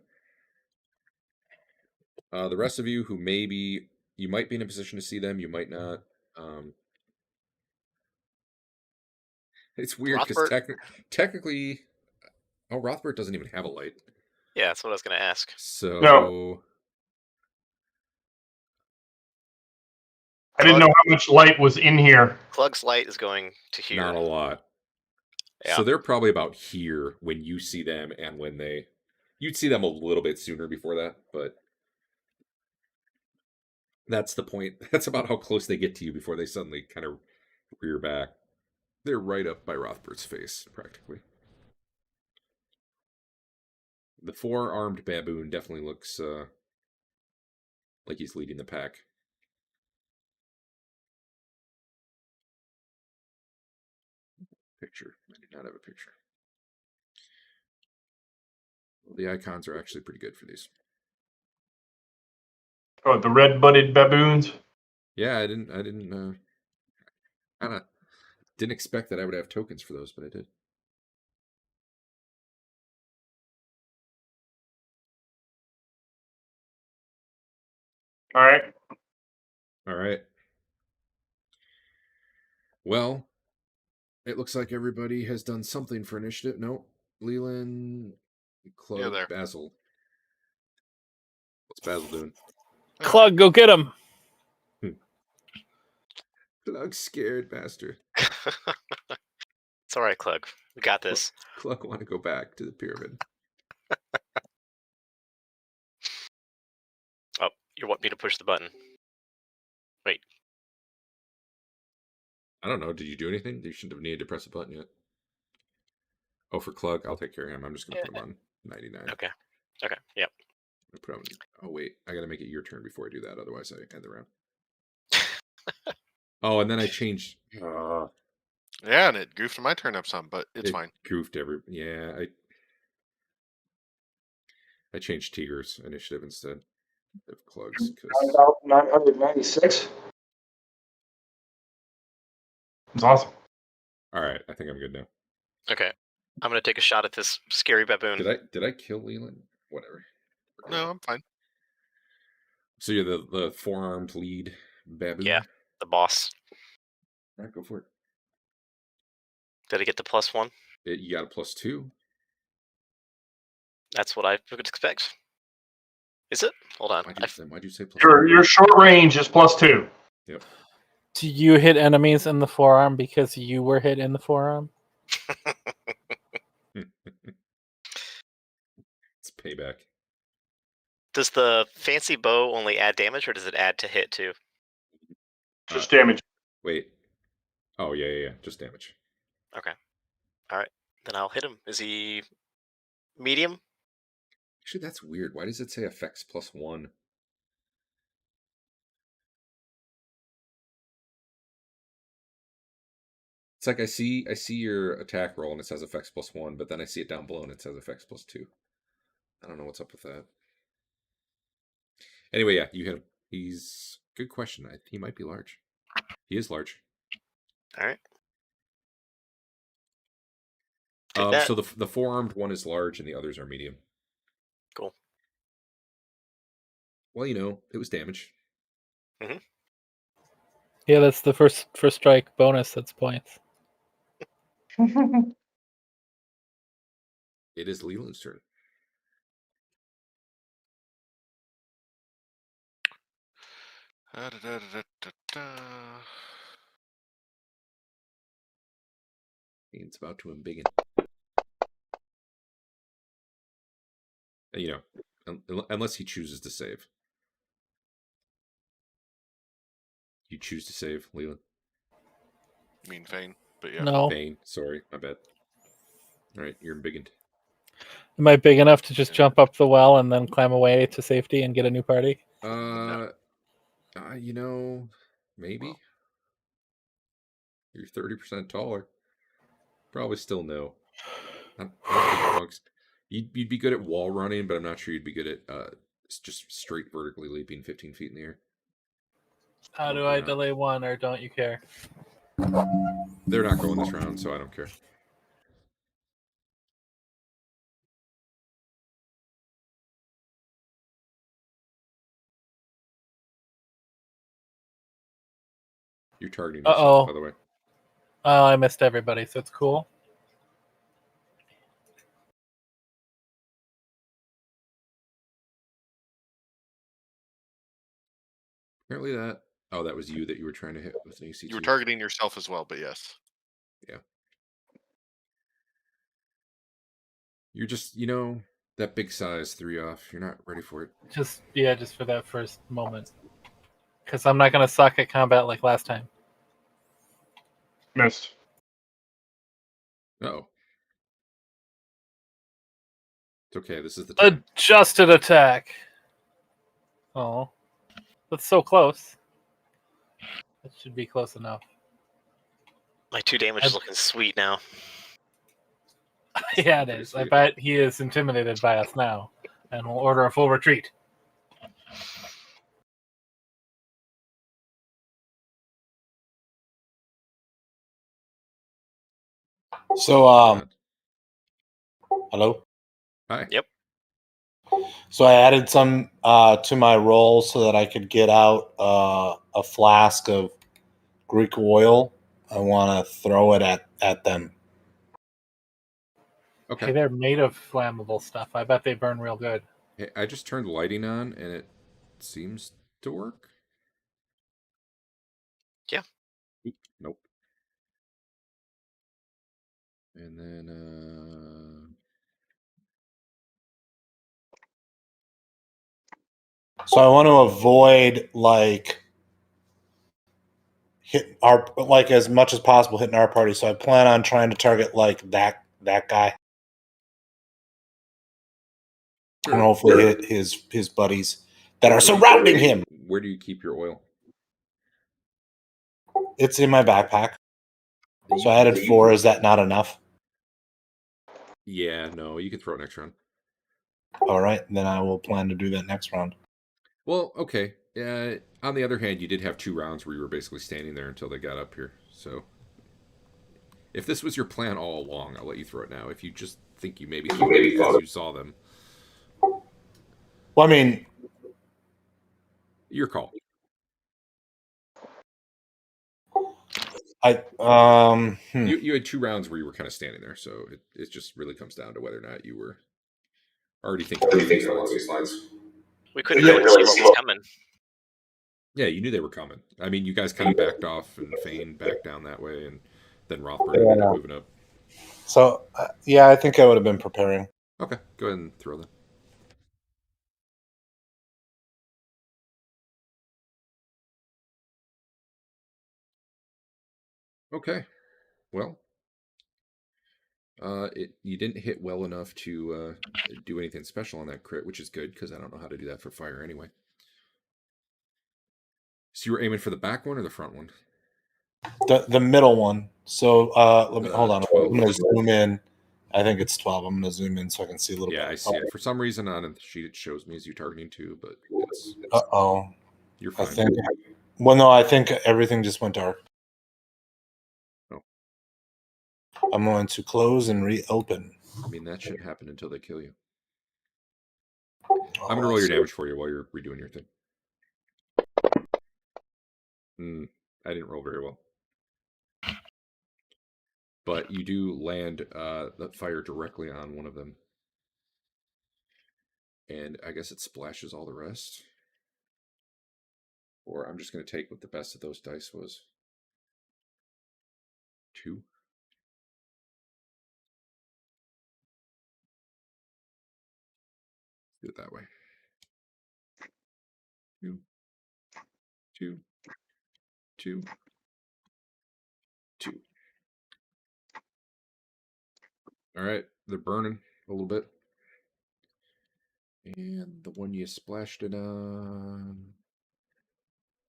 S1: The rest of you who you might be in a position to see them, you might not. It's weird because
S3: Rothbert?
S1: technically, Rothbert doesn't even have a light.
S3: Yeah, that's what I was going to ask.
S1: So
S4: No. I didn't
S3: Clug-
S4: know how much light was in here.
S3: Clug's light is going to here.
S1: not a lot.
S3: Yeah.
S1: So they're probably about here when you see them, and when you'd see them a little bit sooner before that, but that's the point. That's about how close they get to you before they suddenly kind of rear back. They're right up by Rothbert's face, practically. The 4-armed baboon definitely looks like he's leading the pack. Picture. I do not have a picture. Well, the icons are actually pretty good for these.
S4: Oh, the red-butted baboons.
S1: Yeah, I didn't kind of didn't expect that I would have tokens for those, but I did.
S4: All right.
S1: All right. Well, it looks like everybody has done something for initiative. No, Leland, Club,
S6: there.
S1: Basil. What's Basil doing?
S7: Clug, go get him.
S1: Clug's scared, master.
S3: It's all right, Clug. We got this.
S1: Clug want to go back to the pyramid.
S3: Oh, you want me to push the button? Wait.
S1: I don't know. Did you do anything? You shouldn't have needed to press a button yet. Oh, for Clug, I'll take care of him. I'm just going to put him on 99.
S3: Okay. Okay. Yep.
S1: Put him. Oh, wait. I got to make it your turn before I do that. Otherwise, I end the round. Oh, and then I changed.
S6: Yeah, and it goofed my turn up some, but it's
S1: it
S6: fine.
S1: Goofed every. Yeah, I changed Teeger's initiative instead of Clug's.
S7: 996.
S4: It's awesome.
S1: All right, I think I'm good now.
S3: Okay. I'm gonna take a shot at this scary baboon.
S1: Did I kill Leland? Whatever.
S6: No, I'm fine.
S1: So you're the 4-armed lead baboon?
S3: Yeah, the boss.
S1: All right, go for it.
S3: Did I get the +1?
S1: You got a +2.
S3: That's what I would expect. Is it? Hold on.
S1: Why'd you say +2?
S4: Your short range is +2.
S1: Yep.
S2: Do you hit enemies in the forearm because you were hit in the forearm?
S1: It's payback.
S3: Does the fancy bow only add damage, or does it add to hit too?
S4: Just damage.
S1: Wait. Oh, yeah. Just damage.
S3: Okay. All right. Then I'll hit him. Is he medium?
S1: Actually, that's weird. Why does it say effects +1? It's like I see your attack roll and it says effects +1, but then I see it down below and it says effects +2. I don't know what's up with that. Anyway, yeah, you hit him. He's good question. He might be large. He is large.
S3: All right. Take that.
S1: So the 4-armed one is large and the others are medium.
S3: Cool.
S1: Well, it was damage.
S3: Mm-hmm.
S2: Yeah, that's the first strike bonus. That's points.
S1: It is Leland's turn. It's about to embiggen. Unless he chooses to save. You choose to save, Leland?
S6: You mean Fain, but yeah.
S2: No.
S1: Fain, sorry, my bad. All right, you're embiggened.
S2: Am I big enough to just jump up the well and then climb away to safety and get a new party?
S1: Maybe.
S6: Well.
S1: You're 30% taller. Probably still no. I don't think monks. You'd be good at wall running, but I'm not sure you'd be good at just straight vertically leaping 15 feet in the air.
S2: How do I delay one, or don't you care?
S1: They're not going this round, so I don't care. You're targeting yourself, by the way.
S2: Oh, I missed everybody, so it's cool.
S1: Apparently that was you that you were trying to hit with an AC2.
S6: You were targeting yourself as well, but yes.
S1: Yeah. You're just, that big size threw you off. You're not ready for it.
S2: Just for that first moment. Because I'm not going to suck at combat like last time.
S4: Missed.
S1: Uh-oh. It's okay. This is the time.
S2: Adjusted attack. Oh. That's so close. That should be close enough.
S3: My 2 damage is looking sweet now.
S2: Yeah, it is. I bet he is intimidated by us now and will order a full retreat.
S5: So, hello?
S1: Hi.
S3: Yep.
S5: So I added some to my roll so that I could get out a flask of Greek oil. I want to throw it at them.
S1: Okay.
S2: Hey, they're made of flammable stuff. I bet they burn real good.
S1: Hey, I just turned lighting on, and it seems to work.
S3: Yeah.
S1: Oop, nope. And then
S5: So I want to avoid like hit our like as much as possible hitting our party. So I plan on trying to target like that guy and
S1: sure.
S5: hopefully hit his buddies that are surrounding him.
S1: Where do you keep your oil?
S5: It's in my backpack.
S1: You
S5: So I
S1: can-
S5: added 4. Is that not enough?
S1: Yeah, no, you can throw it next round.
S5: All right, then I will plan to do that next round.
S1: Well, okay. On the other hand, you did have 2 rounds where you were basically standing there until they got up here. So, if this was your plan all along, I'll let you throw it now. If you just think you maybe thought of it as you saw them,
S5: Well, I mean,
S1: your call. You had 2 rounds where you were kind of standing there, so it just really comes down to whether or not you were already thinking along these lines.
S3: We couldn't really see what was coming.
S1: Yeah, you knew they were coming. I mean, you guys kind of backed off, and Fain backed down that way, and then Rothbert ended up moving up.
S5: So yeah, I think I would have been preparing.
S1: Okay, go ahead and throw them. Okay, well, you didn't hit well enough to do anything special on that crit, which is good because I don't know how to do that for fire anyway. So you were aiming for the back one or the front one?
S5: The middle one. So let me hold on.
S1: 12.
S5: I'm gonna zoom in. I think it's 12. I'm gonna zoom in so I can see a little bit.
S1: Yeah, I see it. For some reason on the sheet it shows me as you targeting 2, but it's you're
S5: I
S1: fine.
S5: think. Well, no, I think everything just went dark.
S1: Oh.
S5: I'm going to close and reopen.
S1: I mean, that shouldn't happen until they kill you. I'm gonna roll your damage for you while you're redoing your thing. I didn't roll very well. But you do land the fire directly on one of them. And I guess it splashes all the rest. Or I'm just going to take what the best of those dice was. 2. Do it that way. 2. 2. 2. 2. All right, they're burning a little bit. And the one you splashed it on,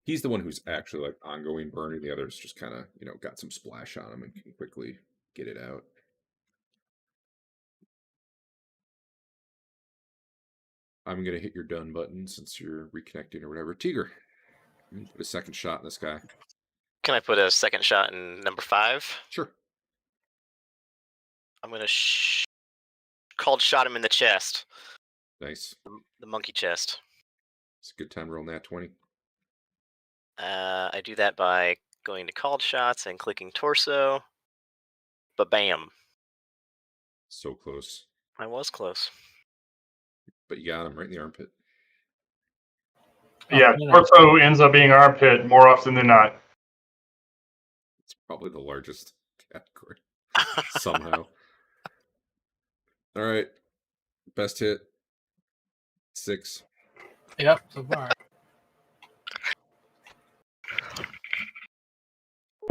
S1: he's the one who's actually like ongoing burning. The others just kind of, got some splash on him and can quickly get it out. I'm going to hit your done button since you're reconnecting or whatever. Teeger, put a second shot in this guy.
S3: Can I put a second shot in number 5?
S1: Sure.
S3: I'm going to cold shot him in the chest.
S1: Nice.
S3: The monkey chest.
S1: It's a good time to roll nat 20.
S3: I do that by going to called shots and clicking torso. Ba-bam.
S1: So close.
S3: I was close.
S1: But you got him right in the armpit.
S4: Yeah, torso ends up being armpit more often than not.
S1: It's probably the largest category. Somehow. All right. Best hit. 6.
S2: Yep, so far.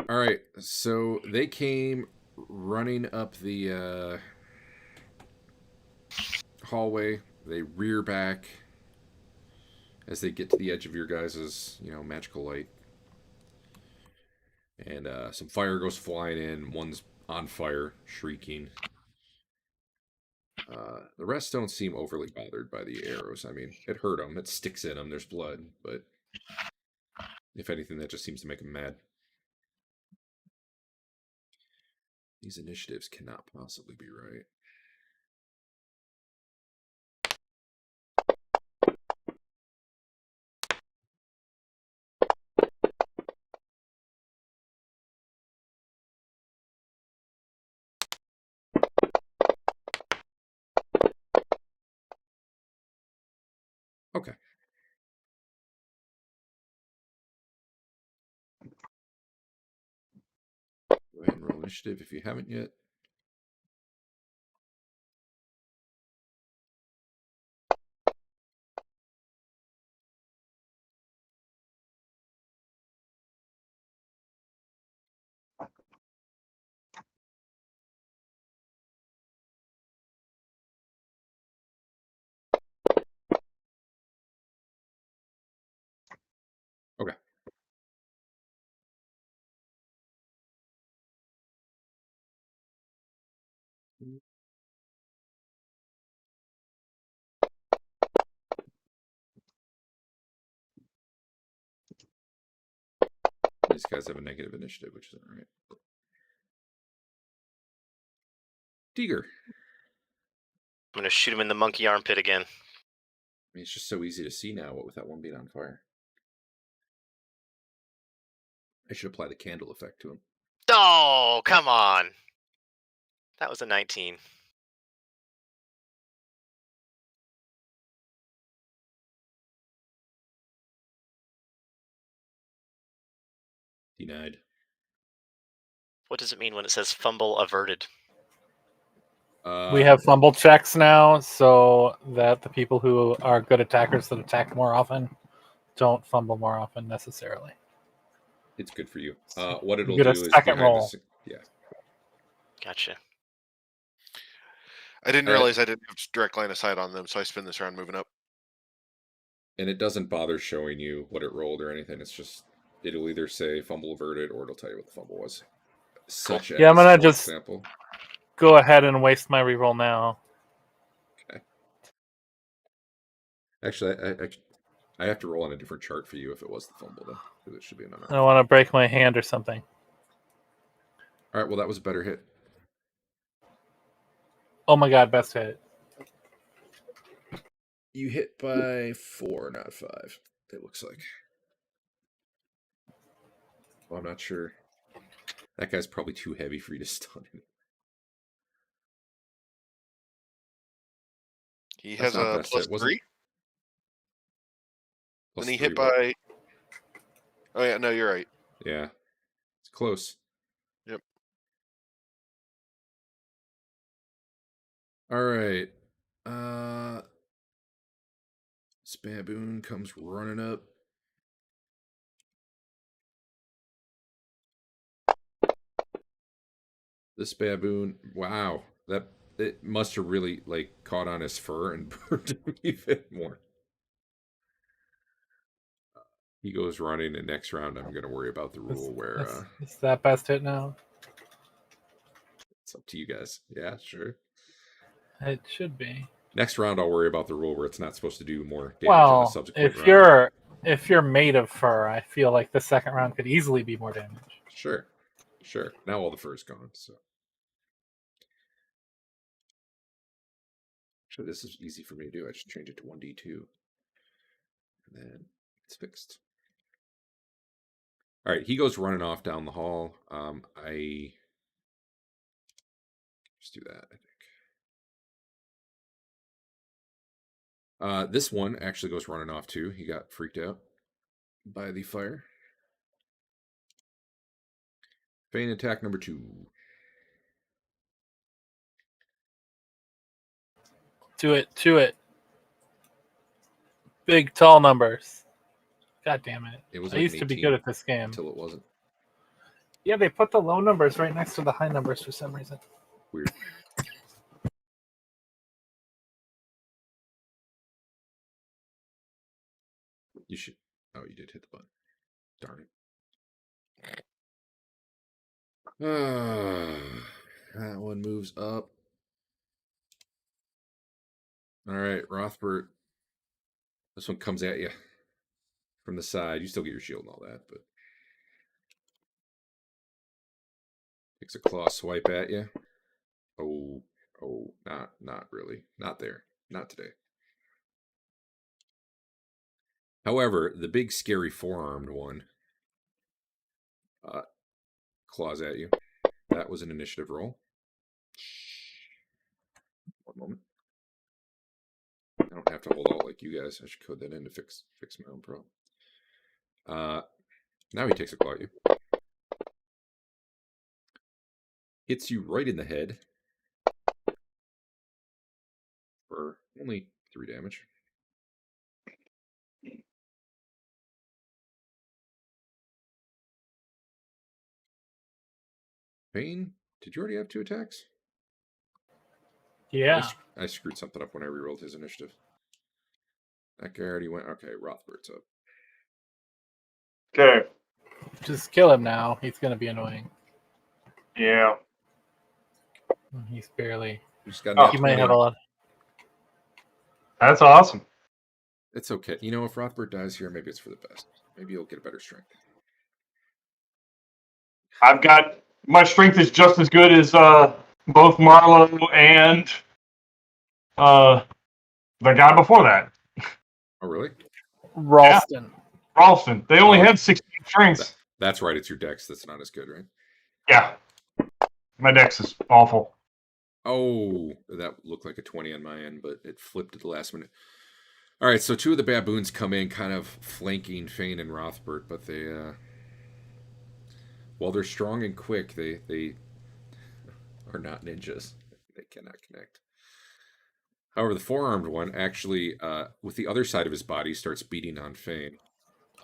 S1: All right. So they came running up the hallway. They rear back as they get to the edge of your guys' magical light. And some fire goes flying in. One's on fire, shrieking. The rest don't seem overly bothered by the arrows. I mean, it hurt them. It sticks in them. There's blood. But if anything, that just seems to make them mad. These initiatives cannot possibly be right. Okay. initiative if you haven't yet. Okay. These guys have a negative initiative, which isn't right. Teeger.
S3: I'm gonna shoot him in the monkey armpit again.
S1: I mean, it's just so easy to see now, what with that one being on fire. I should apply the candle effect to him.
S3: Oh, come on. That was a 19.
S1: Denied.
S3: What does it mean when it says fumble averted?
S2: We have fumble checks now, so that the people who are good attackers that attack more often don't fumble more often necessarily.
S1: It's good for you. What it'll
S2: get a
S1: do is
S2: second
S1: behind
S2: roll.
S1: yeah.
S3: Gotcha.
S6: I didn't realize I didn't have direct line of sight on them, so I spin this round moving up.
S1: And it doesn't bother showing you what it rolled or anything. It's just, it'll either say fumble averted or it'll tell you what the fumble was. Such as,
S2: Yeah, I'm gonna
S1: for
S2: just
S1: example.
S2: go ahead and waste my reroll now.
S1: Okay. Actually, I have to roll on a different chart for you if it was the fumble, then. Because it should be another.
S2: I don't want to break my hand or something.
S1: All right, well, that was a better hit.
S2: Oh my god, best hit.
S1: You hit by 4, not 5, it looks like. Well, I'm not sure. That guy's probably too heavy for you to stun him.
S6: He
S1: That's
S6: has
S1: not
S6: a
S1: best
S6: plus
S1: hit, was it?
S6: 3.
S1: Plus
S6: And he
S1: 3
S6: hit
S1: what?
S6: by. Oh yeah, no, you're right.
S1: Yeah, it's close.
S6: Yep.
S1: All right. This baboon comes running up. This baboon, wow, that it must have really like caught on his fur and burned him even more. He goes running, and next round I'm going to worry about the rule where
S2: Is that best hit now?
S1: it's up to you guys. Yeah, sure.
S2: It should be.
S1: Next round I'll worry about the rule where it's not supposed to do more damage on a subsequent round.
S2: If you're made of fur, I feel like the second round could easily be more damage.
S1: Sure. Now all the fur's gone, so. Actually, this is easy for me to do. I just change it to 1d2. And then it's fixed. All right, he goes running off down the hall. I just do that, I think. This one actually goes running off too. He got freaked out by the fire. Fain attack number 2.
S2: To it. Big, tall numbers. God damn it.
S1: It was
S2: I
S1: like
S2: used to be good at this game.
S1: Until it wasn't.
S2: Yeah, they put the low numbers right next to the high numbers for some reason.
S1: Weird. You should. Oh, you did hit the button. Darn it. That one moves up. All right, Rothbert. This one comes at you from the side. You still get your shield and all that, but takes a claw swipe at you. Oh, not really. Not there. Not today. However, the big scary four-armed one claws at you. That was an initiative roll. One moment. I don't have to hold out like you guys. I should code that in to fix my own problem. Now he takes a claw at you. hits you right in the head for only 3 damage. Fain, did you already have 2 attacks?
S2: Yeah.
S1: I screwed something up when I rerolled his initiative. That guy already went. Okay, Rothbert's up.
S4: Okay.
S2: Just kill him now. He's going to be annoying.
S4: Yeah.
S2: He's barely.
S1: Just got
S4: Oh,
S1: nat
S2: He might
S1: 20.
S2: have a lot.
S4: That's awesome.
S1: It's okay. You know, if Rothbert dies here, maybe it's for the best. Maybe he'll get a better strength.
S4: I've got my strength is just as good as both Marlowe and the guy before that,
S1: Oh, really?
S2: Ralston.
S4: Ralston. They only
S1: Oh,
S4: had 16 strengths.
S1: That's right. It's your dex that's not as good, right?
S4: Yeah. My dex is awful.
S1: Oh, that looked like a 20 on my end, but it flipped at the last minute. All right, so 2 of the baboons come in, kind of flanking Fain and Rothbert, but they, while they're strong and quick, they are not ninjas. They cannot connect. However, the 4-armed one actually, with the other side of his body, starts beating on Fain.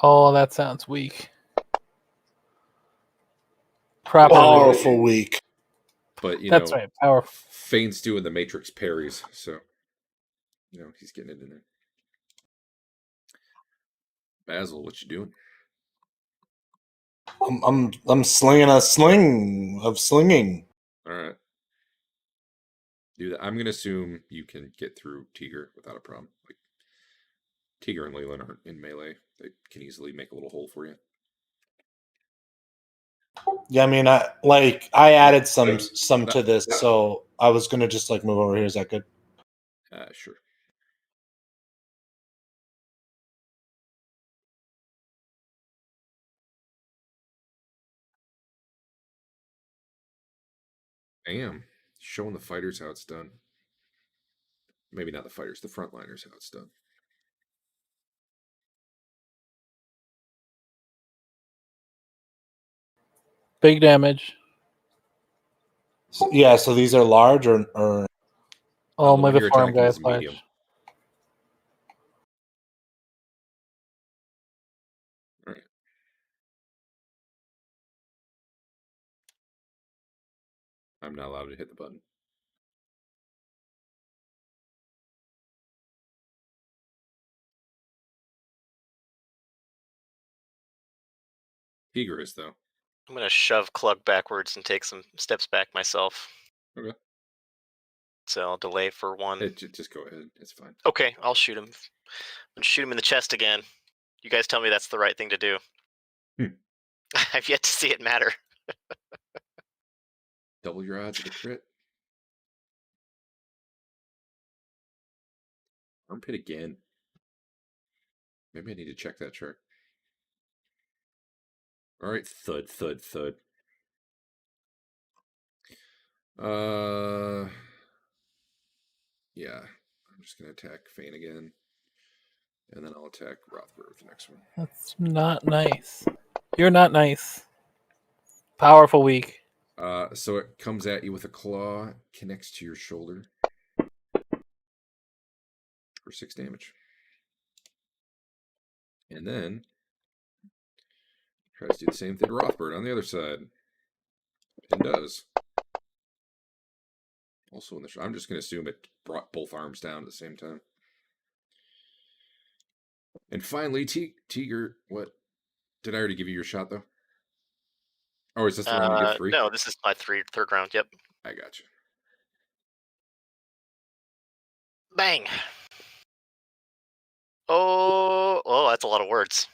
S2: Oh, that sounds weak. Proper.
S5: Powerful weak.
S1: But, you
S2: That's
S1: know,
S2: right. Powerful.
S1: Fain's doing the Matrix parries, so, you know, he's getting it in there. Basil, what you doing?
S5: I'm slinging a sling of slinging.
S1: All right. Do that. I'm going to assume you can get through Teeger without a problem. Like, Teeger and Lelion aren't in melee. They can easily make a little hole for you.
S5: Yeah, I mean, I added some to this, so I was gonna just like move over here. Is that good?
S1: Sure. Damn. Showing the fighters how it's done. Maybe not the fighters, the frontliners how it's done.
S2: Big damage.
S5: Yeah, so these are large or
S2: Oh,
S1: the one
S2: maybe
S1: you're
S2: the farm
S1: attacking
S2: guy
S1: is
S2: is large.
S1: medium. All right. I'm not allowed to hit the button. Teeger is, though.
S3: I'm gonna shove Clug backwards and take some steps back myself.
S1: Okay.
S3: So I'll delay for 1.
S1: Just go ahead. It's fine.
S3: Okay, I'll shoot him. I'm gonna shoot him in the chest again. You guys tell me that's the right thing to do. I've yet to see it matter.
S1: Double your odds of a crit. Armpit again. Maybe I need to check that chart. All right, thud, thud, thud. Yeah. I'm just gonna attack Fain again, and then I'll attack Rothbert with the next one.
S2: That's not nice. You're not nice. Powerful weak.
S1: So it comes at you with a claw, connects to your shoulder for 6 damage, and then tries to do the same thing to Rothbert on the other side, and does. Also in the I'm just going to assume it brought both arms down at the same time. And finally, Teeger, what? Did I already give you your shot, though? Oh, is this the round you get 3?
S3: No, this is my third round. Yep.
S1: I got you.
S3: Bang. Oh, that's a lot of words.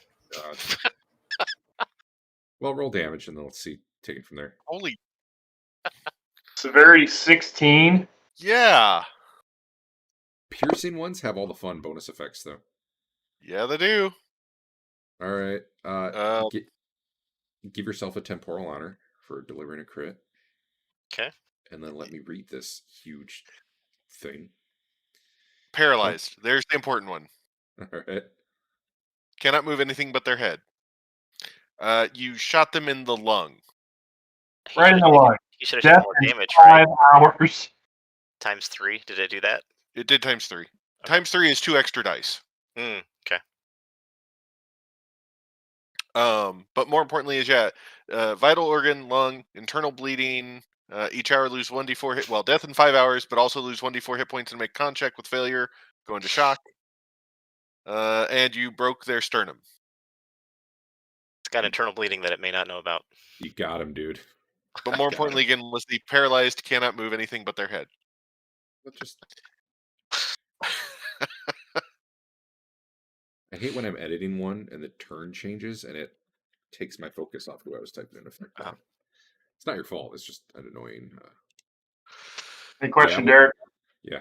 S1: Well, roll damage, and then let's see. Take it from there.
S6: Holy,
S4: Severity 16.
S6: yeah.
S1: Piercing ones have all the fun bonus effects, though.
S6: Yeah, they do.
S1: All right. Give yourself a temporal honor for delivering a crit.
S3: Okay.
S1: And then let me read this huge thing.
S6: Paralyzed. There's the important one.
S1: All right.
S6: Cannot move anything but their head. You shot them in the lung.
S4: Right in the line.
S3: You should have taken
S4: Death
S3: more
S4: in
S3: damage, right?
S4: 5 hours.
S3: Times 3. Did it do that?
S6: It did times 3. Times 3 is 2 extra dice.
S3: Okay.
S6: But more importantly is vital organ, lung, internal bleeding. Each hour lose 1d4 hit. Well, death in 5 hours, but also lose 1d4 hit points and make con check with failure. Go into shock. And you broke their sternum.
S3: It's got internal bleeding that it may not know about.
S1: You got him, dude.
S6: But more
S1: Got
S6: importantly,
S1: him.
S6: again, was the paralyzed cannot move anything but their head.
S1: Let's just. I hate when I'm editing one and the turn changes and it takes my focus off who I was typing in effect on. It's not your fault. It's just an annoying.
S4: Hey, question,
S1: Yeah,
S4: Derek.
S1: Yeah.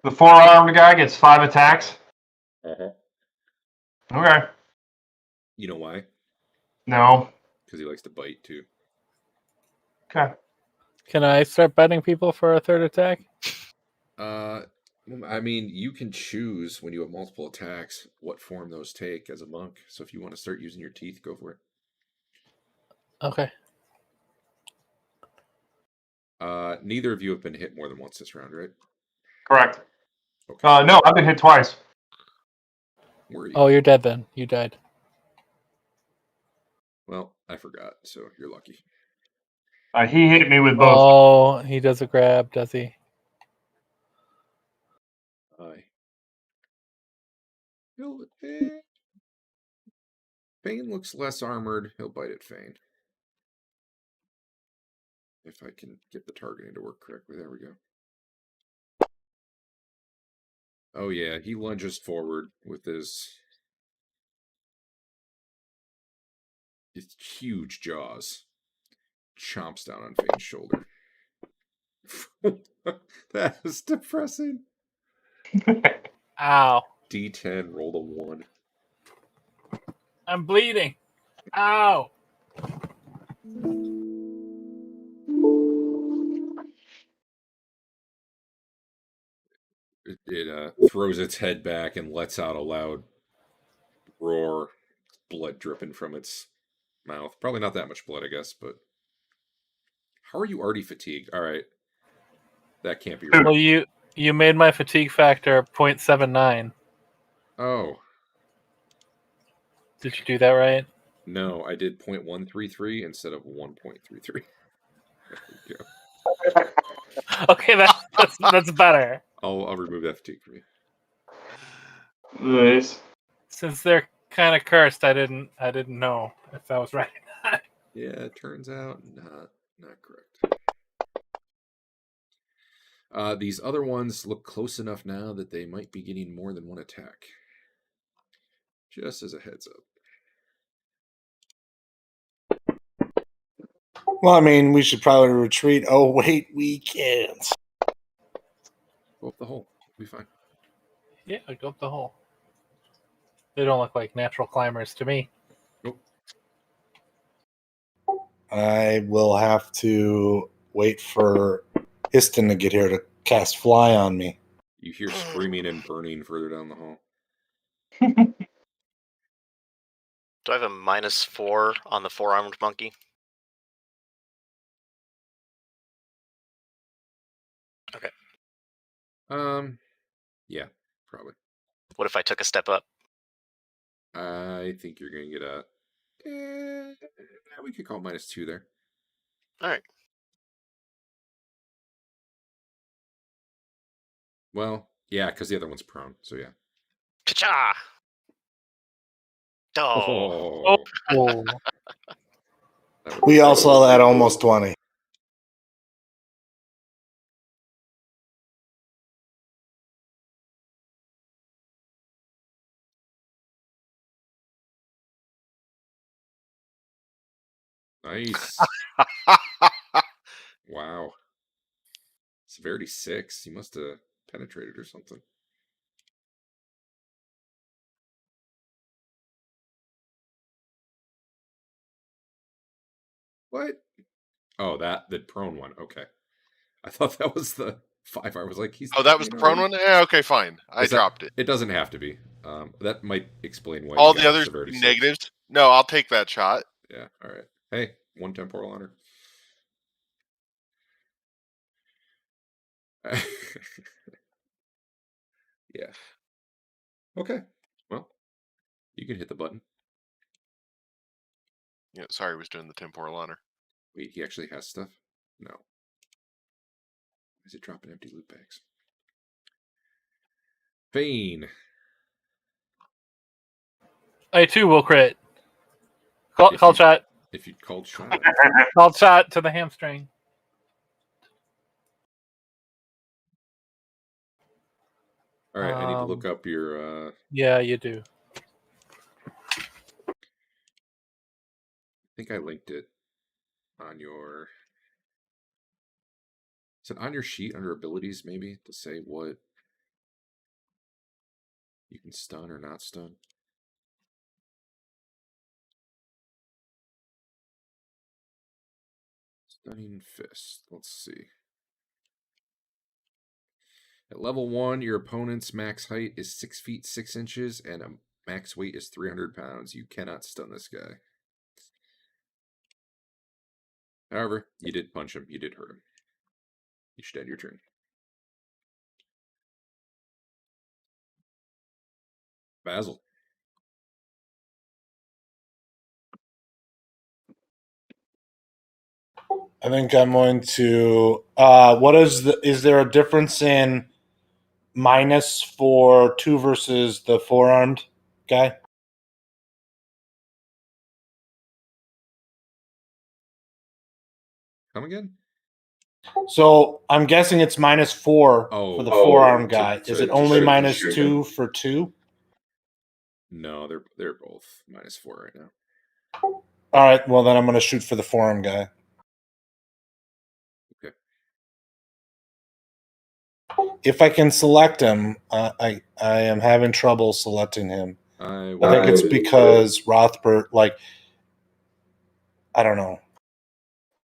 S4: The 4-armed guy gets 5 attacks.
S1: Uh-huh.
S4: Okay.
S1: You know why?
S4: No.
S1: Because he likes to bite too.
S4: Okay.
S2: Can I start biting people for a third attack?
S1: I mean, you can choose when you have multiple attacks what form those take as a monk. So if you want to start using your teeth, go for it.
S2: Okay.
S1: Neither of you have been hit more than once this round, right?
S4: Correct.
S1: Okay.
S4: No, I've been hit twice.
S1: Where are you?
S2: Oh, you're dead then. You died.
S1: Well, I forgot, so you're lucky.
S4: He hit me with both.
S2: Oh, he does a grab, does he?
S1: Aye. Fain looks less armored. He'll bite at Fain. If I can get the targeting to work correctly. There we go. Oh yeah, he lunges forward with his huge jaws. Chomps down on Fain's shoulder. That is depressing.
S2: Ow.
S1: D10, roll a 1.
S2: I'm bleeding. Ow.
S1: It throws its head back and lets out a loud roar, blood dripping from its mouth. Probably not that much blood, I guess, but how are you already fatigued? All right, that can't be right.
S2: Well, you made my fatigue factor 0.79.
S1: Oh,
S2: Did you do that right?
S1: no, I did 0.133 instead of 1.33. There we go.
S2: Okay, that's better.
S1: I'll remove that fatigue from you.
S4: Nice.
S2: Since they're kind of cursed, I didn't know if that was right or not.
S1: Yeah, it turns out not correct. These other ones look close enough now that they might be getting more than one attack. Just as a heads up.
S5: Well, I mean, we should probably retreat. Oh, wait, we can't.
S1: Go up the hole. We'll be fine.
S2: Yeah, go up the hole. They don't look like natural climbers to me.
S1: Nope.
S5: I will have to wait for Histon to get here to cast Fly on me.
S1: You hear screaming and burning further down the hall.
S3: Do I have a -4 on the 4-armed monkey? Okay.
S1: Yeah, probably.
S3: What if I took a step up?
S1: I think you're going to get a... we could call -2 there.
S3: All right.
S1: Well, yeah, because the other one's prone, so yeah.
S3: Ka-cha! Oh.
S1: Oh.
S5: We also had almost 20.
S1: Nice. Wow. Severity 6. He must have penetrated or something. What? Oh, the prone one. Okay. I thought that was the 5. I was like, he's...
S6: Oh, that was the prone one? Yeah, okay, fine. I dropped it.
S1: It doesn't have to be. That might explain why
S6: all
S1: you
S6: the
S1: got
S6: others
S1: severity 6.
S6: negatives. No, I'll take that shot.
S1: Yeah, all right. Hey, 1 temporal honor. Yeah. Okay. Well, you can hit the button.
S6: Yeah, sorry, I was doing the temporal honor.
S1: Wait, he actually has stuff? No. Why is it dropping empty loot bags? Fain.
S2: I too will crit. Call shot.
S1: If you'd called shot.
S2: Call shot to the hamstring.
S1: All right, I need to look up your.
S2: Yeah, you do.
S1: I think I linked it on your. Is it on your sheet under abilities, maybe, to say what you can stun or not stun? Stunning Fist. Let's see. At level 1, your opponent's max height is 6 feet 6 inches and a max weight is 300 pounds. You cannot stun this guy. However, you did punch him. You did hurt him. You should end your turn. Basil.
S5: I think I'm going to. Is there a difference in minus for 2 versus the 4-armed guy?
S1: Come again?
S5: So I'm guessing it's minus 4 for the 4-armed guy. Is it only minus 2 for 2?
S1: No, they're both -4 right now.
S5: All right. Well, then I'm going to shoot for the 4-armed guy.
S1: Okay.
S5: If I can select him, I am having trouble selecting him.
S1: I
S5: think it's because Rothbert, I don't know.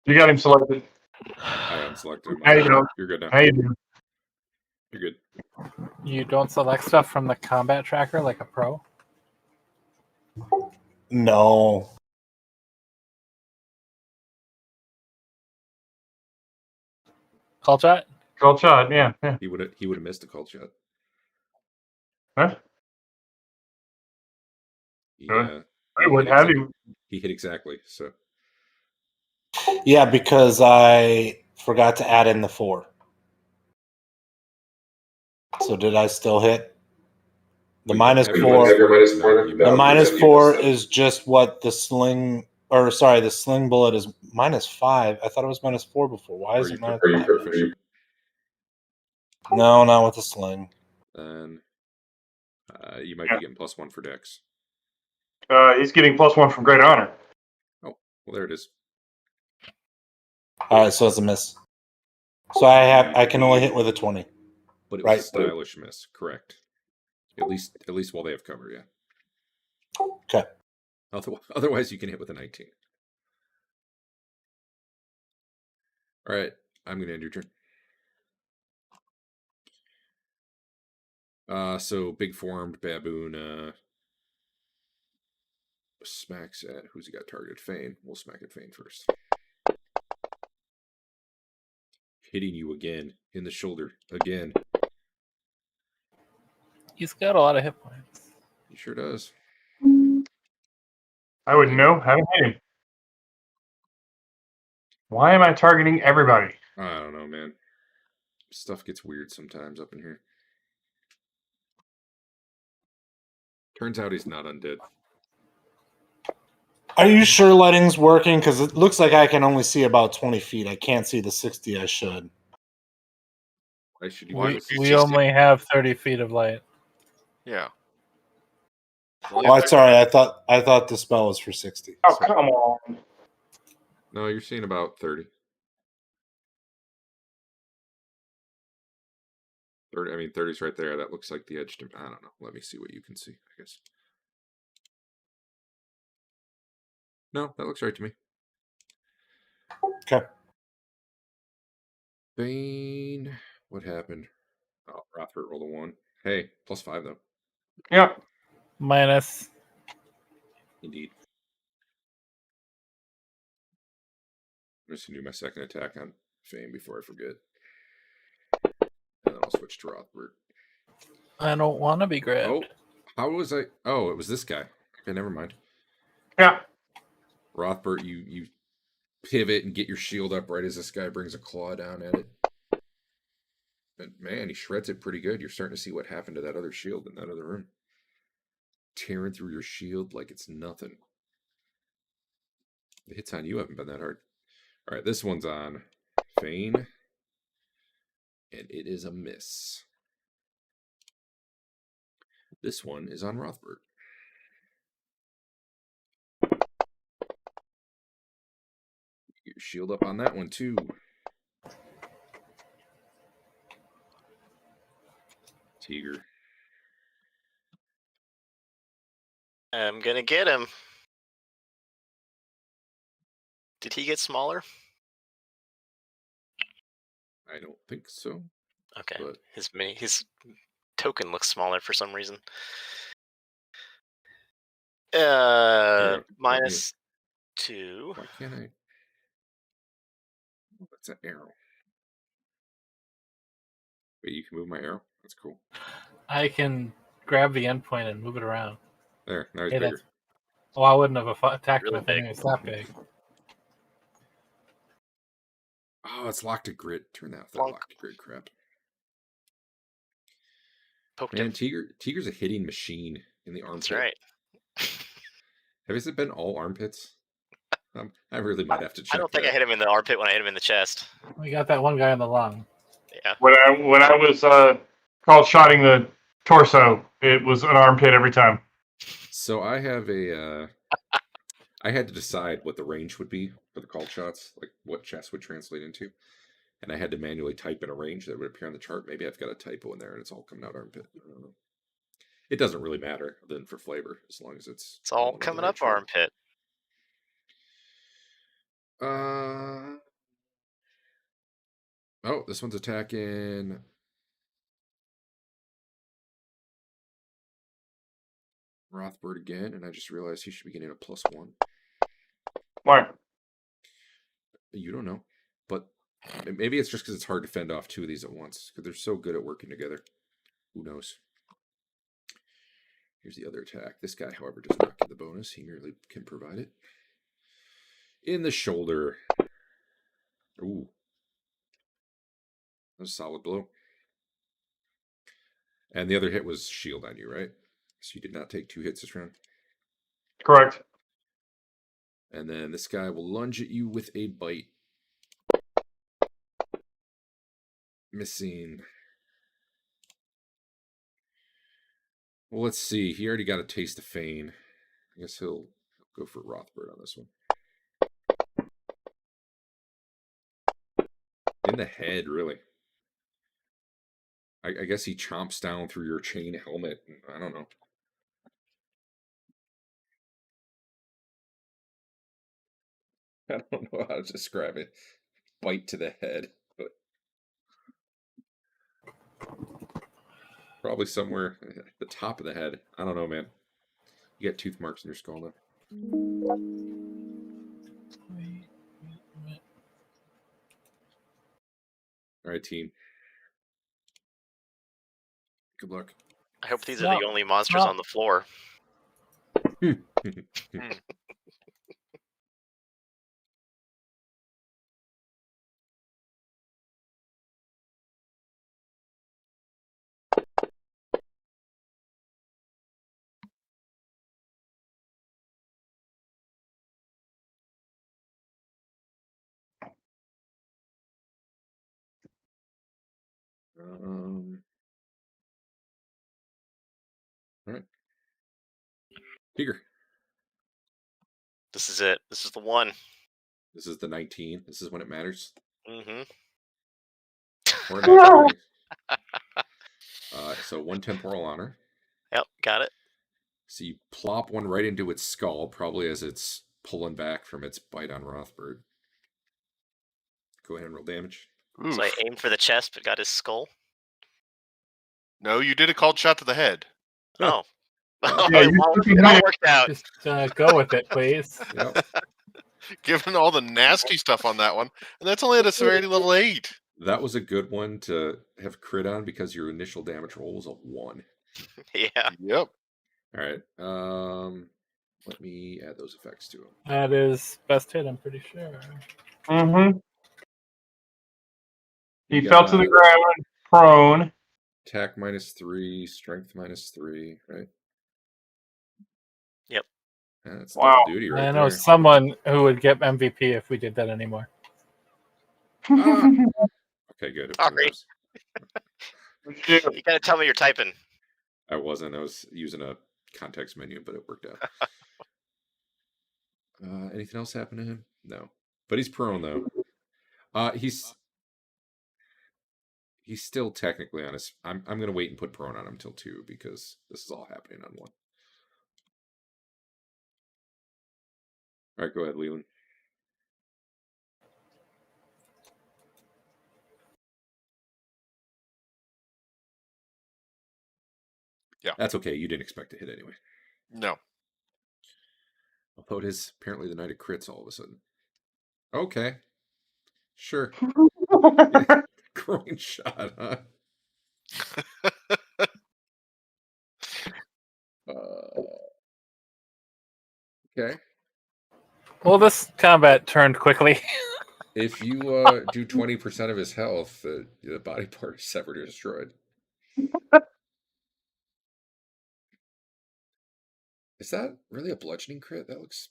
S4: You got him selected.
S1: I unselected him.
S4: How you doing?
S1: You're good now.
S4: How you doing?
S1: You're good.
S2: You don't select stuff from the combat tracker like a pro?
S5: No.
S2: Call shot?
S4: Call shot, yeah.
S1: He would have missed a call shot.
S4: Huh?
S1: Yeah.
S4: I would have you.
S1: He hit exactly, so.
S5: Yeah, because I forgot to add in the 4. So did I still hit? The minus 4. The minus 4 is just what the sling, or sorry, the sling bullet is -5. I thought it was -4 before. Why is it minus 5?
S1: Proficient?
S5: No, not with the sling.
S1: Then you might be getting +1 for Dex.
S4: He's getting +1 from Great Honor.
S1: Oh, well, there it is.
S5: All right, so it's a miss. So I can only hit with a 20.
S1: But it was
S5: Right.
S1: a stylish miss, correct? At least while they have cover, yeah.
S5: Okay.
S1: Otherwise, you can hit with a 19. All right, I'm going to end your turn. So big formed baboon smacks at who's he got targeted? Fain. We'll smack at Fain first. Hitting you again in the shoulder again.
S2: He's got a lot of hit points.
S1: He sure does.
S4: I wouldn't know. Haven't hit him. Why am I targeting everybody?
S1: I don't know, man. Stuff gets weird sometimes up in here. Turns out he's not undead.
S5: Are you sure lighting's working? Because it looks like I can only see about 20 feet. I can't see the 60 I should.
S1: Why should you?
S2: We only have 30 feet of light.
S6: Yeah.
S5: Oh, sorry. I thought the spell was for 60.
S4: Oh, come on.
S1: No, you're seeing about 30. 30. I mean, 30's right there. That looks like the edge to. I don't know. Let me see what you can see, I guess. No, that looks right to me.
S5: Okay.
S1: Bane. What happened? Oh, Rothbert rolled a 1. Hey, +5 though.
S4: Yeah.
S2: Minus.
S1: Indeed. I'm just gonna do my second attack on Fain before I forget. then I'll switch to Rothbert.
S2: I don't want to be grabbed.
S1: Oh, how was I? Oh, it was this guy. Okay, never mind.
S4: Yeah.
S1: Rothbert, you pivot and get your shield up right as this guy brings a claw down at it. And man, he shreds it pretty good. You're starting to see what happened to that other shield in that other room. Tearing through your shield like it's nothing. The hits on you haven't been that hard. All right, this one's on Fain. And it is a miss. This one is on Rothbert. Get your shield up on that one too. Teeger.
S3: I'm gonna get him. Did he get smaller?
S1: I don't think so.
S3: Okay.
S1: But
S3: His token looks smaller for some reason.
S1: Here,
S3: Minus 2.
S1: why can't I? Oh, that's an arrow. Wait, you can move my arrow? That's cool.
S2: I can grab the endpoint and move it around.
S1: There, now he's
S2: Hey,
S1: bigger.
S2: Well, I wouldn't have attacked
S3: Really
S2: him if I
S3: big.
S2: knew it was that big.
S1: Oh, it's locked to grid. Turn that
S3: Plonk.
S1: locked to grid crap.
S3: Poked
S1: Man,
S3: him.
S1: Teeger's a hitting machine in the armpit.
S3: That's right.
S1: Has it been all armpits? I really might have to check.
S3: I don't think
S1: that.
S3: I hit him in the armpit when I hit him in the chest.
S2: We got that one guy in the lung.
S3: Yeah.
S4: When I was called shotting the torso, it was an armpit every time.
S1: So I have a. I had to decide what the range would be for the called shots, like what chest would translate into, and I had to manually type in a range that would appear on the chart. Maybe I've got a typo in there, and it's all coming out armpit. I don't know. It doesn't really matter then for flavor, as long as it's.
S3: It's all
S1: in the
S3: coming
S1: right
S3: up
S1: chart.
S3: armpit.
S1: Oh, this one's attacking. Rothbert again, and I just realized he should be getting a +1.
S4: Why?
S1: You don't know, but maybe it's just because it's hard to fend off two of these at once because they're so good at working together. Who knows? Here's the other attack. This guy, however, does not get the bonus. He merely can provide it. In the shoulder. Ooh. That's a solid blow. And the other hit was shield on you, right? So you did not take 2 hits this round.
S4: Correct.
S1: And then this guy will lunge at you with a bite. Missing. Well, let's see. He already got a taste of Fain. I guess he'll go for Rothbert on this one. In the head, really. I guess he chomps down through your chain helmet. I don't know. I don't know how to describe it. Bite to the head, but probably somewhere at the top of the head. I don't know, man. You got tooth marks in your skull now. All right, team. Good luck.
S3: I hope these are the only monsters on the floor.
S1: All right. Teeger.
S3: This is it. This is the one.
S1: This is the 19. This is when it matters.
S3: Mm-hmm.
S1: Or not. So 1 temporal honor.
S3: Yep, got it.
S1: So you plop one right into its skull, probably as it's pulling back from its bite on Rothbert. Go ahead and roll damage.
S6: Oof.
S3: So I aimed for the chest, but got his skull.
S6: No, you did a called shot to the head.
S3: Oh.
S4: Yeah,
S3: it all worked out.
S2: Just go with it, please.
S1: Yep.
S6: Given all the nasty stuff on that one, and that's only at a severity level 8.
S1: That was a good one to have crit on because your initial damage roll was a 1.
S3: Yeah.
S6: Yep.
S1: All right. Let me add those effects to him.
S2: That is best hit, I'm pretty sure.
S4: Mm-hmm. He
S1: You
S4: fell to the
S1: got
S4: ground, prone.
S1: attack -3, strength -3, right?
S3: Yep.
S1: That's
S4: Wow.
S1: double duty right
S2: I know
S1: there.
S2: someone who would get MVP if we did that anymore.
S1: Ah! Okay, good.
S3: Sorry.
S4: Shoot.
S3: You gotta tell me you're typing.
S1: I wasn't. I was using a context menu, but it worked out. Anything else happen to him? No. But he's prone though. He's still technically on his. I'm gonna wait and put prone on him till 2 because this is all happening on 1. All right, go ahead, Leland.
S6: Yeah.
S1: That's okay. You didn't expect to hit anyway.
S6: No.
S1: Although it is apparently the night of crits all of a sudden. Okay. Sure. Groin shot, huh? Okay.
S2: Well, this combat turned quickly.
S1: If you do 20% of his health, the body part is severed or destroyed. Is that really a bludgeoning crit? That looks...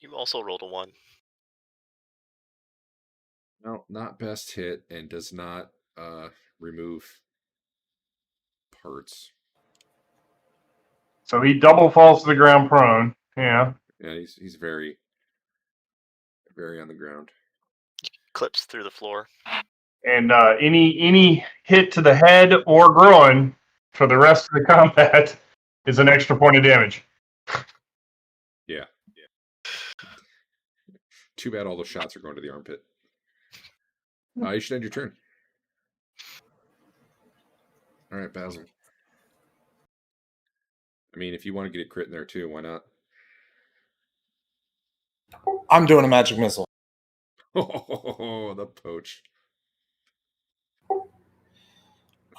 S3: You also rolled a 1.
S1: No, not best hit and does not remove parts.
S4: So he double falls to the ground prone. Yeah.
S1: Yeah, he's very, very on the ground.
S3: Clips through the floor.
S4: And any hit to the head or groin for the rest of the combat is an extra point of damage.
S1: Yeah. Too bad all those shots are going to the armpit. You should end your turn. All right, Basil. I mean, if you want to get a crit in there too, why not?
S5: I'm doing a magic missile.
S1: Oh, the poach.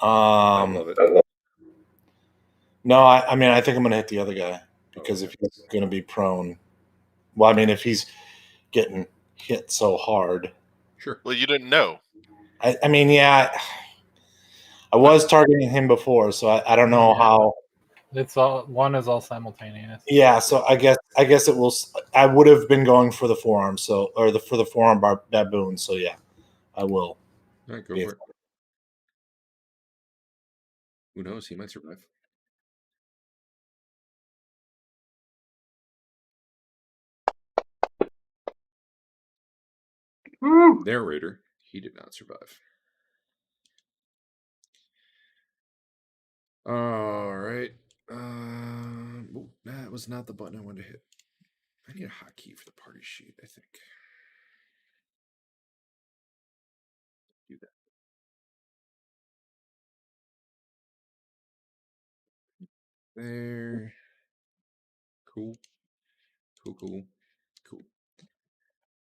S1: I love it.
S5: No, I mean, I think I'm going to hit the other guy because if he's going to be prone, well, I mean, if he's getting hit so hard,
S1: Sure.
S6: Well, you didn't know.
S5: I mean, yeah, I was targeting him before, so I don't know how.
S2: It's all one is all simultaneous.
S5: Yeah, so I guess it will. I would have been going for the forearm, for the forearm baboon. So yeah, I will.
S1: All right, go
S5: Yeah.
S1: for it. Who knows? He might survive.
S4: Woo.
S1: Narrator, he did not survive. All right. That was not the button I wanted to hit. I need a hotkey for the party sheet, I think. Do that. There. Cool. Cool. I'm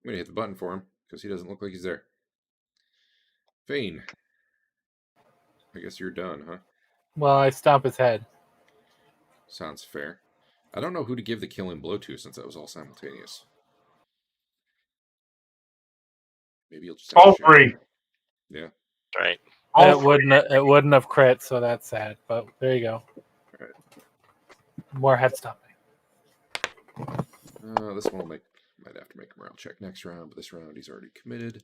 S1: going to hit the button for him because he doesn't look like he's there. Fain. I guess you're done, huh?
S2: Well, I stomp his head.
S1: Sounds fair. I don't know who to give the killing blow to since that was all simultaneous. Maybe you'll just have
S4: All
S1: to share.
S4: three.
S1: Yeah.
S3: Right.
S4: All
S2: It wouldn't have crit, so that's sad. But there you go.
S1: All right.
S2: More head stomping.
S1: This one might have to make a morale check next round, but this round he's already committed.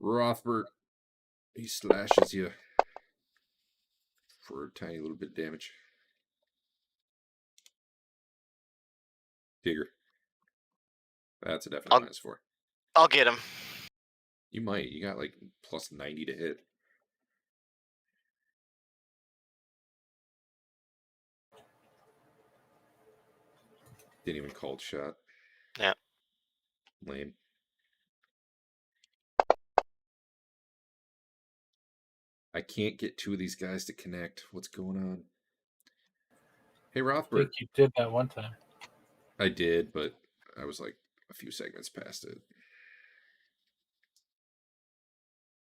S1: Rothbert, he slashes you for a tiny little bit of damage. Teeger. That's a definite -4.
S3: I'll get him.
S1: You might. You got like plus 90 to hit. Didn't even call it shot.
S3: Yeah.
S1: Lame. I can't get 2 of these guys to connect. What's going on? Hey,
S2: I
S1: Rothbert.
S2: think you did that one time.
S1: I did, but I was like, a few segments past it.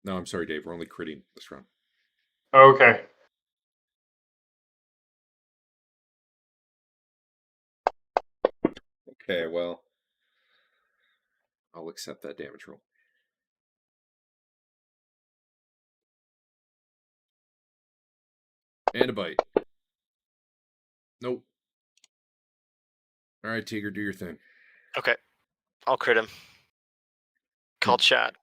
S1: No, I'm sorry, Dave. We're only critting this round.
S4: Okay.
S1: Okay, well, I'll accept that damage roll. And a bite. Nope. All right, Teeger, do your thing.
S3: Okay. I'll crit him. Called shot.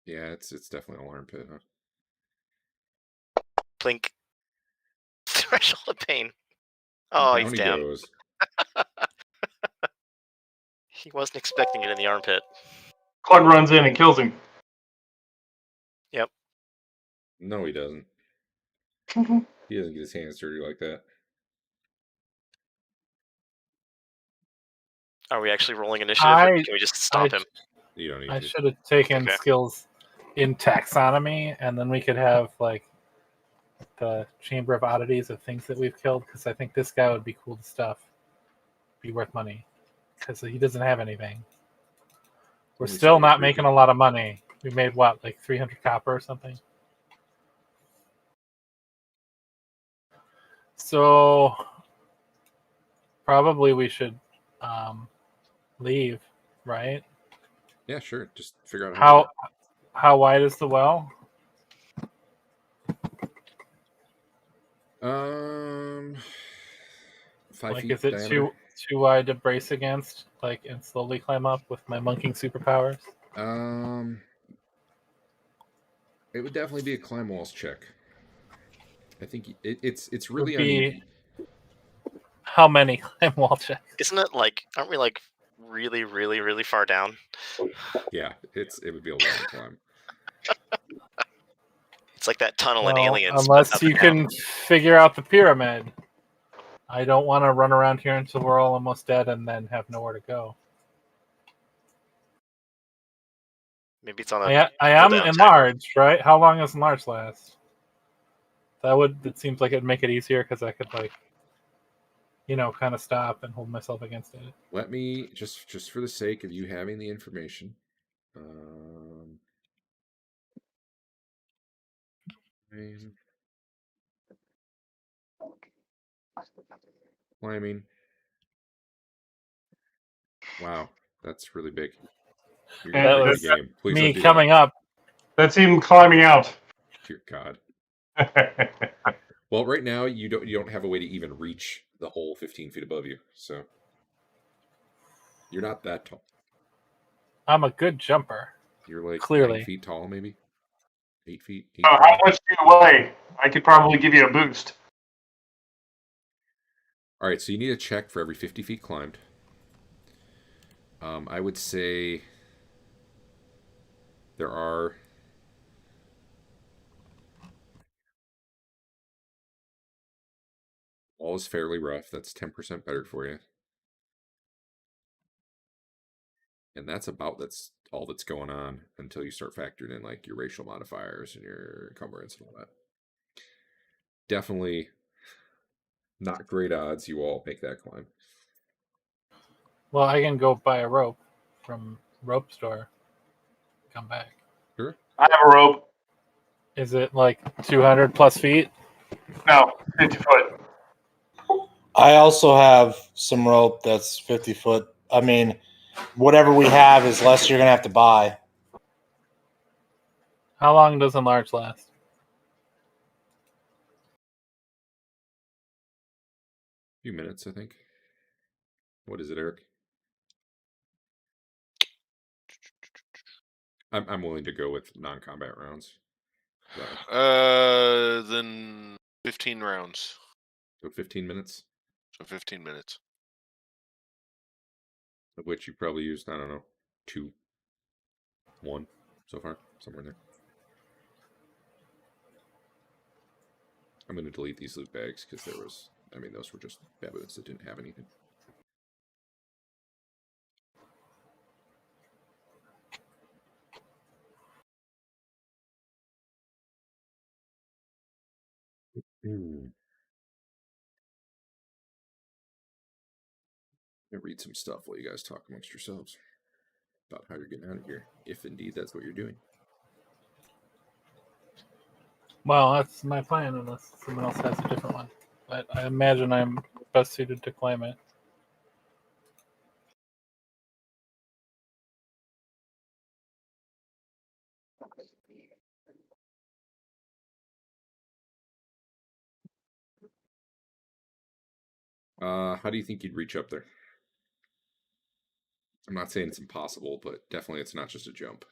S1: Yeah, it's definitely an alarm pit, huh?
S3: Blink. Threshold of pain. Oh, he's
S1: Down he
S3: down.
S1: goes.
S3: He wasn't expecting it in the armpit.
S4: Clug runs in and kills him.
S3: Yep.
S1: No, he doesn't. He doesn't get his hands dirty like that.
S3: Are we actually rolling initiative, or can we just stop him?
S1: You don't need
S2: I
S1: to.
S2: should have taken
S3: Okay.
S2: skills in taxonomy, and then we could have like the Chamber of Oddities of things that we've killed, because I think this guy would be cool to stuff. Be worth money. Because he doesn't have anything. We're
S1: Only
S2: still not
S1: 73.
S2: making a lot of money. We made what, like 300 copper or something? So probably we should leave, right?
S1: Yeah, sure. Just figure out how to
S2: How wide is the well?
S1: do it. 5
S2: Like,
S1: feet
S2: is it
S1: diameter.
S2: too wide to brace against, like, and slowly climb up with my monking superpowers?
S1: It would definitely be a climb walls check. I think it's
S2: Would
S1: really
S2: be
S1: uneven.
S2: how many climb wall checks?
S3: Isn't it like? Aren't we like really, really, really far down?
S1: Yeah, it would be a long climb.
S3: It's like that tunnel in
S2: Well,
S3: Aliens. but
S2: unless
S3: up
S2: you
S3: and down.
S2: can figure out the pyramid. I don't want to run around here until we're all almost dead and then have nowhere to go.
S3: Maybe it's on a.
S2: I am
S3: cooldown check.
S2: enlarged, right? How long does enlarged last? It seems like it'd make it easier because I could, like, kind of stop and hold myself against it.
S1: Let me just for the sake of you having the information. Climbing. Wow, that's really big. You're gonna
S4: That
S1: break
S2: was
S1: the game. Please
S2: me
S1: don't do
S2: coming up.
S4: That's him climbing out.
S1: that. Dear God. Well, right now you don't have a way to even reach the hole 15 feet above you, so you're not that tall.
S2: I'm a good jumper.
S1: You're like
S2: Clearly.
S1: 9 feet tall, maybe 8 feet.
S4: How much do you weigh? I could probably give you a boost.
S1: All right, so you need a check for every 50 feet climbed. I would say there are wall is fairly rough. That's 10% better for you. And that's all that's going on until you start factoring in like your racial modifiers and your encumbrance and all that. Definitely not great odds you all make that climb.
S2: Well, I can go buy a rope from rope store. Come back.
S1: Sure.
S4: I have a rope.
S2: Is it like 200 plus feet?
S4: No, 50 foot.
S5: I also have some rope that's 50 foot. I mean, whatever we have is less you're going to have to buy.
S2: How long does enlarge last?
S1: A few minutes, I think. What is it, Eric? I'm willing to go with non-combat rounds.
S6: Then 15 rounds.
S1: So 15 minutes,
S6: So 15 minutes.
S1: of which you probably used, I don't know, 2, 1 so far, somewhere in there. I'm going to delete these loot bags because those were just baboons that didn't have anything. I'll read some stuff while you guys talk amongst yourselves about how you're getting out of here, if indeed that's what you're doing.
S2: Well, that's my plan, unless someone else has a different one. But I imagine I'm best suited to claim it.
S1: How do you think you'd reach up there? I'm not saying it's impossible, but definitely it's not just a jump.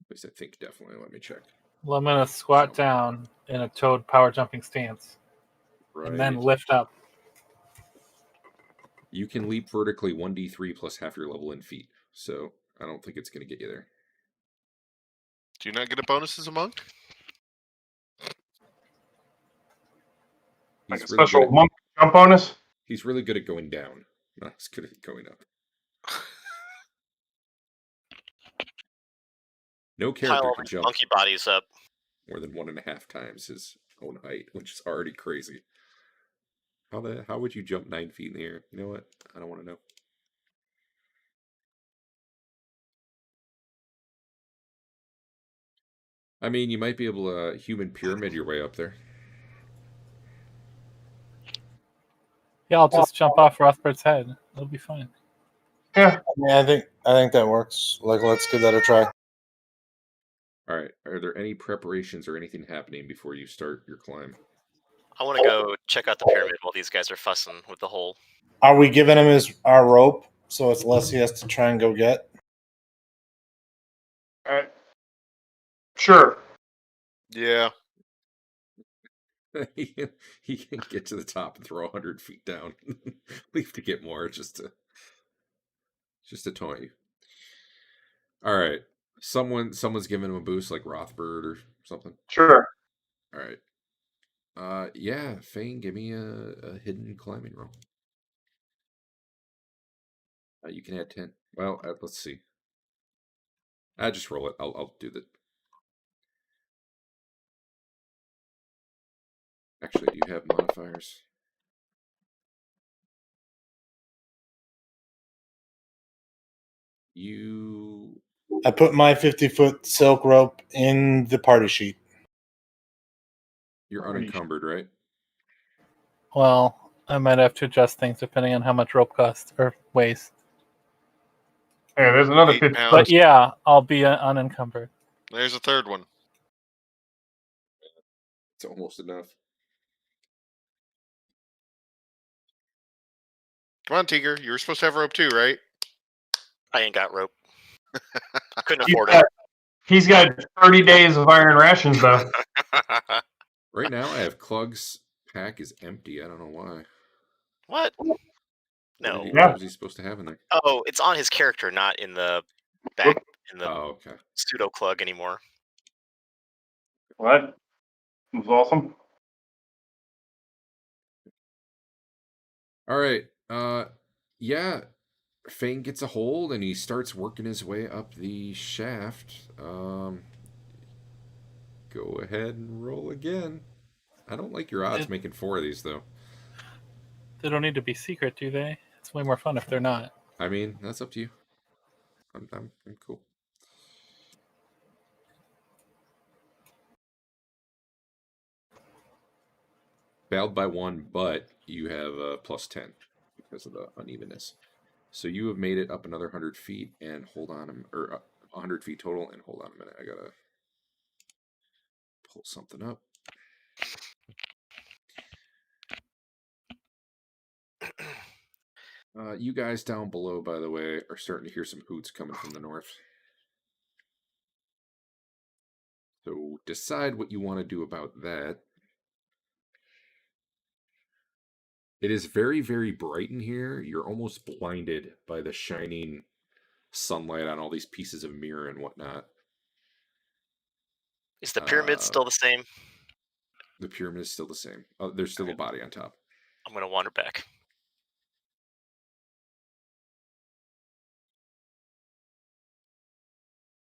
S1: At least I think definitely. Let me check.
S2: Well, I'm going to squat down in a toad power jumping stance.
S1: Right.
S2: And then lift up.
S1: You can leap vertically 1d3 plus half your level in feet. So I don't think it's going to get you there.
S6: Do you not get a bonus as a monk?
S4: Like a
S1: He's really
S4: special
S1: good
S4: monk jump bonus?
S1: He's really good at going down, not as good at going up. No character
S3: Pile
S1: can
S3: of
S1: jump
S3: monkey bodies up.
S1: more than 1.5 times his own height, which is already crazy. How would you jump 9 feet in the air? You know what? I don't want to know. I mean, you might be able to human pyramid your way up there.
S2: Yeah, I'll just jump off Rothbert's head. It'll be fine.
S4: Yeah.
S5: I think that works. Like, let's give that a try.
S1: All right. Are there any preparations or anything happening before you start your climb?
S3: I want to go check out the pyramid while these guys are fussing with the hole.
S5: Are we giving him our rope so it's less he has to try and go get?
S4: Sure.
S6: Yeah.
S1: He can get to the top and throw 100 feet down. Leave to get more, just to taunt you. All right. Someone's giving him a boost, like Rothbert or something.
S4: Sure.
S1: All right. Yeah, Fain, give me a hidden climbing roll. You can add 10. Well, let's see. I just roll it. I'll do the. Actually, do you have modifiers?
S5: I put my 50-foot silk rope in the party sheet.
S1: You're unencumbered, right?
S2: Well, I might have to adjust things depending on how much rope costs or weighs.
S4: Yeah, there's another
S6: 8
S4: 50.
S6: pounds.
S2: But yeah, I'll be unencumbered.
S6: There's a third one.
S1: It's almost enough.
S6: Come on, Teeger. You were supposed to have rope too, right?
S3: I ain't got rope. Couldn't
S4: He's
S3: afford
S4: got, he's got 30 days of iron rations, though.
S3: it.
S1: Right now, I have Klug's pack is empty. I don't know why.
S3: What? No.
S1: What was he supposed to have in there?
S3: Oh, it's on his character, not in the back in the
S1: Oh, okay.
S3: pseudo Klug anymore.
S4: What? It was awesome.
S1: All right. Yeah. Fain gets a hold and he starts working his way up the shaft. Go ahead and roll again. I don't like your odds making 4 of these, though.
S2: They don't need to be secret, do they? It's way more fun if they're not.
S1: I mean, that's up to you. I'm cool. Failed by 1, but you have a plus 10 because of the unevenness. So you have made it up another 100 feet and hold on, or 100 feet total. And hold on a minute, I gotta pull something up. You guys down below, by the way, are starting to hear some hoots coming from the north. So decide what you want to do about that. It is very, very bright in here. You're almost blinded by the shining sunlight on all these pieces of mirror and whatnot.
S3: Is the pyramid still the same?
S1: The pyramid is still the same. Oh, there's still a body on top.
S3: I'm going to wander back.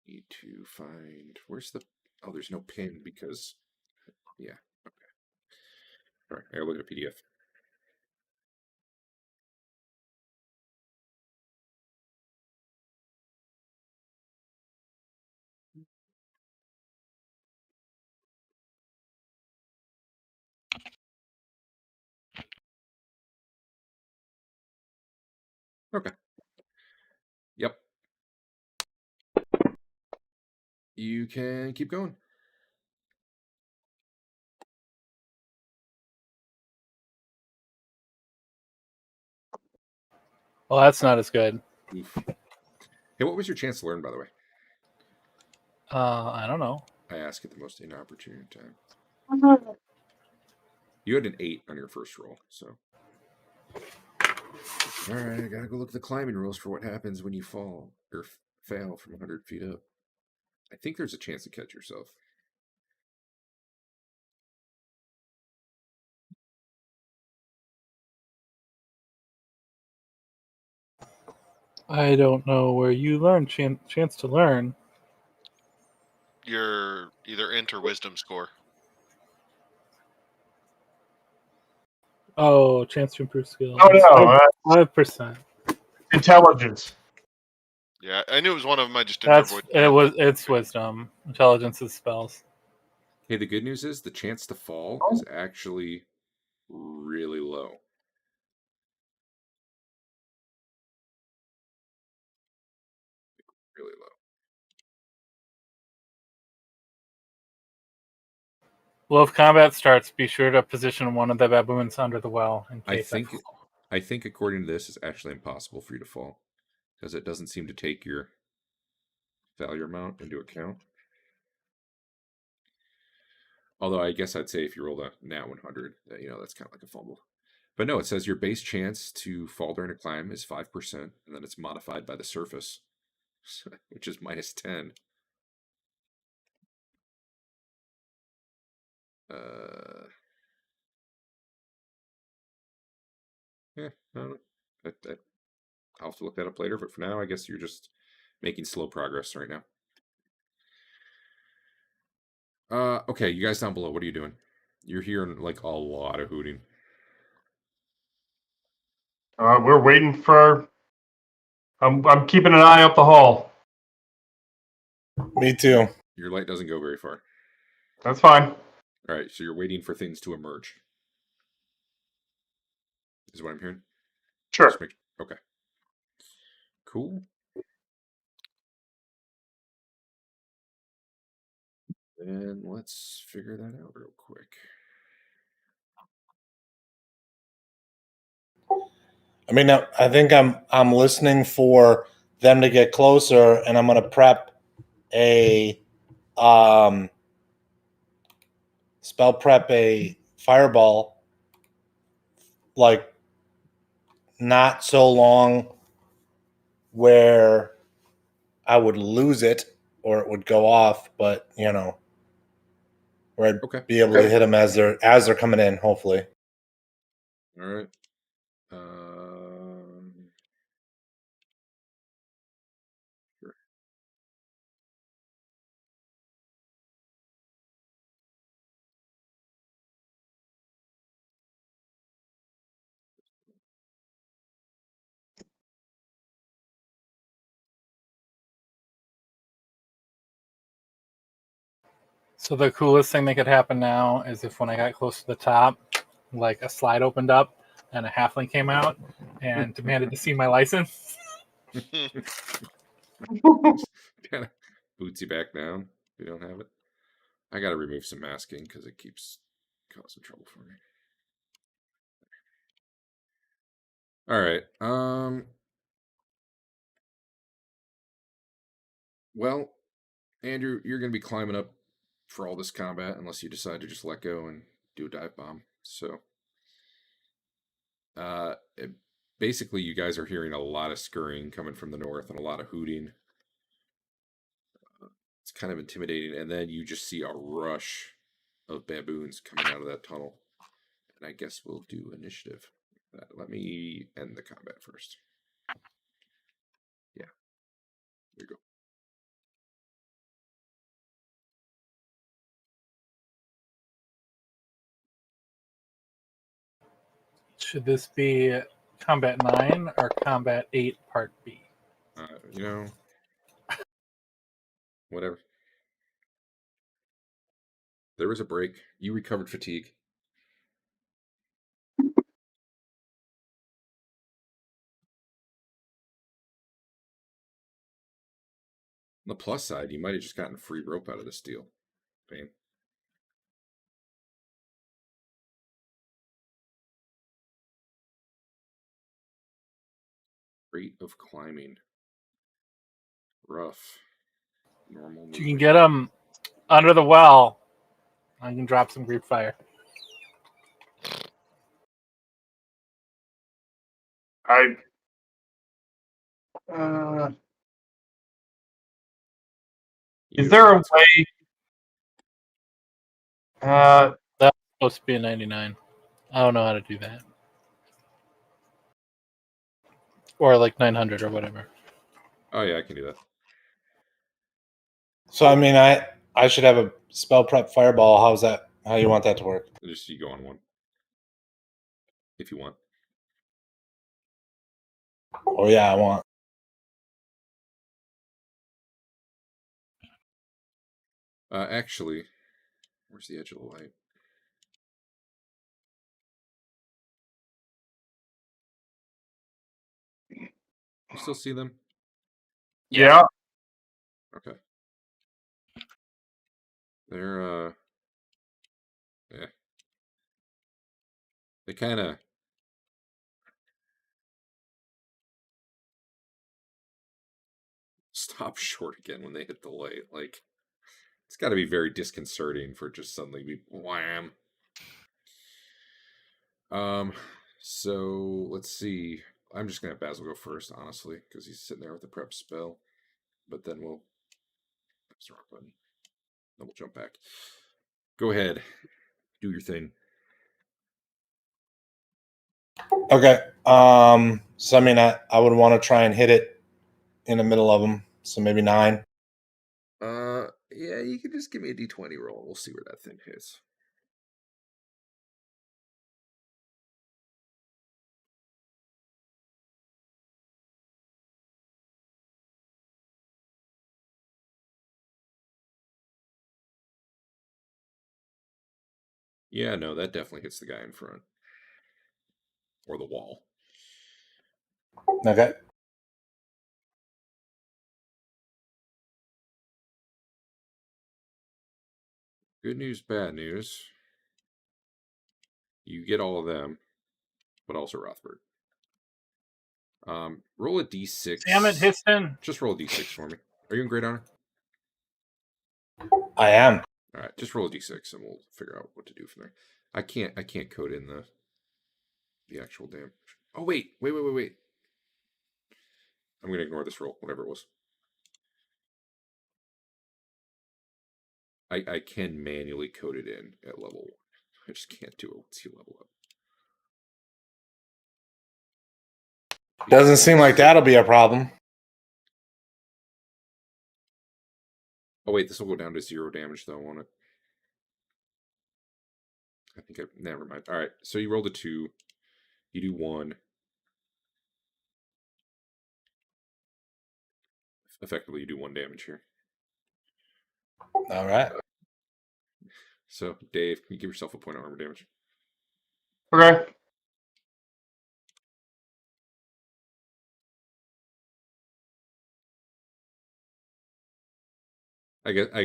S1: Need to find... Where's the... Oh, there's no pin because Yeah. Okay. All right. I gotta look at a PDF. Okay. Yep. You can keep going.
S2: Well, that's not as good.
S1: Oof. Hey, what was your chance to learn, by the way?
S2: I don't know.
S1: I ask at the most inopportune time. You had an 8 on your first roll, so. All right, I gotta go look at the climbing rules for what happens when you fall or fail from 100 feet up. I think there's a chance to catch yourself.
S2: I don't know where you learn chance to learn.
S6: Your either int or wisdom score.
S2: Oh, chance to improve skills.
S4: Oh no,
S2: 5%.
S4: intelligence.
S6: Yeah, I knew it was one of them. I just didn't remember
S2: It's wisdom. Intelligence is spells.
S1: Hey, the good news is the chance to fall is actually really low. Really low.
S2: Well, if combat starts, be sure to position one of the baboons under the well in
S1: I
S2: case.
S1: think according to this, it's actually impossible for you to fall because it doesn't seem to take your failure amount into account. Although I guess I'd say if you rolled a nat 100, that's kind of like a fumble. But no, it says your base chance to fall during a climb is 5%, and then it's modified by the surface, which is minus 10. Yeah, I don't know. I'll have to look that up later, but for now, I guess you're just making slow progress right now. Okay, you guys down below, what are you doing? You're hearing like a lot of hooting.
S4: We're waiting for. I'm keeping an eye up the hall.
S5: Me too.
S1: Your light doesn't go very far.
S4: That's fine.
S1: All right, so you're waiting for things to emerge. Is what I'm hearing?
S4: Sure.
S1: Okay. Cool. And let's figure that out real quick.
S5: I mean, I think I'm listening for them to get closer, and I'm gonna prep a spell prep a fireball, like not so long where I would lose it or it would go off, but where I'd be able to hit them as they're coming in, hopefully.
S1: All right. Sure.
S2: So the coolest thing that could happen now is if when I got close to the top, like a slide opened up and a halfling came out and demanded to see my license.
S1: Kind of boots you back down if you don't have it. I got to remove some masking because it keeps causing trouble for me. All right. Well, Andrew, you're going to be climbing up for all this combat unless you decide to just let go and do a dive bomb. So, basically, you guys are hearing a lot of scurrying coming from the north and a lot of hooting. It's kind of intimidating. And then you just see a rush of baboons coming out of that tunnel. And I guess we'll do initiative. Let me end the combat first. Yeah. There you go.
S2: Should this be Combat 9 or Combat 8 Part B?
S1: You know, whatever. There was a break. You recovered fatigue. On the plus side, you might have just gotten free rope out of this deal, Fain. Rate of climbing. Rough. Normal.
S2: If you can get them under the well, I can drop some Greep Fire.
S4: Is there a way?
S2: That's supposed to be a 99. I don't know how to do that. Or like 900 or whatever.
S1: Oh yeah, I can do that.
S5: So I mean, I should have a spell prep fireball. How's that? How you want that to work?
S1: Just you go on one. If you want.
S5: Oh yeah, I want.
S1: Actually, where's the edge of the light? You still see them?
S4: Yeah.
S1: Okay. They're yeah. They kind of stop short again when they hit the light. Like, it's got to be very disconcerting for just suddenly be wham. So let's see. I'm just gonna have Basil go first, honestly, because he's sitting there with the prep spell. But then we'll. That's the wrong button. Then we'll jump back. Go ahead, do your thing.
S5: Okay. So I mean, I would want to try and hit it in the middle of them. So maybe 9.
S1: Yeah, you can just give me a d20 roll. We'll see where that thing hits. Yeah, no, that definitely hits the guy in front. Or the wall.
S5: Okay.
S1: Good news, bad news. You get all of them, but also Rothbert. Roll a d6.
S2: Damn it, Histon.
S1: Just roll a d6 for me. Are you in Great Honor?
S5: I am.
S1: All right, just roll a d6 and we'll figure out what to do from there. I can't code in the actual damage. Oh wait. I'm gonna ignore this roll, whatever it was. I can manually code it in at level 1. I just can't do it once you level up.
S5: Doesn't seem like that'll be a problem.
S1: Oh wait, this will go down to 0 damage though, won't it? Never mind. All right, so you rolled a 2. You do 1. Effectively, you do 1 damage here.
S5: All right.
S1: So, Dave, can you give yourself a point of armor damage?
S4: Okay.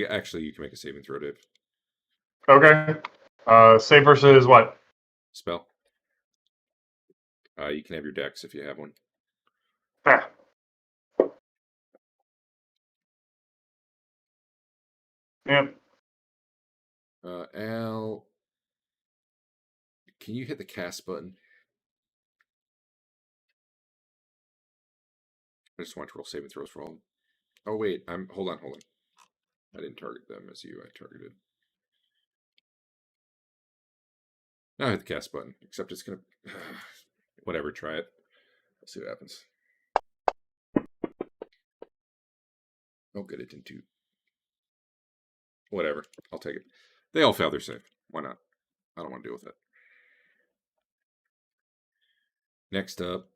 S1: Actually, you can make a saving throw, Dave.
S4: Okay. Save versus what?
S1: Spell. You can have your dex if you have one.
S4: Ah. Yep.
S1: Al, can you hit the cast button? I just want to roll saving throws for all of them. Oh wait, hold on. I didn't target them as you. I targeted. Now I hit the cast button. Except it's gonna. Whatever. Try it. Let's see what happens. Oh, good. It didn't do. Whatever. I'll take it. They all failed their save. Why not? I don't want to deal with it. Next up,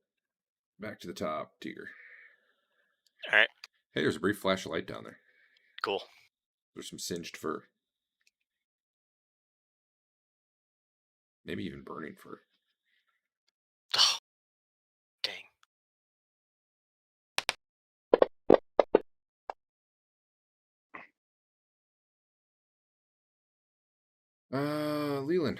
S1: back to the top, Teeger.
S3: All right.
S1: Hey, there's a brief flash of light down there.
S3: Cool.
S1: There's some singed fur. Maybe even burning fur.
S3: Oh, dang.
S1: Lelion.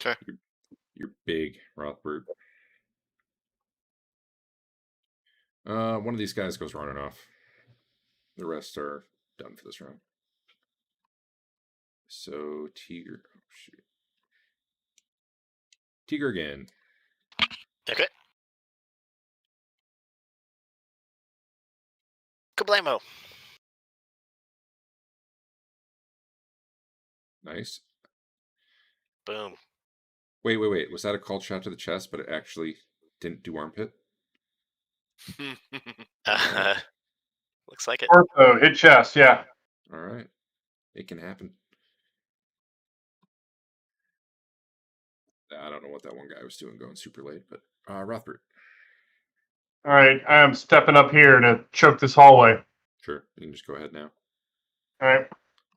S6: Okay.
S1: You're big, Rothbert. One of these guys goes running off. The rest are done for this round. So Teeger. Oh, shoot. Teeger again.
S3: Okay. Kablamo.
S1: Nice.
S3: Boom.
S1: Wait. Was that a called shot to the chest, but it actually didn't do armpit?
S3: Looks like it.
S4: Ortho, hit chest, yeah.
S1: All right. It can happen. I don't know what that one guy was doing going super late, but Rothbert.
S4: All right, I am stepping up here to choke this hallway.
S1: Sure. You can just go ahead now.
S4: All right.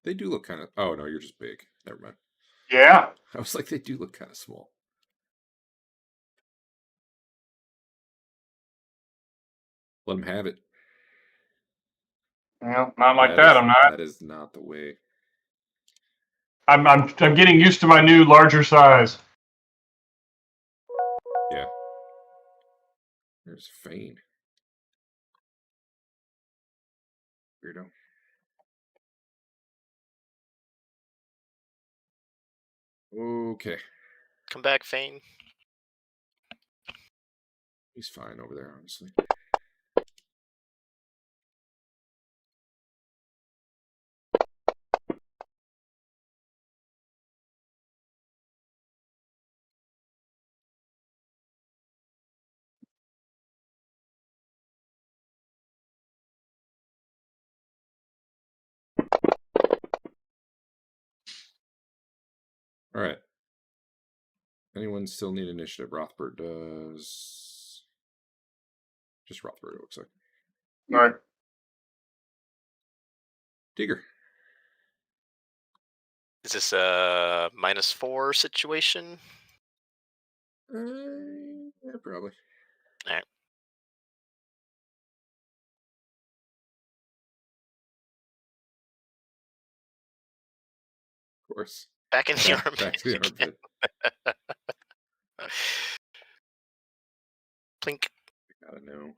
S1: They do look kind of... Oh, no, you're just big. Never mind.
S4: Yeah.
S1: I was like, they do look kind of small. Let them have it.
S4: Well, not like that. I'm not.
S1: That is not the way.
S4: I'm getting used to my new larger size.
S1: Yeah. There's Fain. Weirdo. Okay.
S3: Come back, Fain.
S1: He's fine over there, honestly. All right. Anyone still need initiative? Rothbert does. Just Rothbert, it looks like.
S4: All right.
S1: Teeger.
S3: Is this a -4 situation?
S1: Yeah, probably.
S3: All right.
S1: Of course.
S3: Back in the armpit.
S1: Back to the armpit.
S3: Plink.
S1: I gotta know.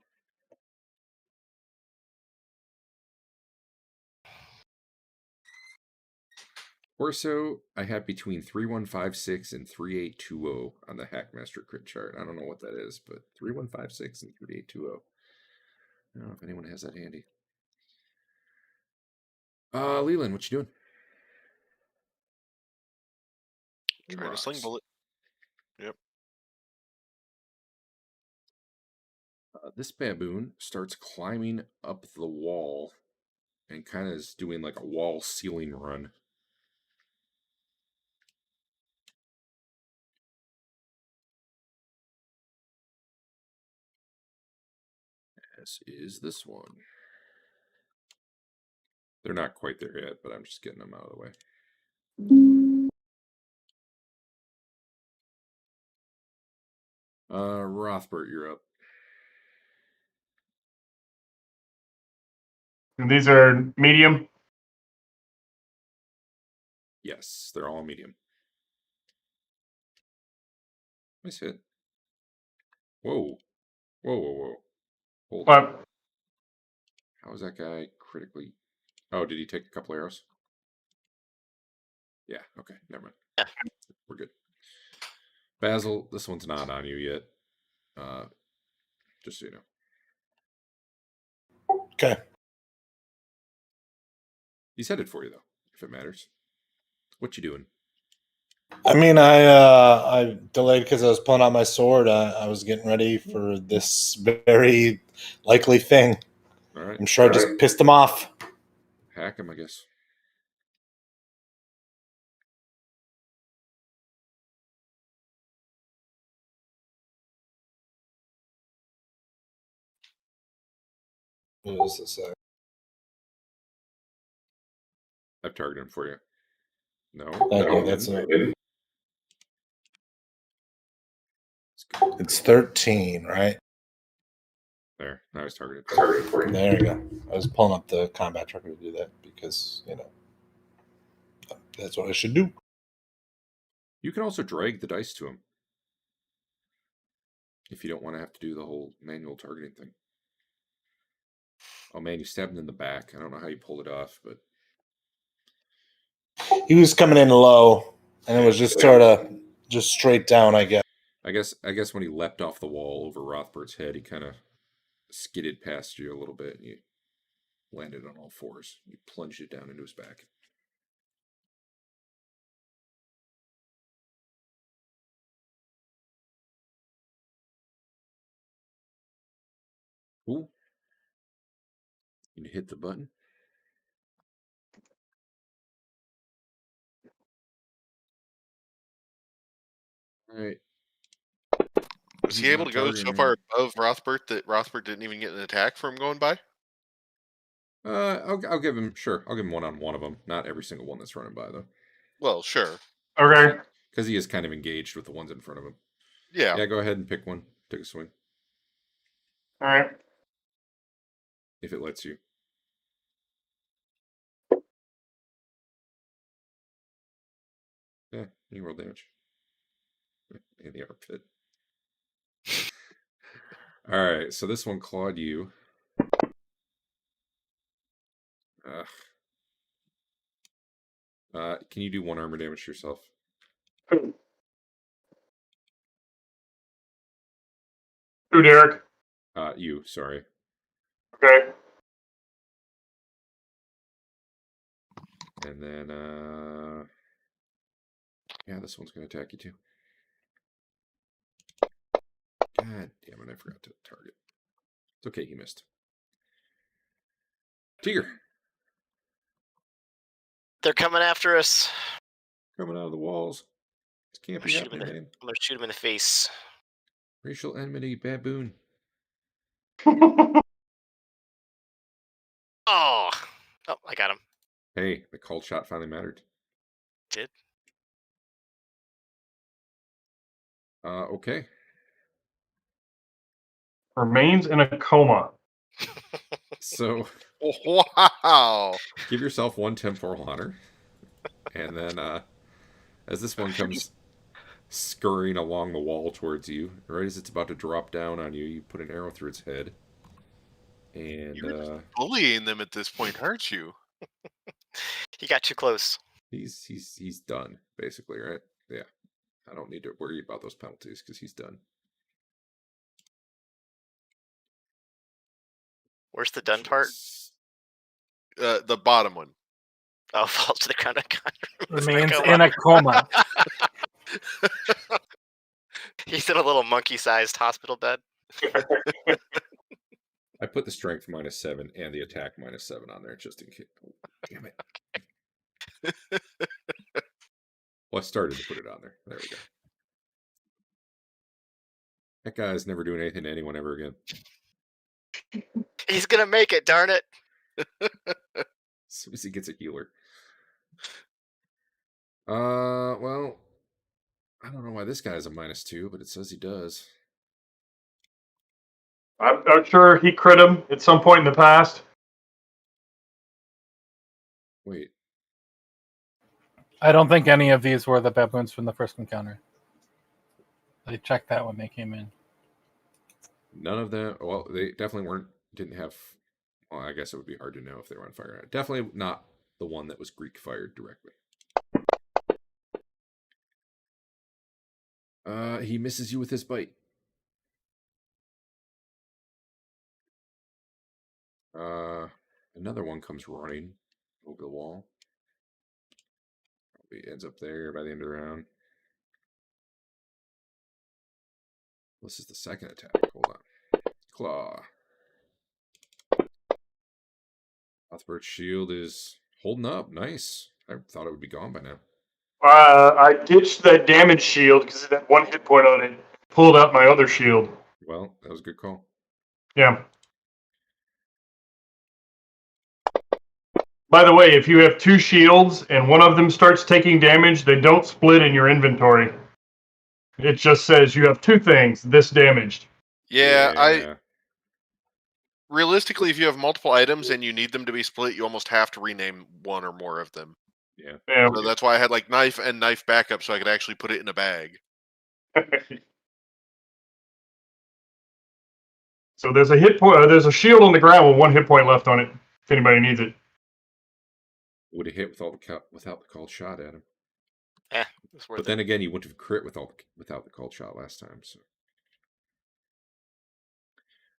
S1: Orso, I have between 3156 and 3820 on the Hackmaster crit chart. I don't know what that is, but 3156 and 3820. I don't know if anyone has that handy. Leland, what you doing?
S6: Trying to sling bullet. Yep.
S1: This baboon starts climbing up the wall and kind of is doing like a wall ceiling run. As is this one. They're not quite there yet, but I'm just getting them out of the way. Rothbert, you're up.
S4: And these are medium.
S1: Yes, they're all medium. Nice hit. Whoa. Hold on.
S4: But
S1: How is that guy critically? Oh, did he take a couple arrows? Yeah, okay, never mind.
S3: Yeah.
S1: We're good. Basil, this one's not on you yet. Just so you know.
S5: Okay.
S1: He's headed for you though, if it matters. What you doing?
S5: I mean, I delayed because I was pulling out my sword. I was getting ready for this very likely thing.
S1: All right.
S5: I'm sure I just pissed him off.
S1: Hack him, I guess.
S5: What does this say?
S1: I've targeted him for you. No.
S5: Thank
S1: no,
S5: you. That's
S1: didn't.
S5: it. It's 13, right?
S1: There. Now he's targeted.
S5: There you go. I was pulling up the combat tracker to do that because, that's what I should do.
S1: You can also drag the dice to him if you don't want to have to do the whole manual targeting thing. Oh man, you stabbed him in the back. I don't know how you pulled it off, but
S5: He was coming in low, and it was just sort of just straight down, I guess.
S1: I guess when he leapt off the wall over Rothbert's head, he kind of skidded past you a little bit, and you landed on all fours. You plunged it down into his back. Cool. You hit the button. All right.
S6: Was he able to go so far above Rothbert that Rothbert didn't even get an attack from going by?
S1: I'll give him, sure. I'll give him one on one of them. Not every single one that's running by, though.
S6: Well, sure.
S4: Okay.
S1: Because he is kind of engaged with the ones in front of him.
S6: Yeah.
S1: Yeah, go ahead and pick one. Take a swing.
S4: All right.
S1: If it lets you. Yeah, you can roll damage. In the armpit. Alright, so this one clawed you. Can you do 1 armor damage to yourself?
S4: Who, Derek?
S1: You, sorry.
S4: Okay.
S1: And then, yeah, this one's going to attack you too. God damn it, I forgot to target. It's okay, he missed. Teeger.
S3: They're coming after us.
S1: Coming out of the walls. This can't be happening, man.
S3: I'm gonna shoot him in the face.
S1: Racial enmity, baboon.
S3: Oh, I got him.
S1: Hey, the called shot finally mattered.
S3: Did.
S1: Okay.
S4: Remains in a coma.
S1: So,
S6: Wow.
S1: give yourself 1 temporal honor. And then, as this one comes scurrying along the wall towards you, right as it's about to drop down on you, you put an arrow through its head. And
S6: You're bullying them at this point, aren't you?
S3: He got too close.
S1: he's done, basically, right? Yeah. I don't need to worry about those penalties because he's done.
S3: Where's the done part?
S6: The bottom one.
S3: Oh, falls to the ground.
S2: Remains in a coma.
S3: He's in a little monkey-sized hospital bed.
S1: I put the strength -7 and the attack -7 on there just in case. Oh, damn it. Well, I started to put it on there. There we go. That guy's never doing anything to anyone ever again.
S3: He's gonna make it, darn it.
S1: As soon as he gets a healer. Well, I don't know why this guy has a -2, but it says he does.
S4: I'm sure he crit him at some point in the past.
S1: Wait.
S2: I don't think any of these were the baboons from the first encounter. They checked that when they came in.
S1: None of them. Well, they definitely didn't have. Well, I guess it would be hard to know if they were on fire. Definitely not the one that was Greek fired directly. He misses you with his bite. Another one comes running over the wall. Probably ends up there by the end of the round. This is the second attack. Hold on. Claw. Rothbert's shield is holding up. Nice. I thought it would be gone by now.
S4: I ditched that damage shield because it had 1 hit point on it. Pulled out my other shield.
S1: Well, that was a good call.
S4: Yeah. By the way, if you have 2 shields and one of them starts taking damage, they don't split in your inventory. It just says you have 2 things this damaged.
S6: Yeah, realistically, if you have multiple items and you need them to be split, you almost have to rename one or more of them.
S1: Yeah.
S6: So that's why I had like knife and knife backup, so I could actually put it in a bag.
S4: So there's a hit point. There's a shield on the ground with 1 hit point left on it. If anybody needs it.
S1: Would have hit without the called shot at him.
S3: It's worth
S1: But then again, you wouldn't have crit without the called shot last time. So,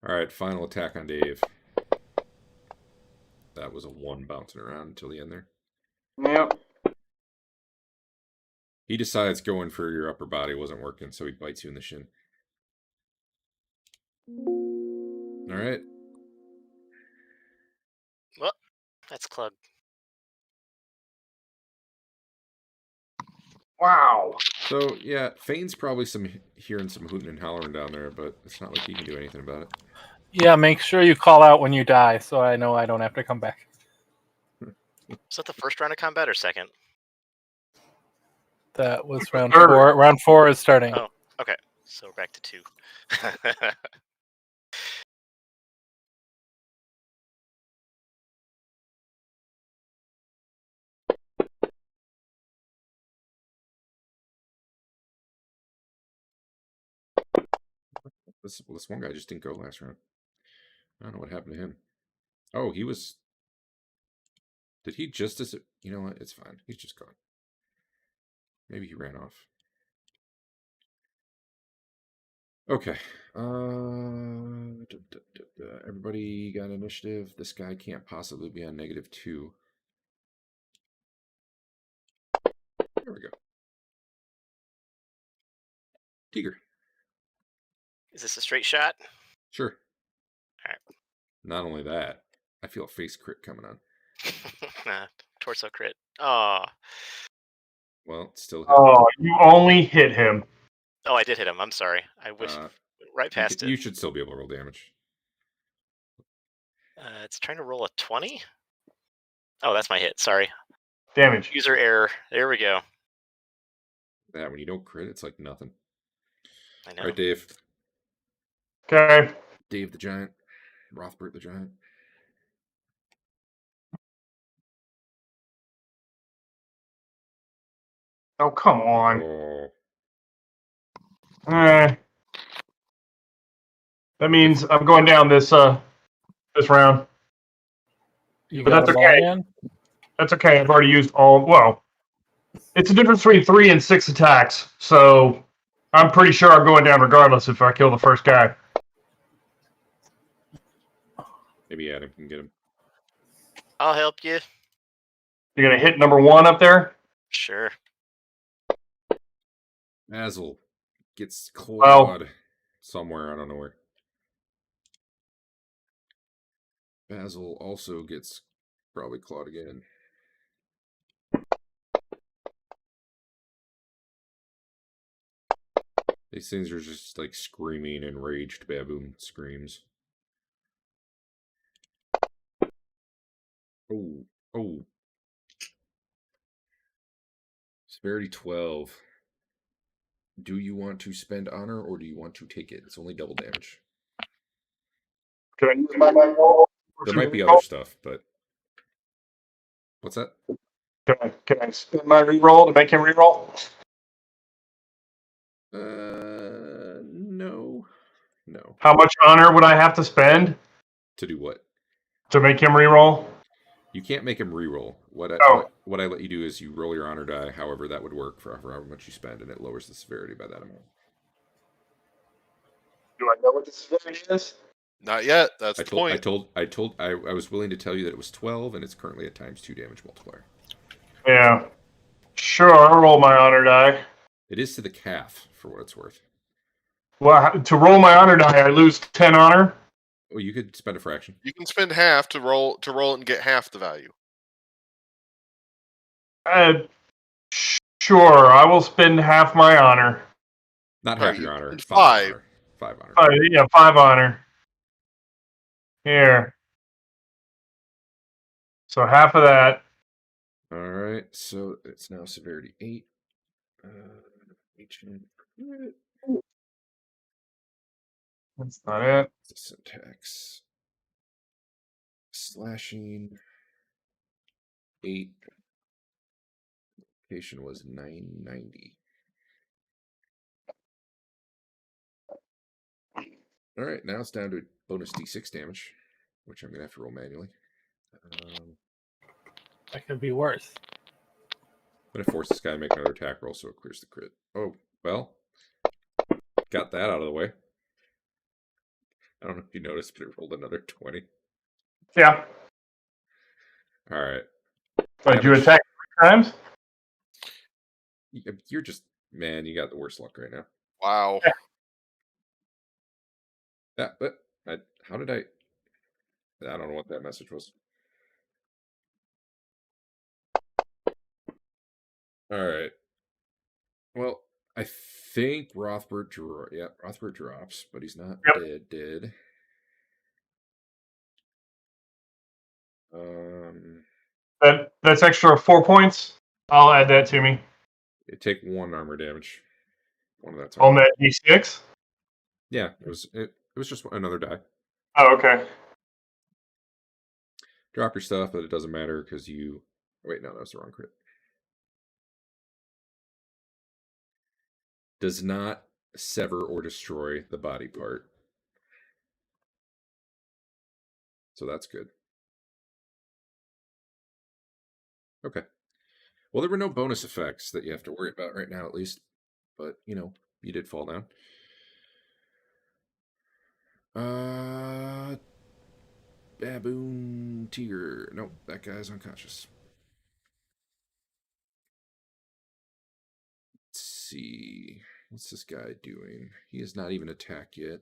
S1: all right, final attack on Dave. That was a 1 bouncing around until the end there.
S7: Yep.
S1: He decides going for your upper body wasn't working, so he bites you in the shin. All right.
S3: Well, that's Clug.
S4: Wow.
S1: So yeah, Fain's probably hearing some hooting and hollering down there, but it's not like he can do anything about it.
S2: Yeah, make sure you call out when you die, so I know I don't have to come back.
S3: Was that the first round of combat or second?
S2: That was round
S4: Third.
S2: 4. Round 4 is starting.
S3: Oh, okay. So back to 2.
S1: This one guy just didn't go last round. I don't know what happened to him. Oh, he was. Did he just you know what? It's fine. He's just gone. Maybe he ran off. Okay. Everybody got initiative. This guy can't possibly be on -2. There we go. Teeger.
S3: Is this a straight shot?
S1: Sure.
S3: All right.
S1: Not only that, I feel a face crit coming on.
S3: Torso crit. Oh.
S1: Well, it's still hit.
S4: Oh, you only hit him.
S3: Oh, I did hit him. I'm sorry. I wish right past it.
S1: You should still be able to roll damage.
S3: It's trying to roll a 20. Oh, that's my hit. Sorry.
S4: Damage.
S3: User error. There we go.
S1: That when you don't crit, it's like nothing.
S3: I know.
S1: All right, Dave.
S4: Okay.
S1: Dave the Giant. Rothbert the Giant.
S4: Oh, come on.
S1: Oh.
S4: That means I'm going down this round.
S2: You
S4: But
S2: got
S4: that's
S2: a
S4: okay.
S2: Lelion?
S4: That's okay. I've already used all. Well, it's a difference between 3 and 6 attacks. So I'm pretty sure I'm going down regardless if I kill the first guy.
S1: Maybe Adam can get him.
S3: I'll help you.
S4: You're going to hit number 1 up there?
S3: Sure.
S1: Basil gets clawed somewhere. I don't know where. Basil also gets probably clawed again. These things are just like screaming enraged baboon screams. Oh. Severity 12. Do you want to spend honor or do you want to take it? It's only double damage.
S4: Can I use my roll?
S1: There might be other stuff, but what's that?
S4: Can I spend my reroll to make him reroll?
S1: No.
S4: How much honor would I have to spend
S1: To do what?
S4: to make him reroll?
S1: You can't make him reroll. What I let you do is you roll your honor die. However, that would work for however much you spend, and it lowers the severity by that amount.
S7: Do I know what the severity is?
S6: Not yet. That's
S1: I
S6: the
S1: told,
S6: point.
S1: I was willing to tell you that it was 12, and it's currently a ×2 damage multiplier.
S4: Yeah. Sure, I'll roll my honor die.
S1: It is to the calf, for what it's worth.
S4: Well, to roll my honor die, I lose 10 honor.
S1: Oh, you could spend a fraction.
S6: You can spend half to roll it and get half the value.
S4: Sure, I will spend half my honor.
S1: Not
S6: Right,
S1: half your
S6: you
S1: honor.
S6: spend
S1: 5
S6: 5.
S1: honor. 5 honor.
S4: Yeah, 5 honor. Here. So half of that.
S1: All right, so it's now severity 8.
S4: That's not it.
S1: Syntax. Slashing 8. Location was 990. All right, now it's down to bonus d6 damage, which I'm gonna have to roll manually.
S2: That could be worse.
S1: I'm gonna force this guy to make another attack roll so it clears the crit. Oh, well, got that out of the way. I don't know if you noticed, but it rolled another 20.
S4: Yeah.
S1: All right.
S4: But you attack 3 times?
S1: You're just, man, you got the worst luck right now.
S6: Wow.
S1: Yeah, but how did I don't know what that message was. All right. Well, I think Rothbert drops, but he's not dead.
S4: That's extra 4 points. I'll add that to me.
S1: It take 1 armor damage. One of that's
S4: On that d6?
S1: Yeah, it was just another die.
S4: Oh, okay.
S1: Drop your stuff, but it doesn't matter because you. Wait, no, that was the wrong crit. Does not sever or destroy the body part. So that's good. Okay. Well, there were no bonus effects that you have to worry about right now, at least. But, you did fall down. Baboon Teeger. Nope, that guy's unconscious. Let's see. What's this guy doing? He has not even attacked yet.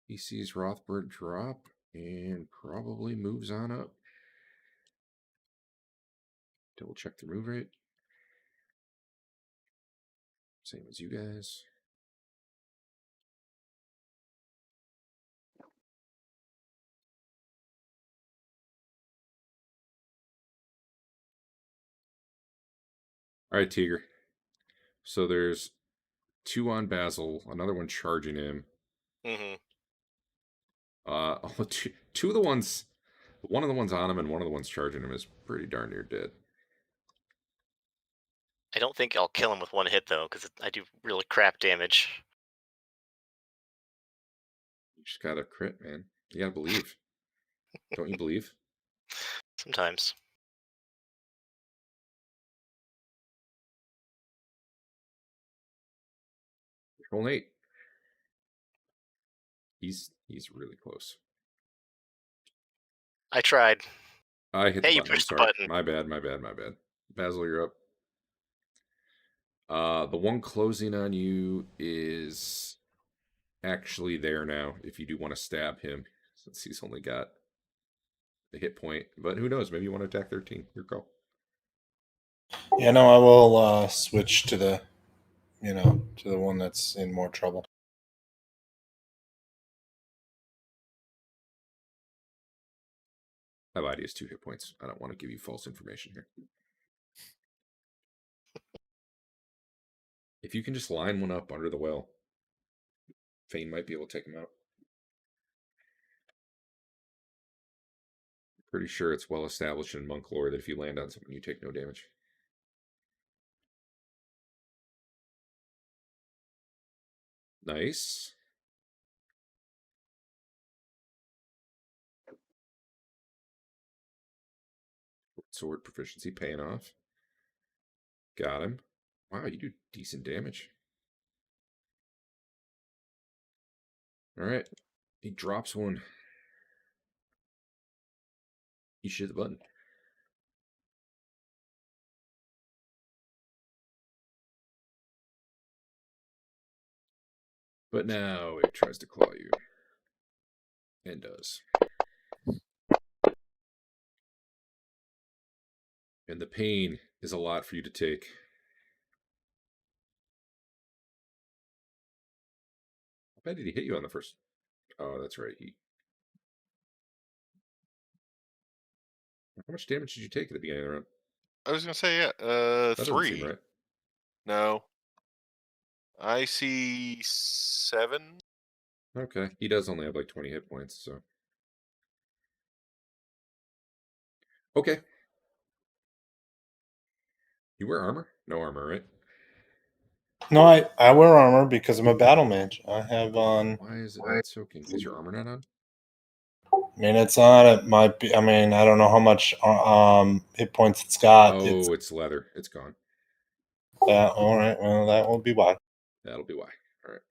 S1: He sees Rothbert drop and probably moves on up. Double check the move rate. Same as you guys. All right, Teeger. So there's 2 on Basil, another one charging him.
S3: Mm-hmm.
S1: Two of the ones, one of the ones on him and one of the ones charging him is pretty darn near dead.
S3: I don't think I'll kill him with 1 hit, though, because I do really crap damage.
S1: You just gotta crit, man. You gotta believe. Don't you believe?
S3: Sometimes.
S1: Roll 8. He's really close.
S3: I tried.
S1: I hit
S3: Hey,
S1: the
S3: you
S1: button. I'm
S3: pushed the
S1: sorry.
S3: button.
S1: My bad. Basil, you're up. The one closing on you is actually there now. If you do want to stab him, since he's only got a hit point, but who knows? Maybe you want to attack 13. Your call.
S5: Yeah, no, I will switch to the, to the one that's in more trouble.
S1: I lied. He has 2 hit points. I don't want to give you false information here. If you can just line one up under the well, Fain might be able to take him out. Pretty sure it's well established in monk lore that if you land on someone, you take no damage. Nice. Sword proficiency paying off. Got him. Wow, you do decent damage. All right. He drops one. You shoot the button. But now it tries to claw you. And does. And the pain is a lot for you to take. How bad did he hit you on the first? Oh, that's right. How much damage did you take at the beginning of the round?
S6: I was gonna say yeah.
S1: That doesn't
S6: 3.
S1: seem right.
S6: No. I see 7.
S1: Okay. He does only have like 20 hit points, so. Okay. You wear armor? No armor, right?
S5: No, I wear armor because I'm a battle mage. I have on.
S1: Why is it not soaking? Is your armor not on?
S5: I mean, it's on. It might be. I mean, I don't know how much hit points it's got.
S1: Oh, it's leather. It's gone.
S5: All right. Well, that will be why.
S1: That'll be why. All right.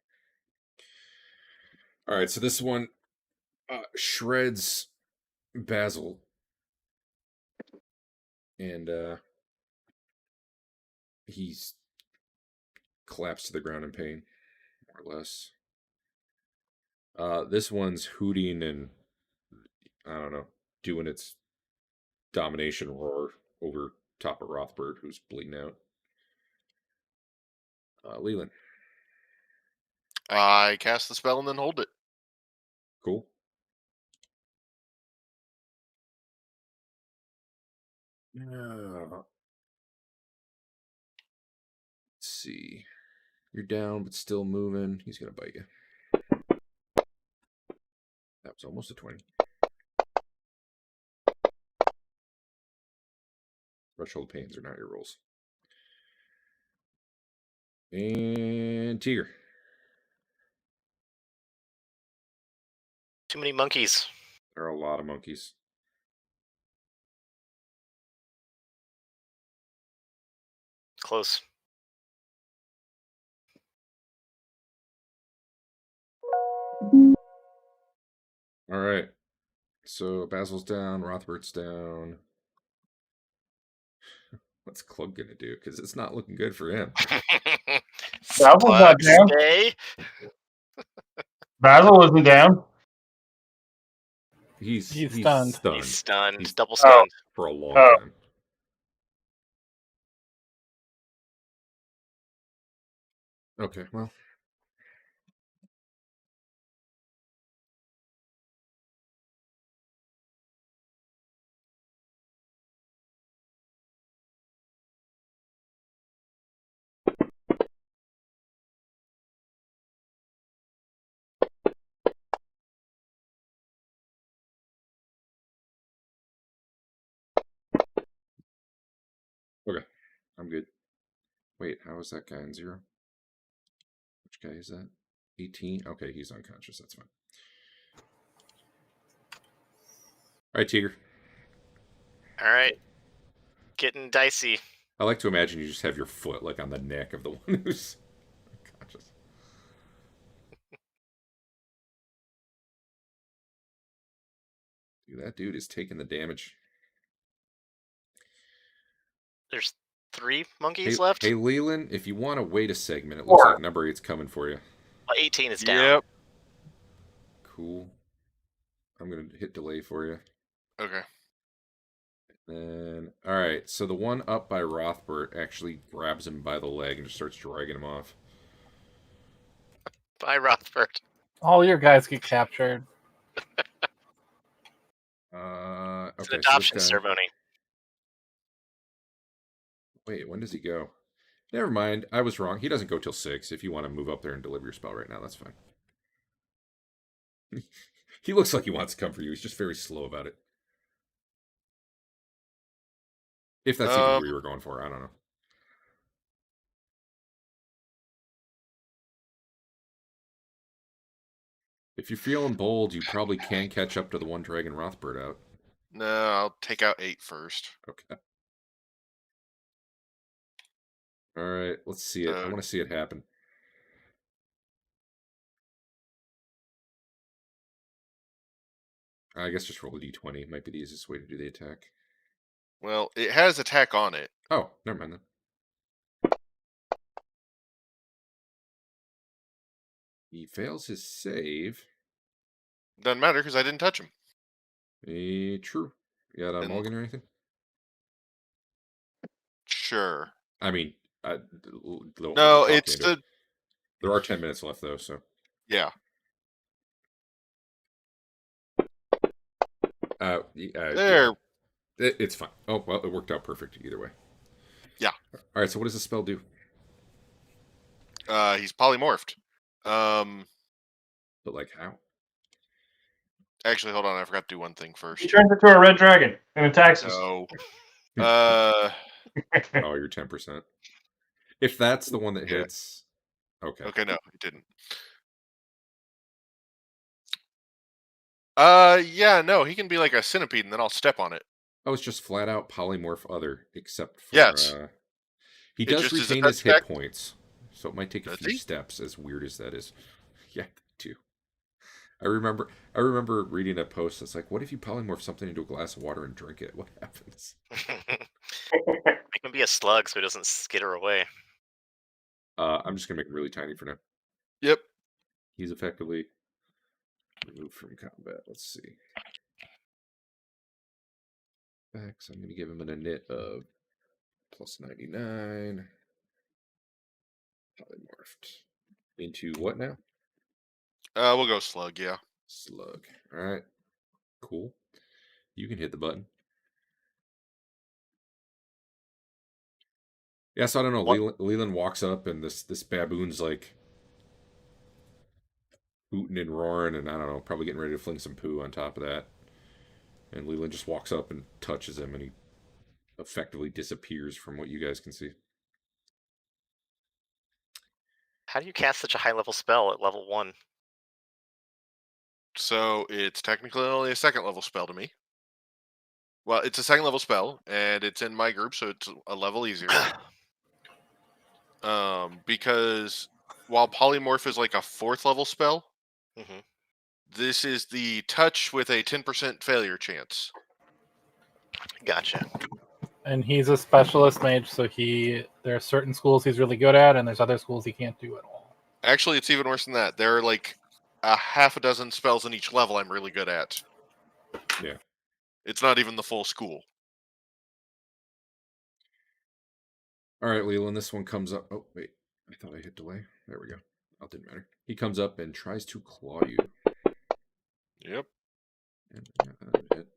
S1: All right. So this one shreds Basil, and he's collapsed to the ground in pain, more or less. This one's hooting and I don't know, doing its domination roar over top of Rothbert, who's bleeding out. Lelion.
S6: I cast the spell and then hold it.
S1: Cool. Let's see. You're down, but still moving. He's going to bite you. That was almost a 20. Threshold pains are not your rolls. And Teeger.
S3: Too many monkeys.
S1: There are a lot of monkeys.
S3: Close.
S1: All right. So Basil's down. Rothbert's down. What's Clug going to do? Because it's not looking good for him.
S4: Basil's not down.
S3: Stay.
S4: Basil isn't down.
S1: He's
S2: stunned.
S3: He's stunned.
S1: He's
S3: Double stunned.
S1: for a long
S4: Oh.
S1: time. Okay, well. Okay, I'm good. Wait, how is that guy in 0? Which guy is that? 18? Okay, he's unconscious. That's fine. All right, Teeger.
S3: All right. Getting dicey.
S1: I like to imagine you just have your foot like on the neck of the one who's unconscious. Dude, that dude is taking the damage.
S3: There's 3 monkeys left.
S1: Hey, Leland, if you want to wait a segment, it looks like number 8's coming for you.
S3: 18 is down.
S6: Yep.
S1: Cool. I'm going to hit delay for you.
S6: Okay.
S1: And, all right, so the one up by Rothbert actually grabs him by the leg and just starts dragging him off.
S3: Bye, Rothbert.
S2: All your guys get captured.
S1: Okay,
S3: It's an adoption
S1: so
S3: ceremony.
S1: Wait, when does he go? Never mind. I was wrong. He doesn't go till 6. If you want to move up there and deliver your spell right now, that's fine. He looks like he wants to come for you. He's just very slow about it. If that's even who you were going for, I don't know. If you're feeling bold, you probably can catch up to the one dragging Rothbert out.
S6: No, I'll take out 8 first.
S1: Okay. All right, let's see it. I want to see it happen. I guess just roll a d20. Might be the easiest way to do the attack.
S6: Well, it has attack on it.
S1: Oh, never mind then. He fails his save.
S6: Doesn't matter because I didn't touch him.
S1: True. You got a
S6: And-
S1: mulligan or anything?
S6: Sure.
S1: I mean,
S6: No, it's the
S1: There are 10 minutes left though, so
S6: yeah.
S1: There.
S6: There.
S1: Yeah. It's fine. Oh well, it worked out perfect either way.
S6: Yeah.
S1: All right. So what does the spell do?
S6: He's polymorphed.
S1: But like how?
S6: Actually, hold on. I forgot to do one thing
S4: He
S6: first.
S4: turns into a red dragon and attacks us.
S6: No.
S1: Oh, you're 10%. If that's the one that
S6: Yeah.
S1: hits, okay.
S6: Okay, no, it didn't. Yeah, no, he can be like a centipede, and then I'll step on it.
S1: Oh, it's just flat out polymorph other, except for
S6: Yes.
S1: he
S6: It
S1: does
S6: just is
S1: retain
S6: a
S1: his hit
S6: attack.
S1: points, so it might take a
S6: Does
S1: few
S6: he?
S1: steps. As weird as that is, yeah, too. I remember reading a post that's like, "What if you polymorph something into a glass of water and drink it? What happens?"
S3: It can be a slug so it doesn't skitter away.
S1: I'm just gonna make him really tiny for now.
S6: Yep.
S1: He's effectively removed from combat. Let's see. Back, so I'm gonna give him an init of +99. Polymorphed into what now?
S6: We'll go slug. Yeah.
S1: Slug. All right. Cool. You can hit the button. Yeah, so I don't know. Lelion walks up and this baboon's like hooting and roaring and I don't know, probably getting ready to fling some poo on top of that. And Lelion just walks up and touches him and he effectively disappears from what you guys can see.
S3: How do you cast such a high level spell at level 1?
S6: So it's technically only a second level spell to me. Well, it's a second level spell, and it's in my group, so it's a level easier. Because while polymorph is like a 4th level spell,
S3: Mhm.
S6: this is the touch with a 10% failure chance.
S3: Gotcha.
S2: And he's a specialist mage, so there are certain schools he's really good at, and there's other schools he can't do at all.
S6: Actually, it's even worse than that. There are like a half a dozen spells in each level I'm really good at.
S1: Yeah.
S6: It's not even the full school.
S1: All right, Leland, this one comes up. Oh, wait. I thought I hit delay. There we go. Oh, didn't matter. He comes up and tries to claw you.
S6: Yep.
S1: And hit.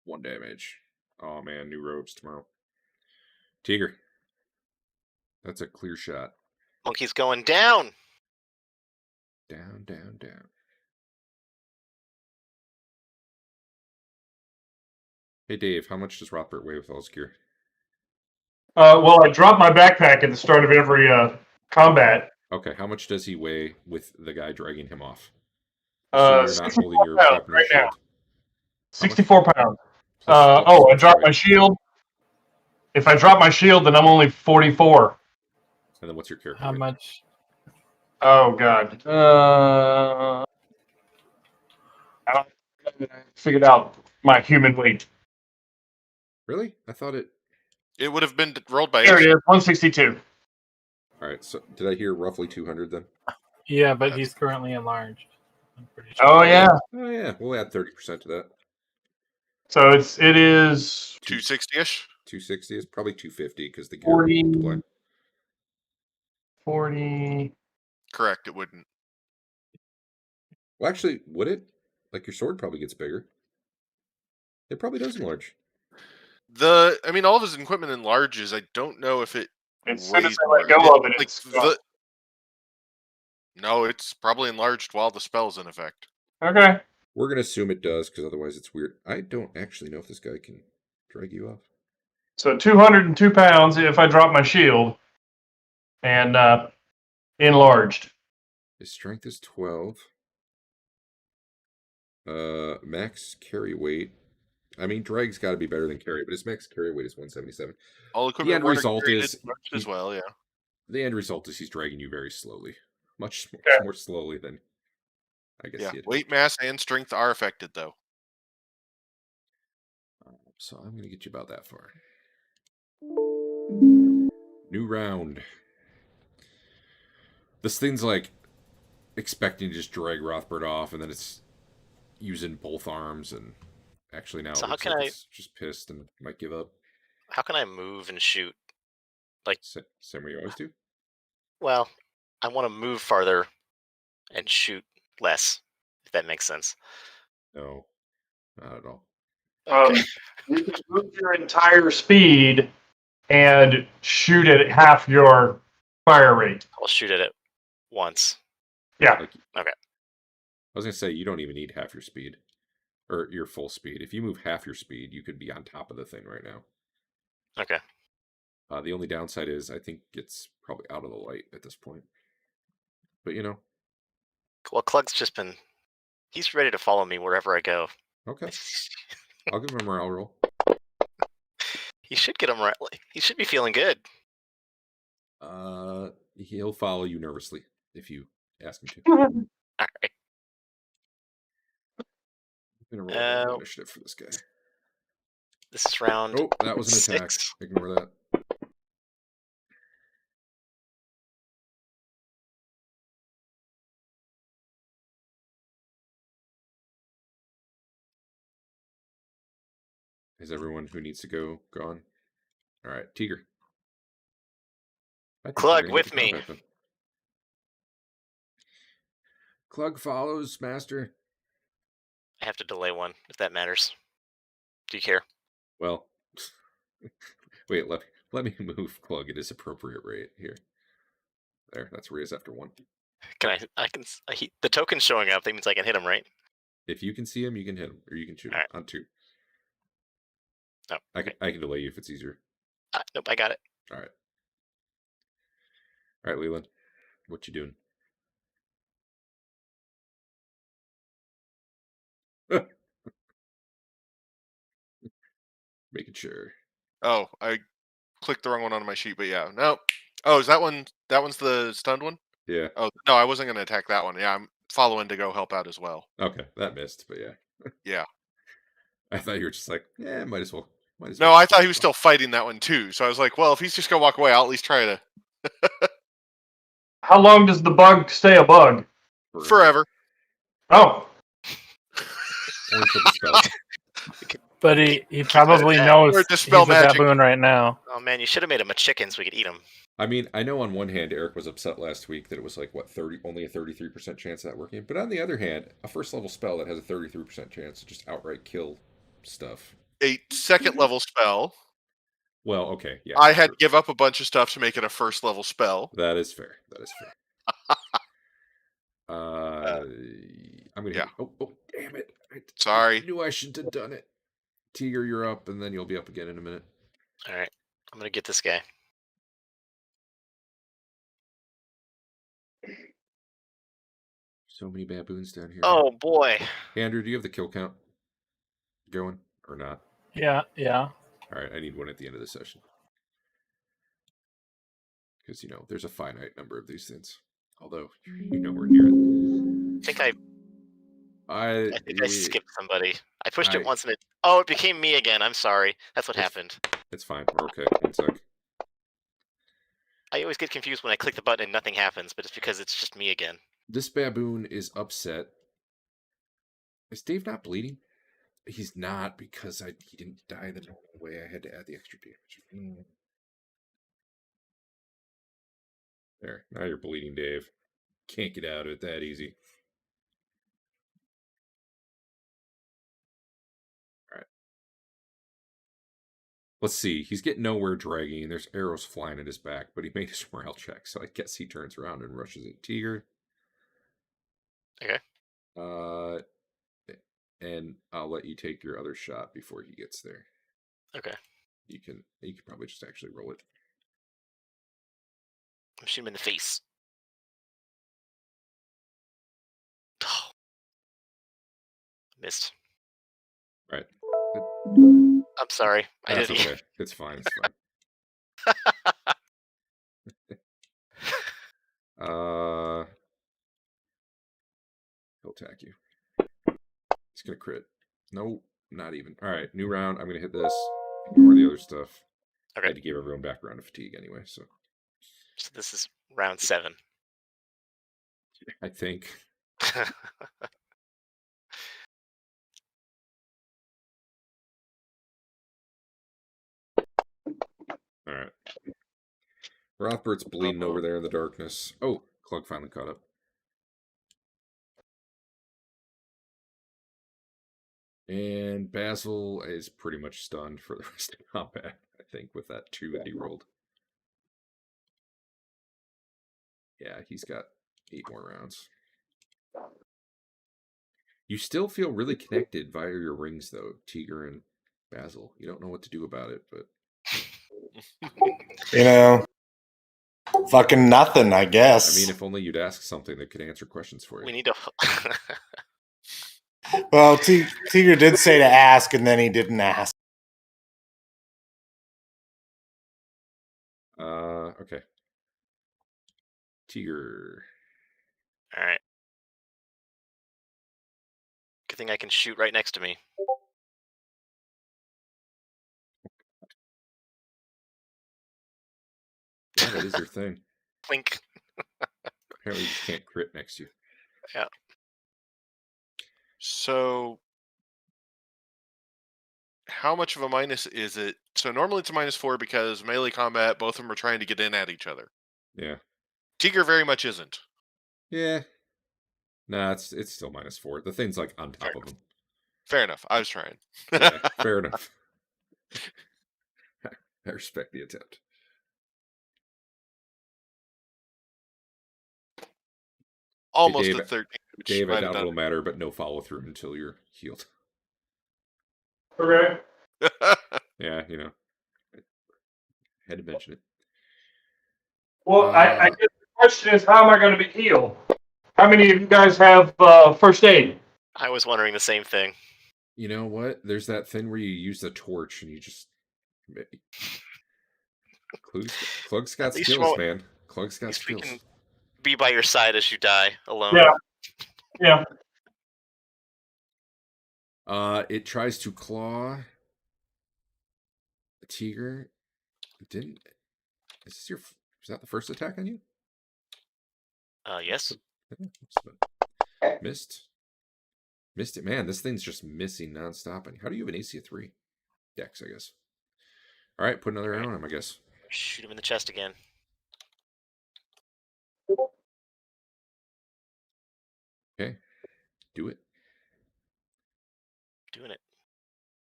S1: 1 damage. Oh, man. New robes tomorrow. Teeger. That's a clear shot.
S3: Monkey's going down.
S1: Down, down, down. Hey, Dave, how much does Rothbert weigh with all his gear?
S4: Well, I drop my backpack at the start of every combat.
S1: Okay, how much does he weigh with the guy dragging him off? So you're not holding your
S4: 64 pounds
S1: weapon or
S4: right now.
S1: shield.
S4: 64 pounds.
S1: Plus
S4: I dropped my shield. If I drop my shield, then I'm only 44.
S1: And then what's your character
S2: How
S1: weight?
S2: much?
S4: Oh, God. I figured out my human weight.
S1: Really? I thought it...
S6: It would have been rolled by
S4: There it
S6: Ace.
S4: is, 162.
S1: All right, so did I hear roughly 200 then?
S2: Yeah, but
S6: Yes.
S2: he's currently enlarged. I'm pretty sure.
S4: Oh, yeah.
S1: Oh, yeah. We'll add 30% to that.
S4: So it is
S6: 260-ish.
S1: 260 is probably 250 because the gear
S4: 40.
S1: will multiply.
S4: 40.
S6: Correct, it wouldn't.
S1: Well, actually, would it? Like, your sword probably gets bigger. It probably does enlarge.
S6: All of his equipment enlarges. I don't know if it
S4: As soon as
S6: weighs
S4: I let
S6: more.
S4: go of it,
S6: Like
S4: it's gone.
S6: No, it's probably enlarged while the spell's in effect.
S4: Okay.
S1: We're going to assume it does because otherwise it's weird. I don't actually know if this guy can drag you off.
S4: So 202 pounds if I drop my shield. And enlarged.
S1: His strength is 12. Max carry weight. I mean, drag's got to be better than carry, but his max carry weight is 177.
S6: All equipment
S1: end
S6: worn
S1: result
S6: carried
S1: is
S6: enlarged as well, yeah.
S1: The end result is he's dragging you very slowly. Much
S4: Okay.
S1: more slowly than I guess
S6: Yeah,
S1: he had
S6: weight, mass, and strength are affected, though.
S1: So I'm going to get you about that far. New round. This thing's like expecting to just drag Rothbert off, and then it's using both arms, and actually now
S3: So
S1: it looks like it's just pissed and might give up.
S3: How can I move and shoot?
S1: Same way you always do?
S3: Well, I want to move farther and shoot less, if that makes sense.
S1: No, not at all.
S3: Okay.
S4: You can move your entire speed and shoot at half your fire rate.
S3: I'll shoot at it once.
S4: Yeah.
S3: Okay.
S1: I was going to say, you don't even need half your speed. Or your full speed. If you move half your speed, you could be on top of the thing right now.
S3: Okay.
S1: The only downside is I think it's probably out of the light at this point. But, you know.
S3: Well, Clug's just been... He's ready to follow me wherever I go.
S1: Okay. I'll give him a morale roll.
S3: He should get him right. He should be feeling good.
S1: He'll follow you nervously if you ask him to.
S3: All right.
S1: I'm going to roll initiative for this guy.
S3: This is round.
S1: Oh, that was an attack.
S3: 6.
S1: Ignore that. Is everyone who needs to go gone? All right, Teeger.
S3: Clug with me.
S1: Clug follows, Master.
S3: I have to delay one, if that matters. Do you care?
S1: Well, wait, let me move Clug at his appropriate rate here. There, that's where he is after 1.
S3: The token's showing up. That means I can hit him, right?
S1: If you can see him, you can hit him, or you can shoot him on 2.
S3: Oh, okay.
S1: I can delay you if it's easier.
S3: Nope, I got it.
S1: All right, Leland, what you doing? Making sure.
S6: Oh, I clicked the wrong one on my sheet, but yeah. No. Oh, is that one? That one's the stunned one?
S1: Yeah.
S6: Oh, no, I wasn't going to attack that one. Yeah, I'm following to go help out as well.
S1: Okay, that missed, but yeah.
S6: Yeah.
S1: I thought you were just like, yeah, might as well.
S6: No, I thought he was still fighting that one too. So I was like, well, if he's just going to walk away, I'll at least try to.
S4: How long does the bug stay a bug?
S6: Forever.
S4: Oh.
S1: Only for the spell.
S2: But he probably knows
S6: Or
S2: he's
S6: dispel
S2: a
S6: magic.
S2: baboon right now.
S3: Oh man, you should have made him a chicken so we could eat him.
S1: I mean, I know on one hand Eric was upset last week that it was like only a 33% chance of that working. But on the other hand, a first level spell that has a 33% chance to just outright kill stuff.
S6: A second level spell.
S1: Well, okay, yeah.
S6: I had to give up a bunch of stuff to make it a first level spell.
S1: That is fair. I'm gonna.
S6: Yeah.
S1: Oh, damn it!
S6: Sorry.
S1: I knew I shouldn't have done it. Teeger, you're up, and then you'll be up again in a minute.
S3: All right, I'm gonna get this guy.
S1: So many baboons down here.
S3: Oh boy.
S1: Andrew, do you have the kill count going or not?
S2: Yeah.
S1: All right, I need one at the end of the session. Because, there's a finite number of these things. Although, we're near it.
S3: I think I skipped somebody. I pushed it once and it became me again. I'm sorry. That's what happened.
S1: It's fine. We're okay. 1 sec.
S3: I always get confused when I click the button and nothing happens, but it's because it's just me again.
S1: This baboon is upset. Is Dave not bleeding? He's not, because he didn't die the normal way. I had to add the extra damage. There. Now you're bleeding, Dave. Can't get out of it that easy. Alright. Let's see. He's getting nowhere dragging. There's arrows flying at his back, but he made his morale check, so I guess he turns around and rushes at Teeger.
S3: Okay.
S1: And I'll let you take your other shot before he gets there.
S3: Okay.
S1: You can probably just actually roll it.
S3: I'm shooting him in the face. Oh. Missed.
S1: Right.
S3: I'm sorry.
S1: That's okay. It's fine. attack you. It's gonna crit. No, not even. All right, new round. I'm gonna hit this. Ignore the other stuff.
S3: Okay.
S1: I had to give everyone back around to fatigue anyway, so
S3: So this is round 7.
S1: I think. All right. Rothbert's bleeding over there in the darkness. Oh, Clug finally caught up. And Basil is pretty much stunned for the rest of combat, I think, with that 2 that he rolled. Yeah, he's got 8 more rounds. You still feel really connected via your rings, though, Teeger and Basil. You don't know what to do about it, but...
S5: You know, fucking nothing, I guess.
S1: I mean, if only you'd ask something that could answer questions for you.
S3: We need to.
S5: Well, Teeger did say to ask, and then he didn't ask.
S1: Okay. Teeger.
S3: All right. Good thing I can shoot right next to me.
S1: Yeah, that is your thing.
S3: Plink.
S1: Apparently you just can't crit next to you.
S3: Yeah.
S6: So, how much of a minus is it? So normally it's a -4 because melee combat, both of them are trying to get in at each other.
S1: Yeah.
S6: Teeger very much isn't.
S1: Yeah. Nah, it's still -4. The thing's like on top of him.
S6: Fair enough. I was trying.
S1: Yeah, fair enough. I respect the attempt.
S6: Almost
S1: Dave,
S6: at 13. Which
S1: Dave, I
S6: might have
S1: doubt
S6: done
S1: it'll matter, but no follow through until you're healed.
S4: Okay.
S6: it.
S1: Yeah, you know. I had to mention it.
S4: Well, I guess the question is, how am I going to be healed? How many of you guys have first aid?
S3: I was wondering the same thing.
S1: You know what? There's that thing where you use the torch and you just... Clug's got
S3: At least you
S1: skills,
S3: won't-
S1: man. Clug's
S3: At
S1: got
S3: least we
S1: skills.
S3: can be by your side as you die alone.
S4: Yeah.
S1: It tries to claw a Teeger. It didn't. Is that the first attack on you?
S3: Yes.
S1: Missed it, man. This thing's just missing nonstop. How do you have an AC of 3? Dex, I guess. All right, put another arrow on him, I guess.
S3: Shoot him in the chest again.
S1: Okay, do it.
S3: Doing it.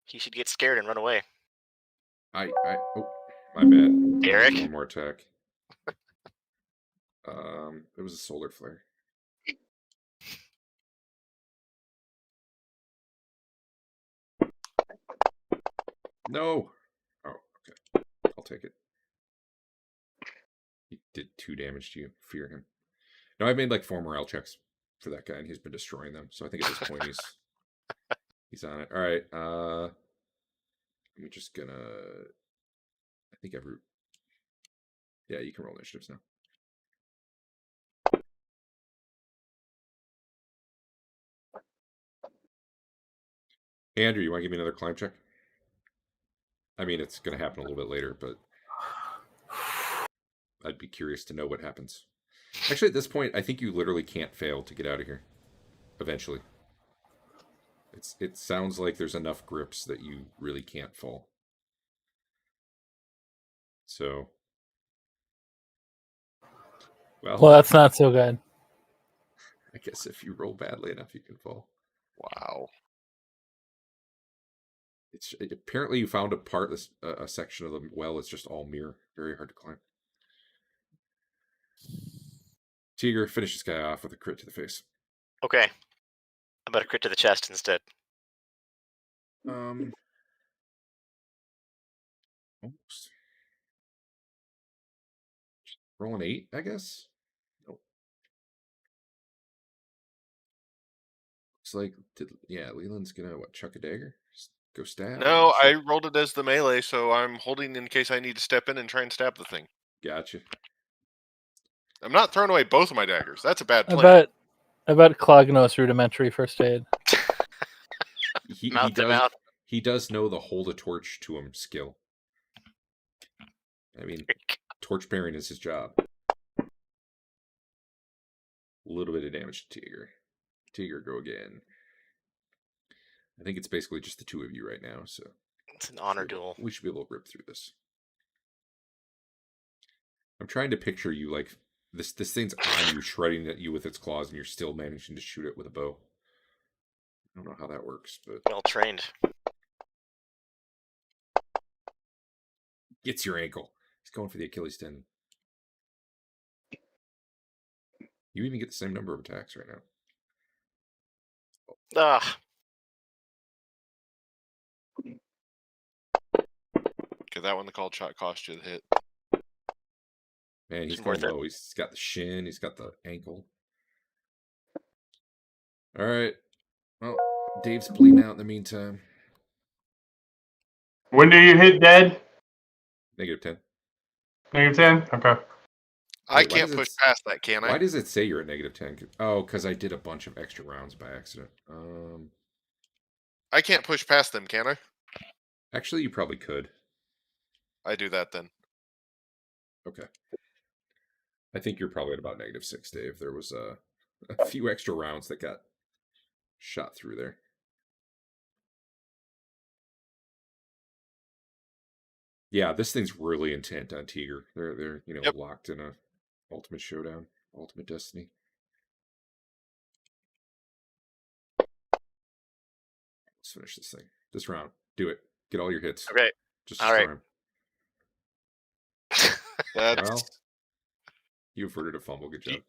S3: He should get scared and run away.
S1: Oh, my bad.
S3: Eric?
S1: One more attack. It was a solar flare. No. Oh, okay. I'll take it. He did 2 damage to you. Fear him. No, I've made like 4 morale checks for that guy, and he's been destroying them. So I think at this point he's on it. All right. I'm just gonna. I think Yeah, you can roll initiatives now. Andrew, you want to give me another climb check? I mean, it's going to happen a little bit later, but I'd be curious to know what happens. Actually, at this point, I think you literally can't fail to get out of here. Eventually. It sounds like there's enough grips that you really can't fall. So.
S2: Well, that's not so good.
S1: I guess if you roll badly enough, you can fall.
S6: Wow.
S1: Apparently you found a section of the well. It's just all mirror. Very hard to climb. Teeger, finish this guy off with a crit to the face.
S3: Okay. I better crit to the chest instead.
S1: Almost. Roll an 8, I guess? Nope. Looks like, Leland's gonna, chuck a dagger? Just go stab?
S6: No, I rolled it as the melee, so I'm holding in case I need to step in and try and stab the thing.
S1: Gotcha.
S6: I'm not throwing away both of my daggers. That's a bad
S2: I
S6: plan.
S2: I bet Clog knows rudimentary first aid.
S1: He
S3: Mouth to
S1: does.
S3: mouth.
S1: He does know the hold a torch to him skill. I mean, torch bearing is his job. A little bit of damage to Teeger. Teeger, go again. I think it's basically just the two of you right now, so
S3: It's an honor duel.
S1: we should be able to rip through this. I'm trying to picture you like this thing's on you, shredding at you with its claws, and you're still managing to shoot it with a bow. I don't know how that works, but
S3: Well trained.
S1: gets your ankle. He's going for the Achilles tendon. You even get the same number of attacks right now.
S3: Ah,
S6: Okay, that one the called shot cost you the hit.
S1: Man, he's
S3: It's
S1: going
S3: worth it.
S1: low. He's got the shin. He's got the ankle. All right. Well, Dave's bleeding out in the meantime.
S4: When do you hit dead?
S1: -10.
S4: -10? Okay.
S6: I
S1: Wait, why
S6: can't
S1: does
S6: push
S1: it-
S6: past that, can I?
S1: Why does it say you're at -10? Oh, because I did a bunch of extra rounds by accident.
S6: I can't push past them, can I?
S1: Actually, you probably could.
S6: I do that then.
S1: Okay. I think you're probably at about -6, Dave. There was a few extra rounds that got shot through there. Yeah, this thing's really intent on Teeger. They're
S6: Yep.
S1: locked in a ultimate showdown, ultimate destiny. Let's finish this thing. This round. Do it. Get all your hits.
S3: okay.
S1: Just
S3: All
S1: destroy
S3: right.
S1: him.
S6: That's.
S1: Well, you averted a fumble. Good job.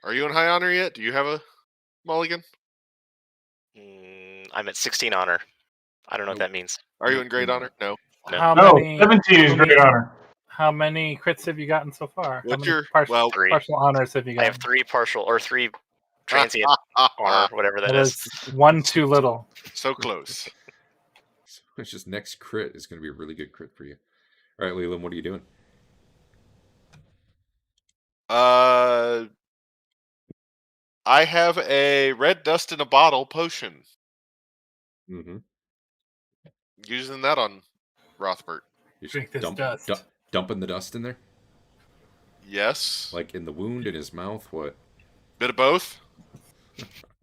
S6: Are you in high honor yet? Do you have a mulligan?
S3: I'm at 16 honor. I don't know
S1: Nope.
S3: what that means.
S6: Are you
S1: Nope,
S6: in great
S1: you're
S6: honor? No.
S3: No.
S2: How
S4: No,
S2: many?
S4: 17 is great honor.
S2: How many crits have you gotten so far? How
S6: What's
S2: many
S6: your-
S2: partial,
S6: well-
S2: partial honors have you
S3: I
S2: gotten?
S3: have 3 partial or 3 transient honor, whatever that
S2: That
S3: is.
S2: is one too little.
S6: So close.
S1: So it's just next crit is going to be a really good crit for you. All right, Leland, what are you doing?
S6: I have a red dust in a bottle potion.
S1: Mm-hmm.
S6: Using that on Rothbert.
S1: You just
S2: Drink this dust.
S1: dumping the dust in there,
S6: Yes.
S1: like in the wound in his mouth. What?
S6: Bit of both.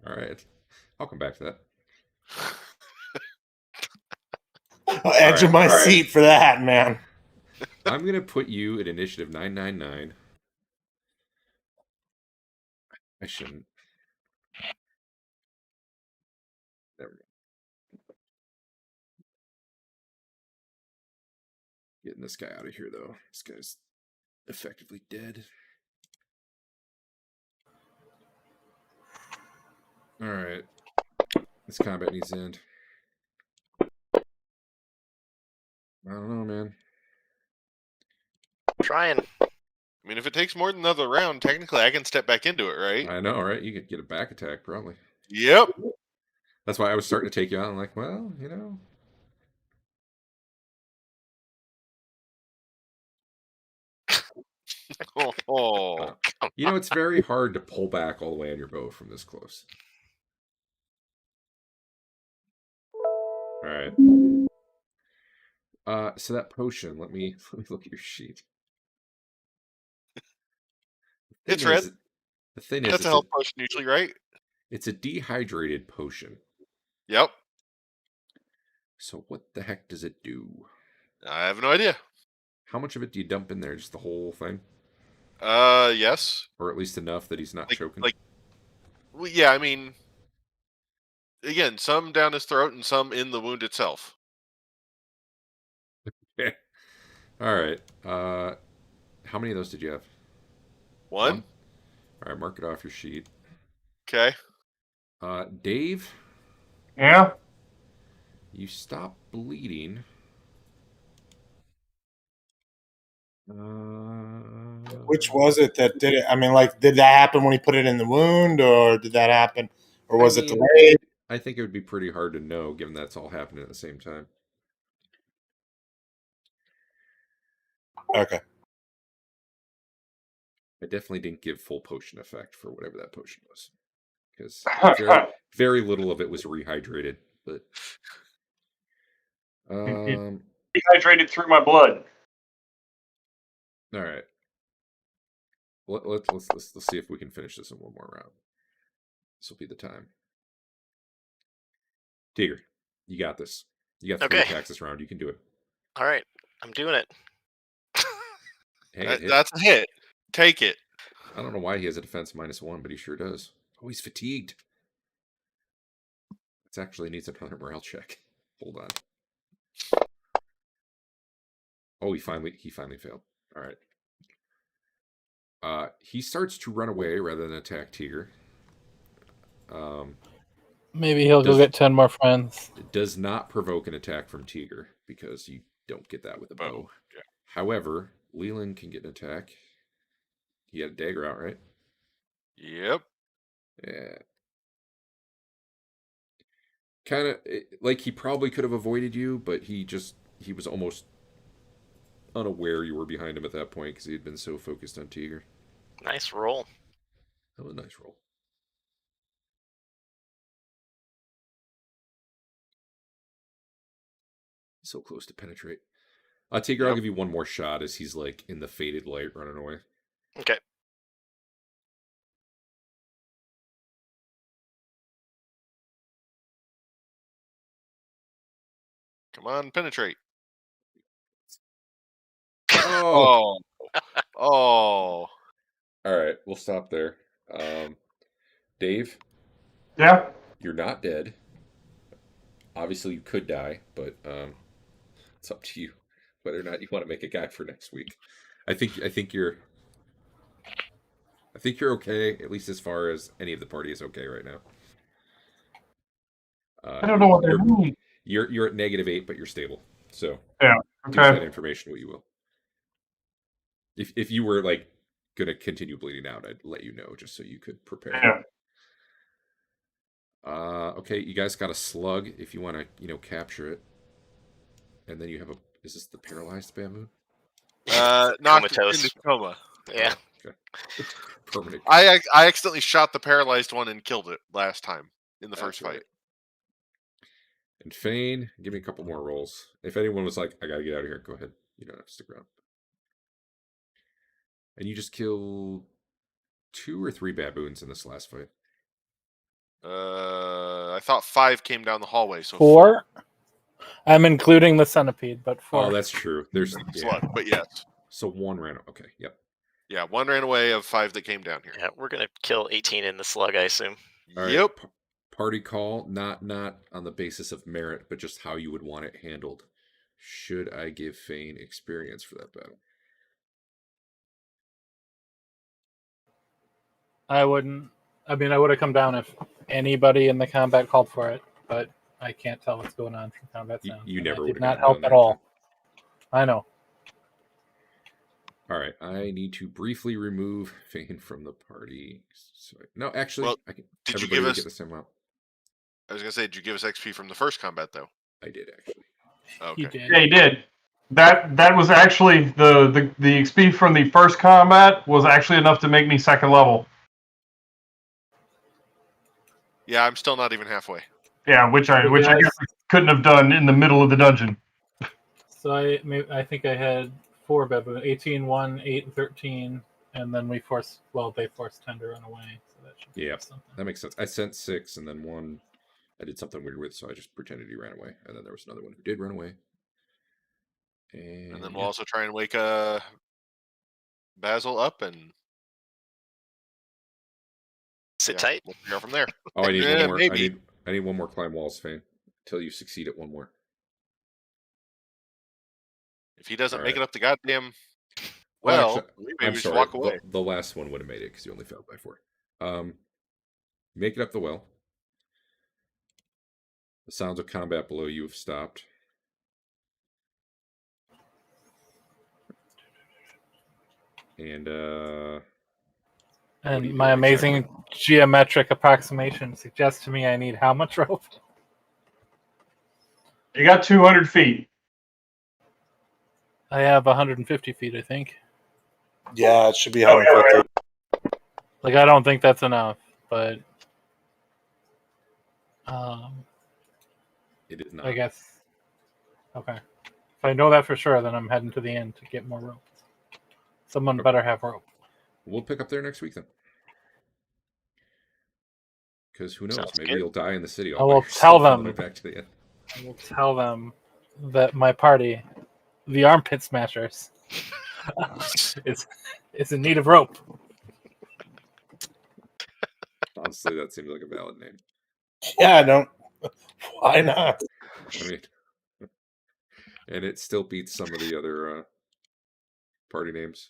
S1: All right, I'll come back to that.
S5: Edge of my
S4: All right.
S5: seat for that, man.
S1: I'm gonna put you at initiative 999. I shouldn't. There we go. Getting this guy out of here, though. This guy's effectively dead. All right. This combat needs to end. I don't know, man.
S3: Trying.
S6: I mean, if it takes more than another round, technically I can step back into it, right?
S1: I know, right? You could get a back attack, probably.
S6: Yep.
S1: That's why I was starting to take you out. I'm like, well, you know.
S6: Oh.
S1: You know, it's very hard to pull back all the way on your bow from this close. All right. So that potion, let me look at your sheet. The
S6: It's
S1: thing
S6: red.
S1: is- The thing is,
S6: That's a health potion usually, right?
S1: it's a dehydrated potion.
S6: Yep.
S1: So what the heck does it do?
S6: I have no idea.
S1: How much of it do you dump in there? Just the whole thing?
S6: Yes.
S1: Or at least enough that he's not choking?
S6: Well, yeah, I mean, again, some down his throat and some in the wound itself.
S1: All right. How many of those did you have?
S6: One?
S1: All right, mark it off your sheet.
S6: Okay.
S1: Dave,
S4: Yeah?
S1: you stop bleeding.
S5: Which was it that did it? I mean, like, did that happen when he put it in the wound, or did that happen, or was it delayed?
S1: I think it would be pretty hard to know, given that's all happening at the same time.
S5: Okay.
S1: I definitely didn't give full potion effect for whatever that potion was, because very little of it was rehydrated. But
S4: Dehydrated through my blood.
S1: all right, let's see if we can finish this in one more round. This will be the time. Teeger, you got this. You got 3
S3: Okay.
S1: attacks this round. You can do it.
S3: All right, I'm doing it.
S1: Hey, it hit.
S6: That's a hit. Take it.
S1: I don't know why he has a defense -1, but he sure does. Oh, he's fatigued. It actually needs another morale check. Hold on. Oh, he finally failed. All right. He starts to run away rather than attack Teeger.
S2: Maybe he'll go get 10 more friends.
S1: It does not provoke an attack from Teeger because you don't get that with a bow.
S6: Yeah.
S1: However, Lelion can get an attack. He had a dagger out, right?
S6: Yep.
S1: Yeah. Kind of like he probably could have avoided you, but he was almost unaware you were behind him at that point because he had been so focused on Teeger.
S3: Nice roll.
S1: That was a nice roll. So close to penetrate. Teeger, I'll give you one more shot as he's like in the faded light running away.
S3: Okay.
S6: Come on, penetrate.
S1: Oh.
S6: Oh.
S1: All right, we'll stop there. Dave?
S4: Yeah?
S1: You're not dead. Obviously, you could die, but it's up to you whether or not you want to make a guide for next week. I think you're okay, at least as far as any of the party is okay right now.
S4: I don't know what they mean.
S1: You're at -8, but you're stable. So
S4: Yeah.
S1: use that
S4: Okay.
S1: information what you will. If you were like gonna continue bleeding out, I'd let you know just so you could prepare.
S4: Yeah.
S1: Okay, you guys got a slug if you want to, capture it. And then you have is this the paralyzed bamboo?
S6: Knocked
S3: Comatose.
S6: into coma.
S3: Yeah.
S1: Okay. Permanent.
S6: I accidentally shot the paralyzed one and killed it last time in the first fight.
S1: Right. And Fain, give me a couple more rolls. If anyone was like, I gotta get out of here, go ahead. You don't have to stick around. And you just kill 2 or 3 baboons in this last fight.
S6: I thought 5 came down the hallway, so
S2: 4? I'm including the centipede, but 4.
S1: Oh, that's true. There's
S6: slug, but yes.
S1: So 1 ran. Okay, yep.
S6: Yeah, 1 ran away of 5 that came down here.
S3: Yeah, we're gonna kill 18 in the slug, I assume.
S1: All right,
S6: yep.
S1: Party call, not on the basis of merit, but just how you would want it handled. Should I give Fain experience for that battle?
S2: I wouldn't. I mean, I would have come down if anybody in the combat called for it, but I can't tell what's going on from combat sound.
S1: You never would
S2: did not help at all. I know.
S1: All right, I need to briefly remove Fain from the party. No, actually, I can.
S6: Did you
S1: everybody
S6: give
S1: will
S6: us?
S1: get the same amount.
S6: I was gonna say, did you give us XP from the first combat though?
S1: I did actually.
S6: Okay.
S2: You did.
S4: Yeah, he did. That was actually the XP from the first combat was actually enough to make me 2nd level.
S6: Yeah, I'm still not even halfway.
S4: Yeah, which I guess I couldn't have done in the middle of the dungeon.
S2: So I think I had 4 baboon, 18, 1, 8, and 13, and then they forced 10 to run away. So that should be something.
S1: That makes sense. I sent 6, and then 1 I did something weird with, so I just pretended he ran away, and then there was another one who did run away. And
S6: then we'll also try and wake Basil up and
S3: sit tight.
S6: We'll go from there.
S1: Oh, I need one more.
S6: Maybe.
S1: I need one more climb walls, Fain, until you succeed at 1 more.
S6: If he doesn't
S1: All
S6: make
S1: right.
S6: it up the goddamn
S1: Actually,
S6: maybe
S1: I'm
S6: we
S1: sorry.
S6: should walk away.
S1: The last one would have made it because you only failed by 4. Make it up the well. The sounds of combat below you have stopped. And
S2: my amazing geometric approximation suggests to me I need how much rope?
S4: You got 200 feet.
S2: I have 150 feet, I think.
S5: Yeah, it should be
S4: Oh, yeah,
S5: 150.
S2: Like, I don't think that's enough, but
S1: It is not.
S2: I guess. Okay. If I know that for sure, then I'm heading to the inn to get more rope. Someone better have rope.
S1: We'll pick up there next week then. Because who knows?
S3: Sounds
S1: Maybe
S3: good.
S1: you'll die in the city
S2: I
S1: all by
S2: will
S1: yourself
S2: tell
S1: on the
S2: them.
S1: way back to the inn.
S2: I will tell them that my party, the Armpit Smashers, is in need of rope.
S1: Honestly, that seems like a valid name.
S5: Yeah, I don't. Why not?
S1: I mean, and it still beats some of the other party names.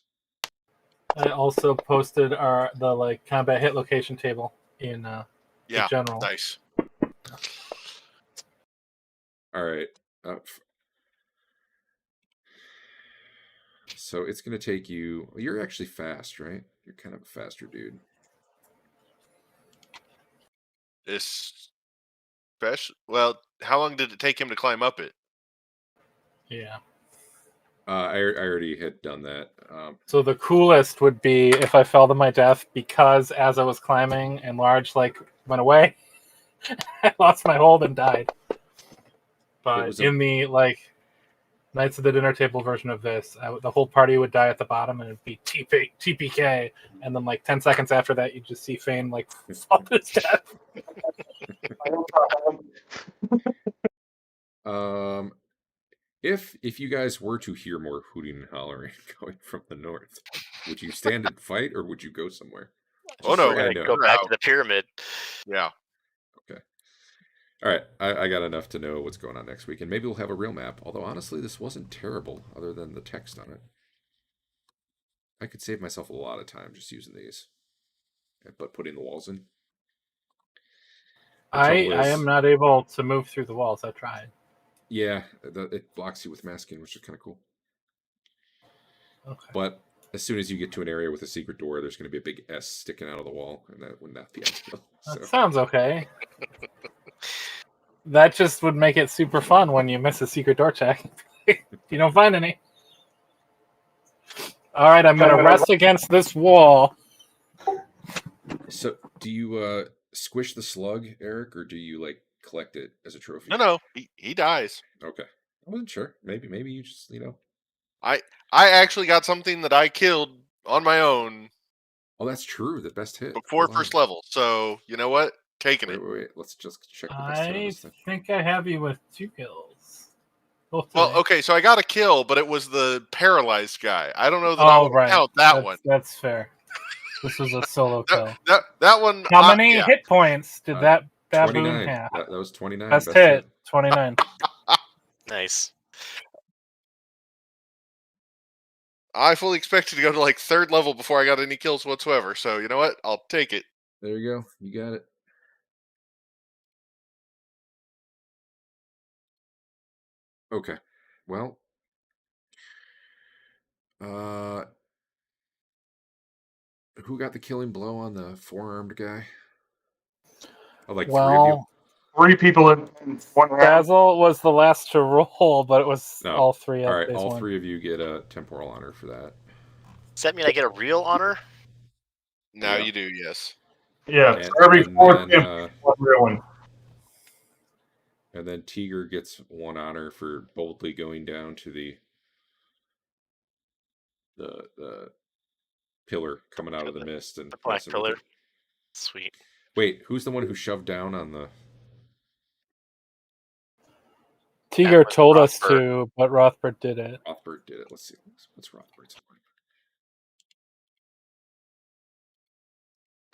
S2: I also posted the combat hit location table in
S6: Yeah,
S2: general.
S6: nice.
S1: All right. So it's going to take you. You're actually fast, right? You're kind of a faster dude.
S6: Well, how long did it take him to climb up it?
S2: Yeah.
S1: I already had done that.
S2: So the coolest would be if I fell to my death because as I was climbing and Large went away, I lost my hold and died. But in the Knights of the Dinner Table version of this, the whole party would die at the bottom and it'd be TPK, and then 10 seconds after that, you'd just see Fain fall to his death.
S1: If you guys were to hear more hooting and hollering going from the north, would you stand and fight or would you go somewhere?
S6: Oh no,
S3: We're gonna go back to the pyramid.
S6: Yeah.
S1: Okay. All right, I got enough to know what's going on next week, and maybe we'll have a real map. Although honestly, this wasn't terrible, other than the text on it. I could save myself a lot of time just using these, but putting the walls in.
S2: I am not able to move through the walls. I tried.
S1: Yeah, it blocks you with masking, which is kind of cool.
S2: Okay.
S1: But as soon as you get to an area with a secret door, there's going to be a big S sticking out of the wall, and that would not be ideal.
S2: That sounds okay. That just would make it super fun when you miss a secret door check. You don't find any. All right, I'm going to rest against this wall.
S1: So, do you squish the slug, Eric, or do you collect it as a trophy?
S6: No, he dies.
S1: Okay, I wasn't sure. Maybe you just
S6: I actually got something that I killed on my own.
S1: Oh, that's true. The best hit
S6: before first level. So you know what? Taking it.
S1: Wait. Let's just check the best hit on
S2: I
S1: this thing.
S2: think I have you with 2 kills.
S6: Well, okay, so I got a kill, but it was the paralyzed guy. I don't know that I would count that one.
S2: That's fair. This was a solo kill.
S6: That one.
S2: How many hit points did that baboon
S1: 29.
S2: have?
S1: That was 29.
S2: Best hit. 29.
S3: Nice.
S6: I fully expected to go to 3rd level before I got any kills whatsoever. So you know what? I'll take it.
S1: There you go. You got it. Okay. Well, who got the killing blow on the 4-armed guy? Oh, 3 of you?
S4: 3 people in 1 round.
S2: Basil was the last to roll, but it was all 3.
S1: All right, all 3 of you get a temporal honor for that.
S3: Does that mean I get a real honor?
S6: Now you do, yes.
S4: Yeah, so every 4th one real one.
S1: And then Teeger gets 1 honor for boldly going down to the pillar coming out of the mist and
S3: the black pillar. Sweet.
S1: Wait, who's the one who shoved down on the?
S2: Teeger told us to, but Rothbert did it.
S1: Rothbert did it. Let's see. What's Rothbert's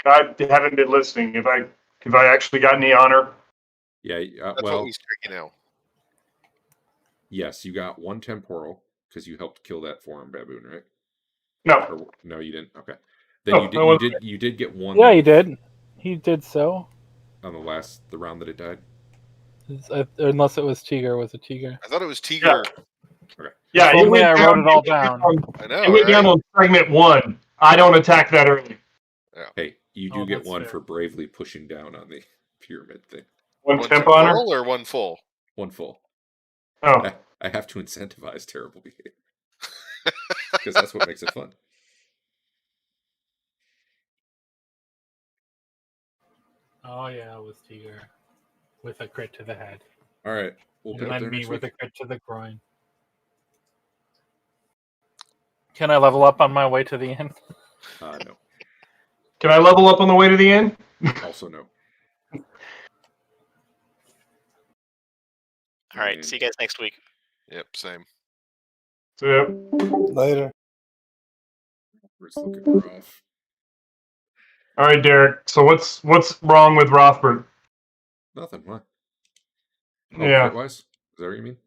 S4: I haven't been listening. Have I actually got any honor?
S1: Yeah.
S6: That's what he's drinking now.
S1: Yes, you got 1 temporal because you helped kill that 4-armed baboon, right?
S4: No.
S1: Or, no, you didn't. Okay. Then you did get 1.
S2: Yeah, he did. He did so.
S1: On the round that it died.
S2: Unless it was Teeger. Was it Teeger?
S6: I thought it was Teeger.
S1: Yeah.
S4: Okay. Yeah,
S2: I wrote it all down.
S6: I know.
S4: It went down on segment 1. I don't attack that early.
S6: Yeah.
S1: Hey, you do get 1 for bravely pushing down on the pyramid thing.
S4: 1 temp honor
S6: or 1 full?
S1: 1 full.
S4: Oh.
S1: I have to incentivize terrible behavior because that's what makes it fun.
S2: Oh yeah, it was Teeger with a crit to the head,
S1: All right, we'll
S2: and
S1: be up
S2: then
S1: there
S2: me
S1: next
S2: with
S1: week.
S2: a crit to the groin. Can I level up on my way to the inn?
S1: No.
S4: Can I level up on the way to the inn?
S1: Also no.
S3: All right,
S1: And
S3: see you guys next week.
S6: Yep, same.
S4: So, yeah.
S5: Later.
S1: it's looking rough.
S4: All right, Derek. So what's wrong with Rothbert?
S1: Nothing. What? Oh,
S4: Yeah.
S1: crit wise? Is that what you mean?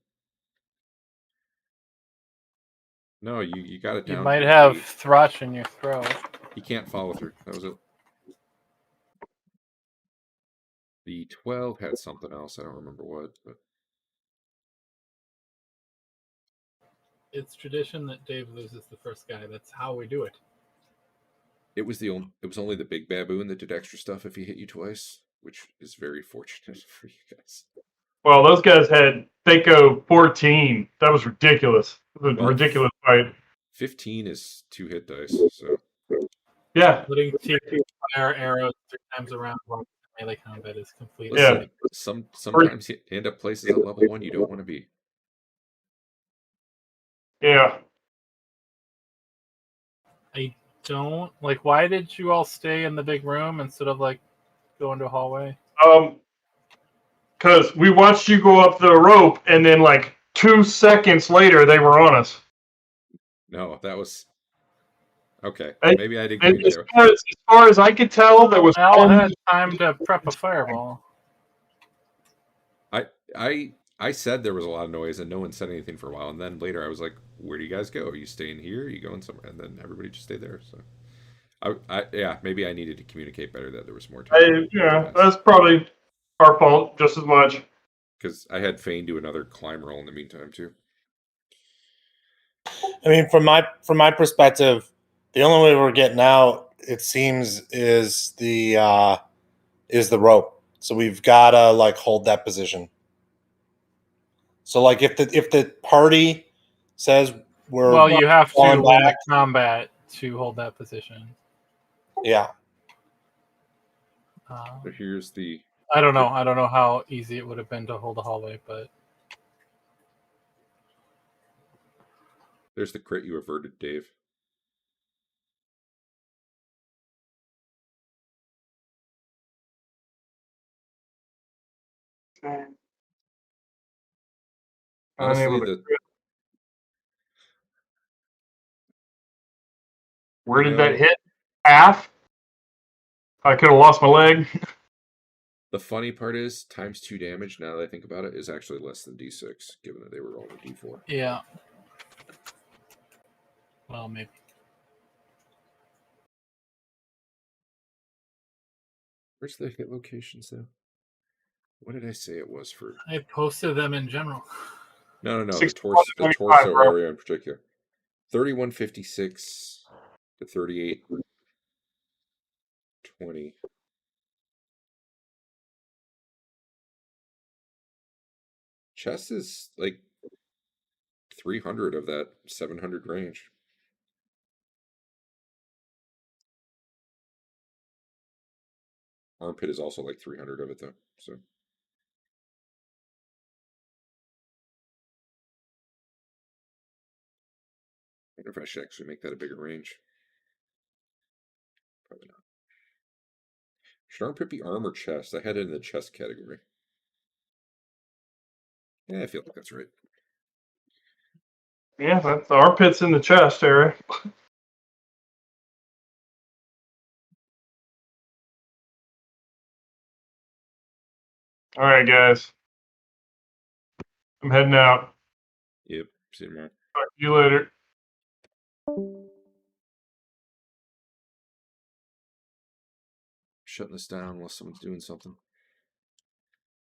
S1: No, you got it
S2: You
S1: down.
S2: might
S1: to an
S2: have
S1: 8.
S2: thrush in your throat.
S1: He can't follow through. That was it. The 12 had something else. I don't remember what, but
S2: It's tradition that Dave loses the first guy. That's how we do it.
S1: it was only the big baboon that did extra stuff if he hit you twice, which is very fortunate for you guys.
S4: Well, those guys had Thaco 14. That was ridiculous. It was a
S1: Well,
S4: ridiculous fight.
S1: 15 is 2 hit dice, so
S4: Yeah.
S2: Putting fire arrows 3 times around while melee combat is completely.
S1: listen.
S4: Yeah.
S1: Sometimes you end up places at level 1 you don't want to be.
S4: Yeah.
S2: I don't like. Why did you all stay in the big room instead of like go into a hallway?
S4: Because we watched you go up the rope, and then like 2 seconds later, they were on us.
S1: No, that was okay.
S4: I-
S1: Maybe I didn't
S4: And
S1: communicate.
S4: as far as I could tell, there was
S2: Al
S4: one.
S2: had time to prep a fireball.
S1: I said there was a lot of noise and no one said anything for a while, and then later I was like, "Where do you guys go? Are you staying here? Are you going somewhere?" And then everybody just stayed there. So, yeah, maybe I needed to communicate better that there was more time.
S4: That's probably our fault just as much.
S1: Because I had Fain do another climb roll in the meantime too.
S5: I mean, from my perspective, the only way we're getting out, it seems, is the rope. So we've gotta like hold that position. So like if the party says we're
S2: Well, you have to
S5: falling
S2: win
S5: back,
S2: the combat to hold that position.
S5: yeah.
S1: So here's the
S2: I don't know. I don't know how easy it would have been to hold a hallway, but
S1: there's the crit you averted, Dave. Honestly,
S4: Where did that hit? Half? I could have lost my leg.
S1: the funny part is ×2 damage. Now that I think about it, is actually less than D6, given that they were rolling a D4.
S2: yeah. Well, maybe.
S1: Where's the hit locations though? What did I say it was for?
S2: I posted them in general.
S1: No. The
S4: 61 to 25,
S1: torso
S4: bro.
S1: area in particular. 3156 to 3820. Chest is like 300 of that 700 range. Armpit is also like 300 of it though. So I wonder if I should actually make that a bigger range. Probably not. Should armpit be arm or chest? I had it in the chest category. Yeah, I feel like that's right.
S4: Yeah, that's the armpits in the chest area. All right, guys. I'm heading out.
S1: Yep. See you tomorrow.
S4: Talk to you later.
S1: Shutting this down while someone's doing something.